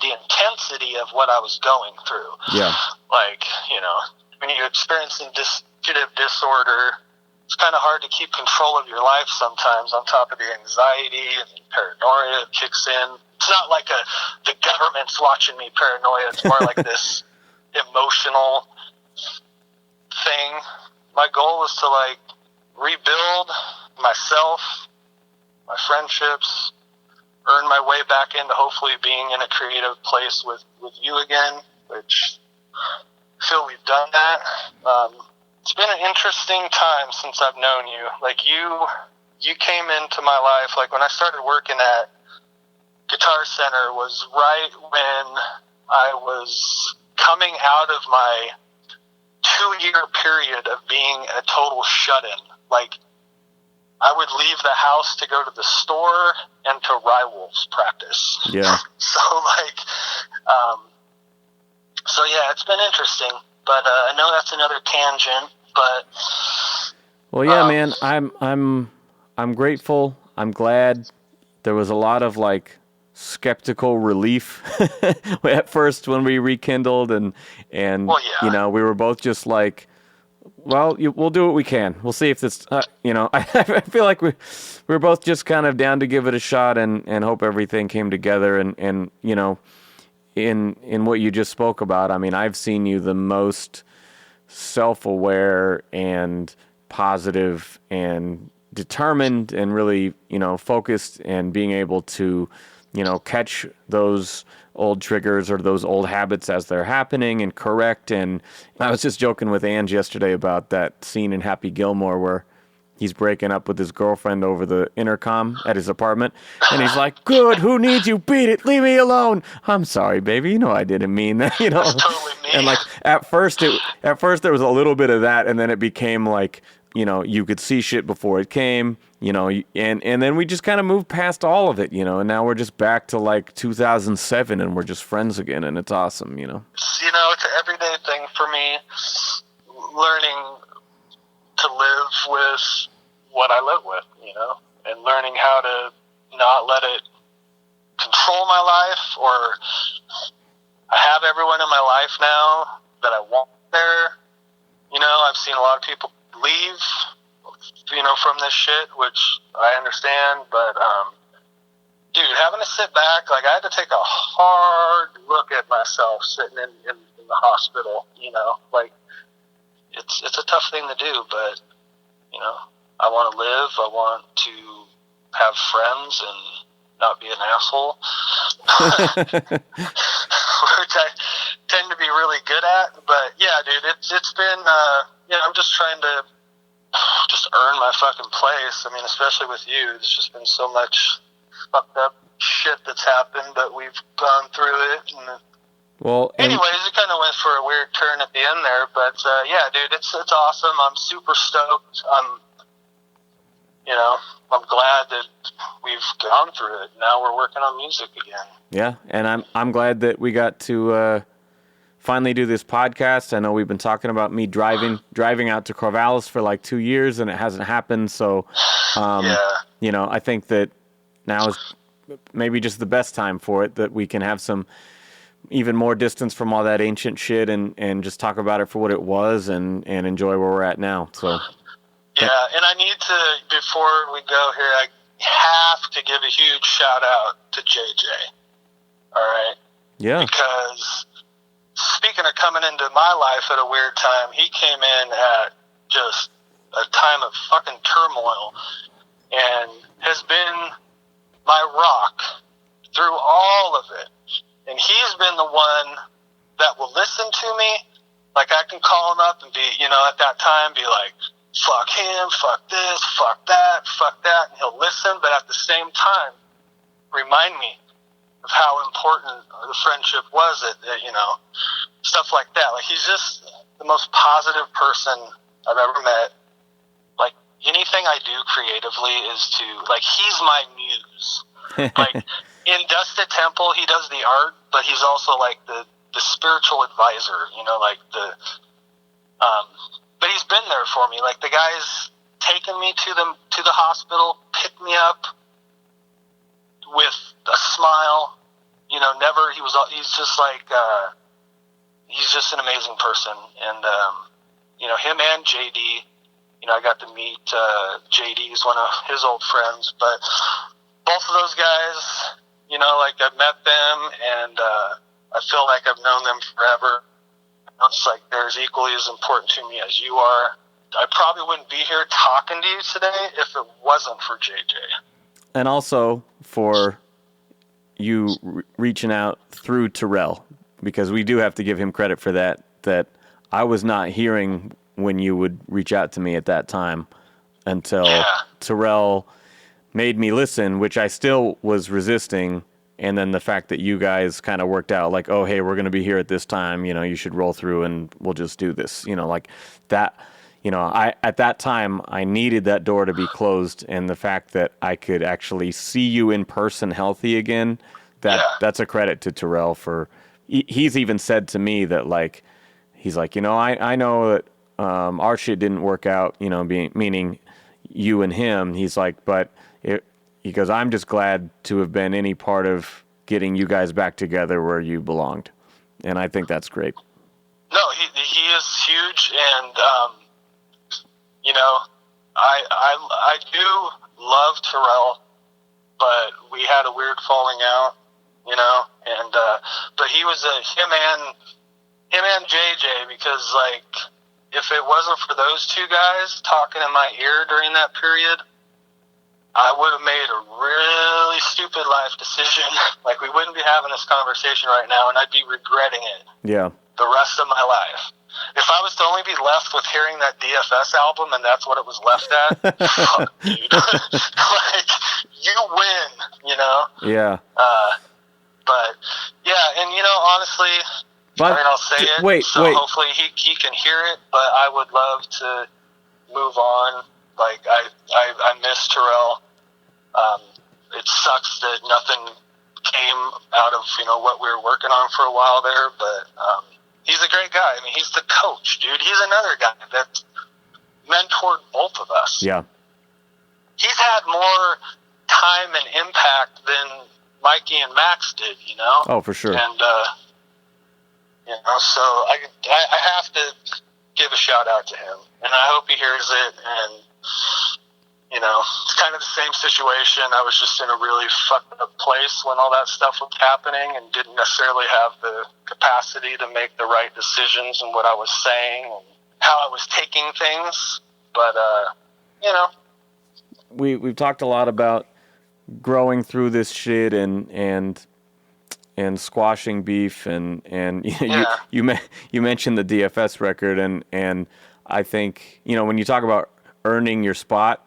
the intensity of what I was going through. Yeah. Like, you know, when you're experiencing dissociative disorder, it's kind of hard to keep control of your life sometimes, on top of the anxiety and the paranoia that kicks in. It's not like the government's watching me paranoia. It's more like this emotional thing. My goal is to, like, rebuild myself, my friendships, earn earn my way back into hopefully being in a creative place with you again, which I feel we've done that. It's been an interesting time since I've known you. Like, you came into my life, like, when I started working at Guitar Center was right when I was coming out of my 2-year period of being a total shut-in. Like, I would leave the house to go to the store and to Rywolf's practice. Yeah. So, like, so yeah, it's been interesting. But I know that's another tangent. But well, yeah, man, I'm grateful. I'm glad. There was a lot of like skeptical relief at first when we rekindled, and well, yeah. you know, we were both just like, well, we'll do what we can. We'll see if this, you know, I feel like we were both just kind of down to give it a shot and hope everything came together. And you know, in what you just spoke about, I mean, I've seen you the most self-aware and positive and determined and really, you know, focused, and being able to, you know, catch those old triggers or those old habits as they're happening and correct. And I was just joking with Ange yesterday about that scene in Happy Gilmore where he's breaking up with his girlfriend over the intercom at his apartment. And he's like, good, who needs you? Beat it. Leave me alone. I'm sorry, baby. You know, I didn't mean that, you know. That's totally me. And like at first there was a little bit of that. And then it became like, you know, you could see shit before it came, you know, and then we just kind of moved past all of it, you know, and now we're just back to like 2007 and we're just friends again, and it's awesome, you know. You know, it's an everyday thing for me, learning to live with what I live with, you know, and learning how to not let it control my life. Or I have everyone in my life now that I want there. You know, I've seen a lot of people leave, you know, from this shit, which I understand, but dude, having to sit back, like, I had to take a hard look at myself sitting in the hospital, you know, like, it's a tough thing to do, but, you know, I want to live, I want to have friends and not be an asshole, which I tend to be really good at. But yeah, dude, it's been, you know, I'm just trying to just earn my fucking place. I mean, especially with you, there's just been so much fucked up shit that's happened, but we've gone through it. And well, anyways, it kind of went for a weird turn at the end there, but yeah, dude, it's awesome. I'm super stoked. I'm glad that we've gone through it. Now we're working on music again. Yeah, and I'm glad that we got to finally do this podcast. I know we've been talking about me driving out to Corvallis for like 2 years, and it hasn't happened. So, you know, I think that now is maybe just the best time for it, that we can have some even more distance from all that ancient shit and just talk about it for what it was and enjoy where we're at now. So. Yeah, and I need to, before we go here, I have to give a huge shout out to JJ. All right? Yeah. Because speaking of coming into my life at a weird time, he came in at just a time of fucking turmoil and has been my rock through all of it. And he's been the one that will listen to me. Like, I can call him up and be, you know, at that time, be like, fuck him, fuck this, fuck that, and he'll listen, but at the same time, remind me of how important the friendship was, you know, stuff like that. Like, he's just the most positive person I've ever met. Like, anything I do creatively is to, like, he's my muse. Like, in Dusted Temple, he does the art, but he's also, like, the spiritual advisor, you know, like, but he's been there for me. Like, the guy's taken me to the hospital, picked me up with a smile. You know, he's just like, he's just an amazing person. And, you know, him and JD, you know, I got to meet JD, he's one of his old friends. But both of those guys, you know, like, I've met them, and I feel like I've known them forever. It's like they're as equally as important to me as you are. I probably wouldn't be here talking to you today if it wasn't for JJ. And also for you reaching out through Terrell, because we do have to give him credit for that I was not hearing when you would reach out to me at that time until Terrell made me listen, which I still was resisting. And then the fact that you guys kind of worked out like, oh, hey, we're going to be here at this time, you should roll through and we'll just do this, like that, at that time I needed that door to be closed. And the fact that I could actually see you in person healthy again, that's a credit to Terrell for, he's even said to me that like, he's like, I know that our shit didn't work out, meaning you and him. He's like, but he goes, I'm just glad to have been any part of getting you guys back together where you belonged. And I think that's great. No, he is huge. And, I do love Terrell, but we had a weird falling out, and, but he was him and JJ, because like, if it wasn't for those two guys talking in my ear during that period, I would have made a really stupid life decision. Like, we wouldn't be having this conversation right now, and I'd be regretting it. Yeah. The rest of my life. If I was to only be left with hearing that DFS album and that's what it was left at, fuck, dude. Like, you win, Yeah. But, yeah, and, honestly, but, I'll say it. Wait. Hopefully he can hear it, but I would love to move on. Like, I miss Terrell. It sucks that nothing came out of, what we were working on for a while there, but he's a great guy. I mean, he's the coach, dude. He's another guy that mentored both of us. Yeah. He's had more time and impact than Mikey and Max did, Oh, for sure. And, so I have to give a shout out to him, and I hope he hears it. And it's kind of the same situation. I was just in a really fucked up place when all that stuff was happening, and didn't necessarily have the capacity to make the right decisions and what I was saying and how I was taking things. But we've talked a lot about growing through this shit and squashing beef and you mentioned the DFS record and I think when you talk about earning your spot,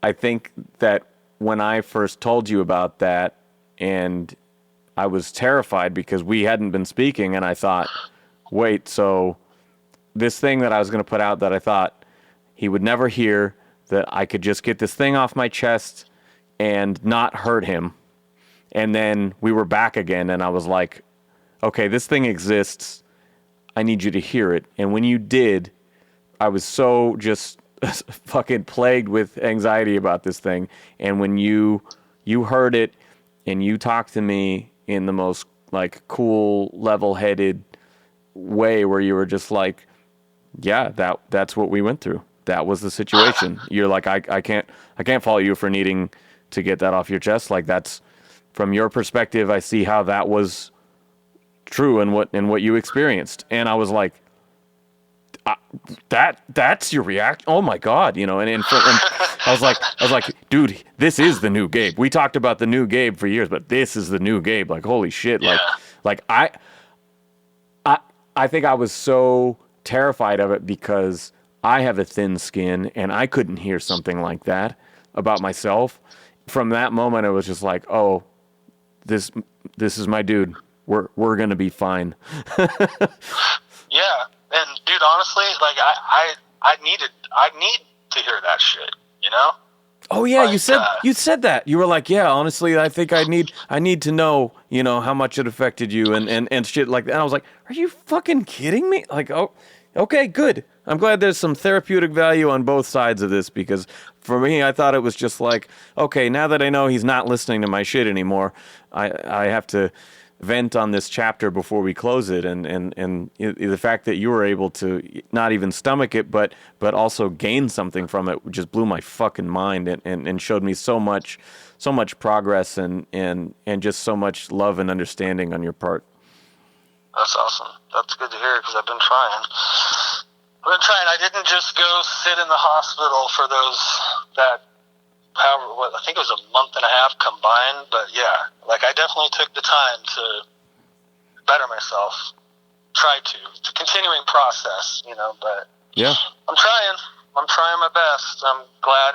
I think that when I first told you about that, and I was terrified because we hadn't been speaking, and I thought, wait, so this thing that I was going to put out that I thought he would never hear, that I could just get this thing off my chest and not hurt him. And then we were back again, and I was like, okay, this thing exists. I need you to hear it. And when you did, I was so just fucking plagued with anxiety about this thing. And when you heard it and you talked to me in the most like cool, level-headed way where you were just like, yeah, that's what we went through. That was the situation. You're like, I can't fault you for needing to get that off your chest. Like, that's from your perspective, I see how that was true and what you experienced. And I was like, that's your reaction. Oh my God. And I was like, dude, this is the new Gabe. We talked about the new Gabe for years, but this is the new Gabe. Like, holy shit. Yeah. Like I think I was so terrified of it because I have a thin skin and I couldn't hear something like that about myself. From that moment, it was just like, oh, this is my dude. We're going to be fine. Yeah. And dude, honestly, like I need to hear that shit, Oh yeah, like, you said that. You were like, yeah, honestly, I think I need to know, how much it affected you and shit like that. And I was like, are you fucking kidding me? Like, oh, okay, good. I'm glad there's some therapeutic value on both sides of this, because for me, I thought it was just like, okay, now that I know he's not listening to my shit anymore, I have to vent on this chapter before we close it, and the fact that you were able to not even stomach it, but also gain something from it just blew my fucking mind and showed me so much progress and just so much love and understanding on your part. That's awesome. That's good to hear, because I've been trying. I didn't just go sit in the hospital for that I think it was a month and a half combined, but yeah, like I definitely took the time to better myself, try to. It's a continuing process, you know, but yeah, I'm trying my best. I'm glad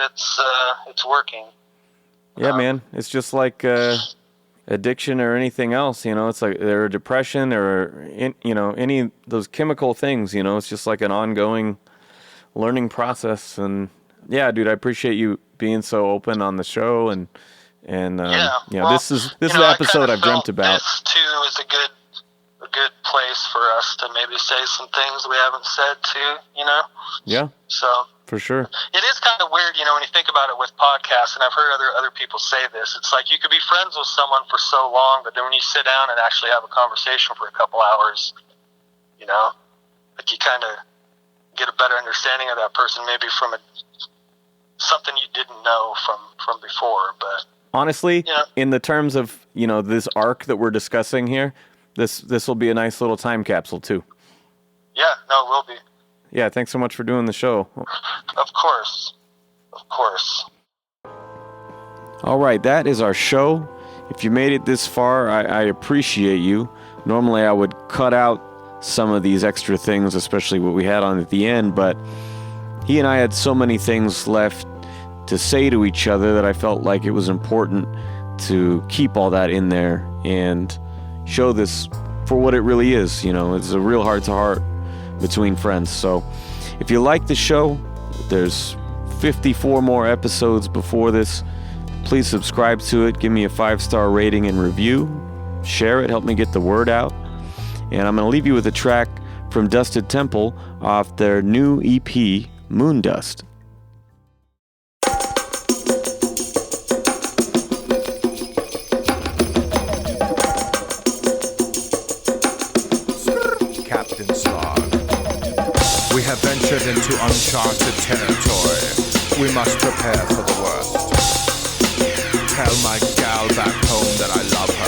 it's working. Yeah, man, it's just like addiction or anything else, you know. It's like or depression or any of those chemical things, you know. It's just like an ongoing learning process. And yeah, dude, I appreciate you being so open on the show. And well, this is the episode I've dreamt about. This too is a good place for us to maybe say some things we haven't said too, you know. Yeah. So. For sure. It is kind of weird, you know, when you think about it with podcasts, and I've heard other people say this. It's like you could be friends with someone for so long, but then when you sit down and actually have a conversation for a couple hours, you know, like you kind of get a better understanding of that person, maybe from something you didn't know from before. But honestly, in the terms of, you know, this arc that we're discussing here, this will be a nice little time capsule too. Yeah, no, it will be. Yeah, thanks so much for doing the show. Of course. All right, that is our show. If you made it this far, I appreciate you. Normally I would cut out some of these extra things, especially what we had on at the end, but he and I had so many things left to say to each other that I felt like it was important to keep all that in there and show this for what it really is. You know, it's a real heart-to-heart between friends. So if you like the show, there's 54 more episodes before this. Please subscribe to it, give me a 5-star rating and review, share it, help me get the word out. And I'm going to leave you with a track from Dusted Temple off their new EP, Moondust. Captain Slog. We have ventured into uncharted territory. We must prepare for the worst. Tell my gal back home that I love her.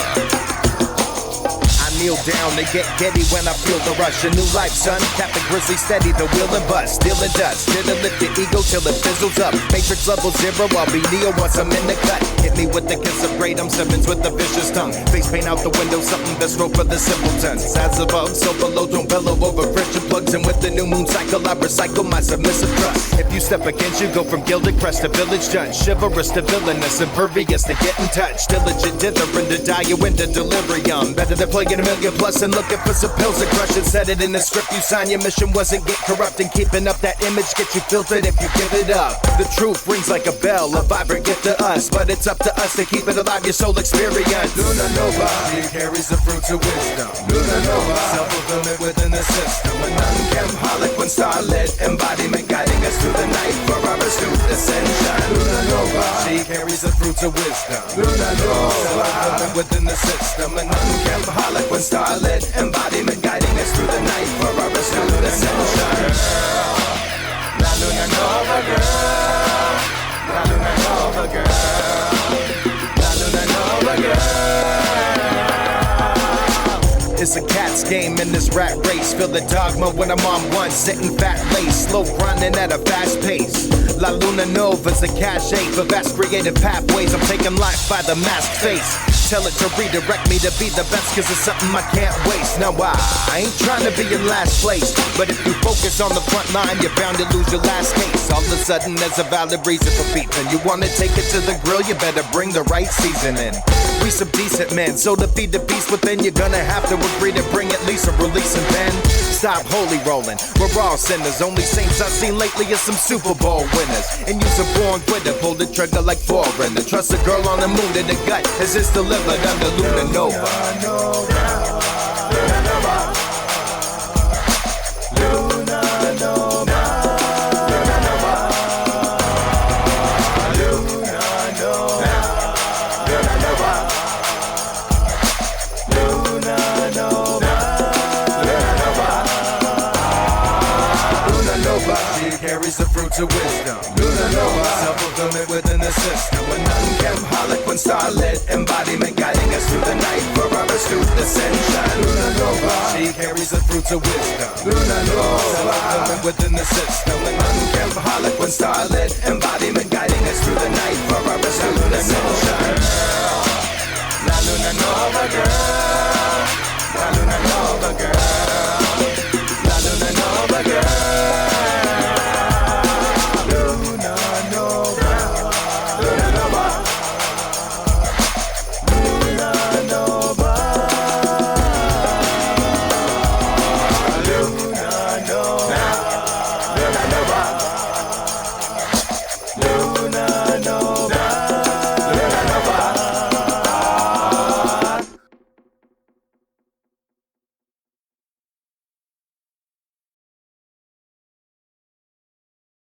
Kneel down to get giddy when I feel the rush. A new life, son. Captain Grizzly steady, the wheel and bust. Still it does. Didn't lift the ego till it fizzles up. Matrix level 0, I'll be Neo once I'm in the cut. Hit me with the kiss of Kratom, Simmons with the vicious tongue. Face paint out the window, something visceral for the simpletons. As above, so below, don't bellow over Christian plugs. And with the new moon cycle, I recycle my submissive trust. If you step against, you go from gilded crest to village dungeon. Chivalrous to villainous, impervious to get in touch. Diligent, dithering to die you into delirium. Better than playing a million plus and looking for some pills to crush it. Said it in the script you signed. Your mission wasn't get corrupt, and keeping up that image get you filtered if you give it up. The truth rings like a bell, a vibrant gift to us, but it's up to us to keep it alive, your soul experience. Luna Nova, she carries the fruits of wisdom. Luna Nova, self-fulfillment within the system. An unchem-holic when starlit, embodiment guiding us through the night for our astute ascension. Luna Nova, she carries the fruits of wisdom. Luna Nova, self-fulfillment within the system. An unchem-holic when starlit, embodiment guiding us through the night for our astute ascension. La Luna Nova girl, La Luna Nova girl, La Luna Nova girl. It's a cat's game in this rat race. Feel the dogma when I'm on one, sitting fat lace, slow grinding at a fast pace. La Luna Nova's a cache for vast creative pathways. I'm taking life by the masked face. Tell it to redirect me to be the best, cause it's something I can't waste. Now I ain't trying to be in last place, but if you focus on the front line, you're bound to lose your last case. All of a sudden there's a valid reason for beeping. You wanna take it to the grill, you better bring the right seasoning. We some decent men, so to feed the beast within, you're gonna have to agree to bring at least a release and then stop holy rolling. We're all sinners, only saints I've seen lately is some Super Bowl winners. And you's a born quitter, pull the trigger like foreigner. Trust a girl on the moon in the gut as it's delivered under Luna Nova. Luna Nova, Luna Nova, Luna Nova, Luna Nova, Luna Nova, Luna Nova, Luna Nova, Luna Nova. She carries the fruits of wisdom. Luna Nova, self-fulfillment within the system. An unchem-holic when starlit, embodiment guiding us through the night for our astute ascension. Luna Nova, she carries the fruits of wisdom. Luna Nova, self-fulfillment within the system. An unchem-holic when starlit, embodiment guiding us through the night La luna nova girl.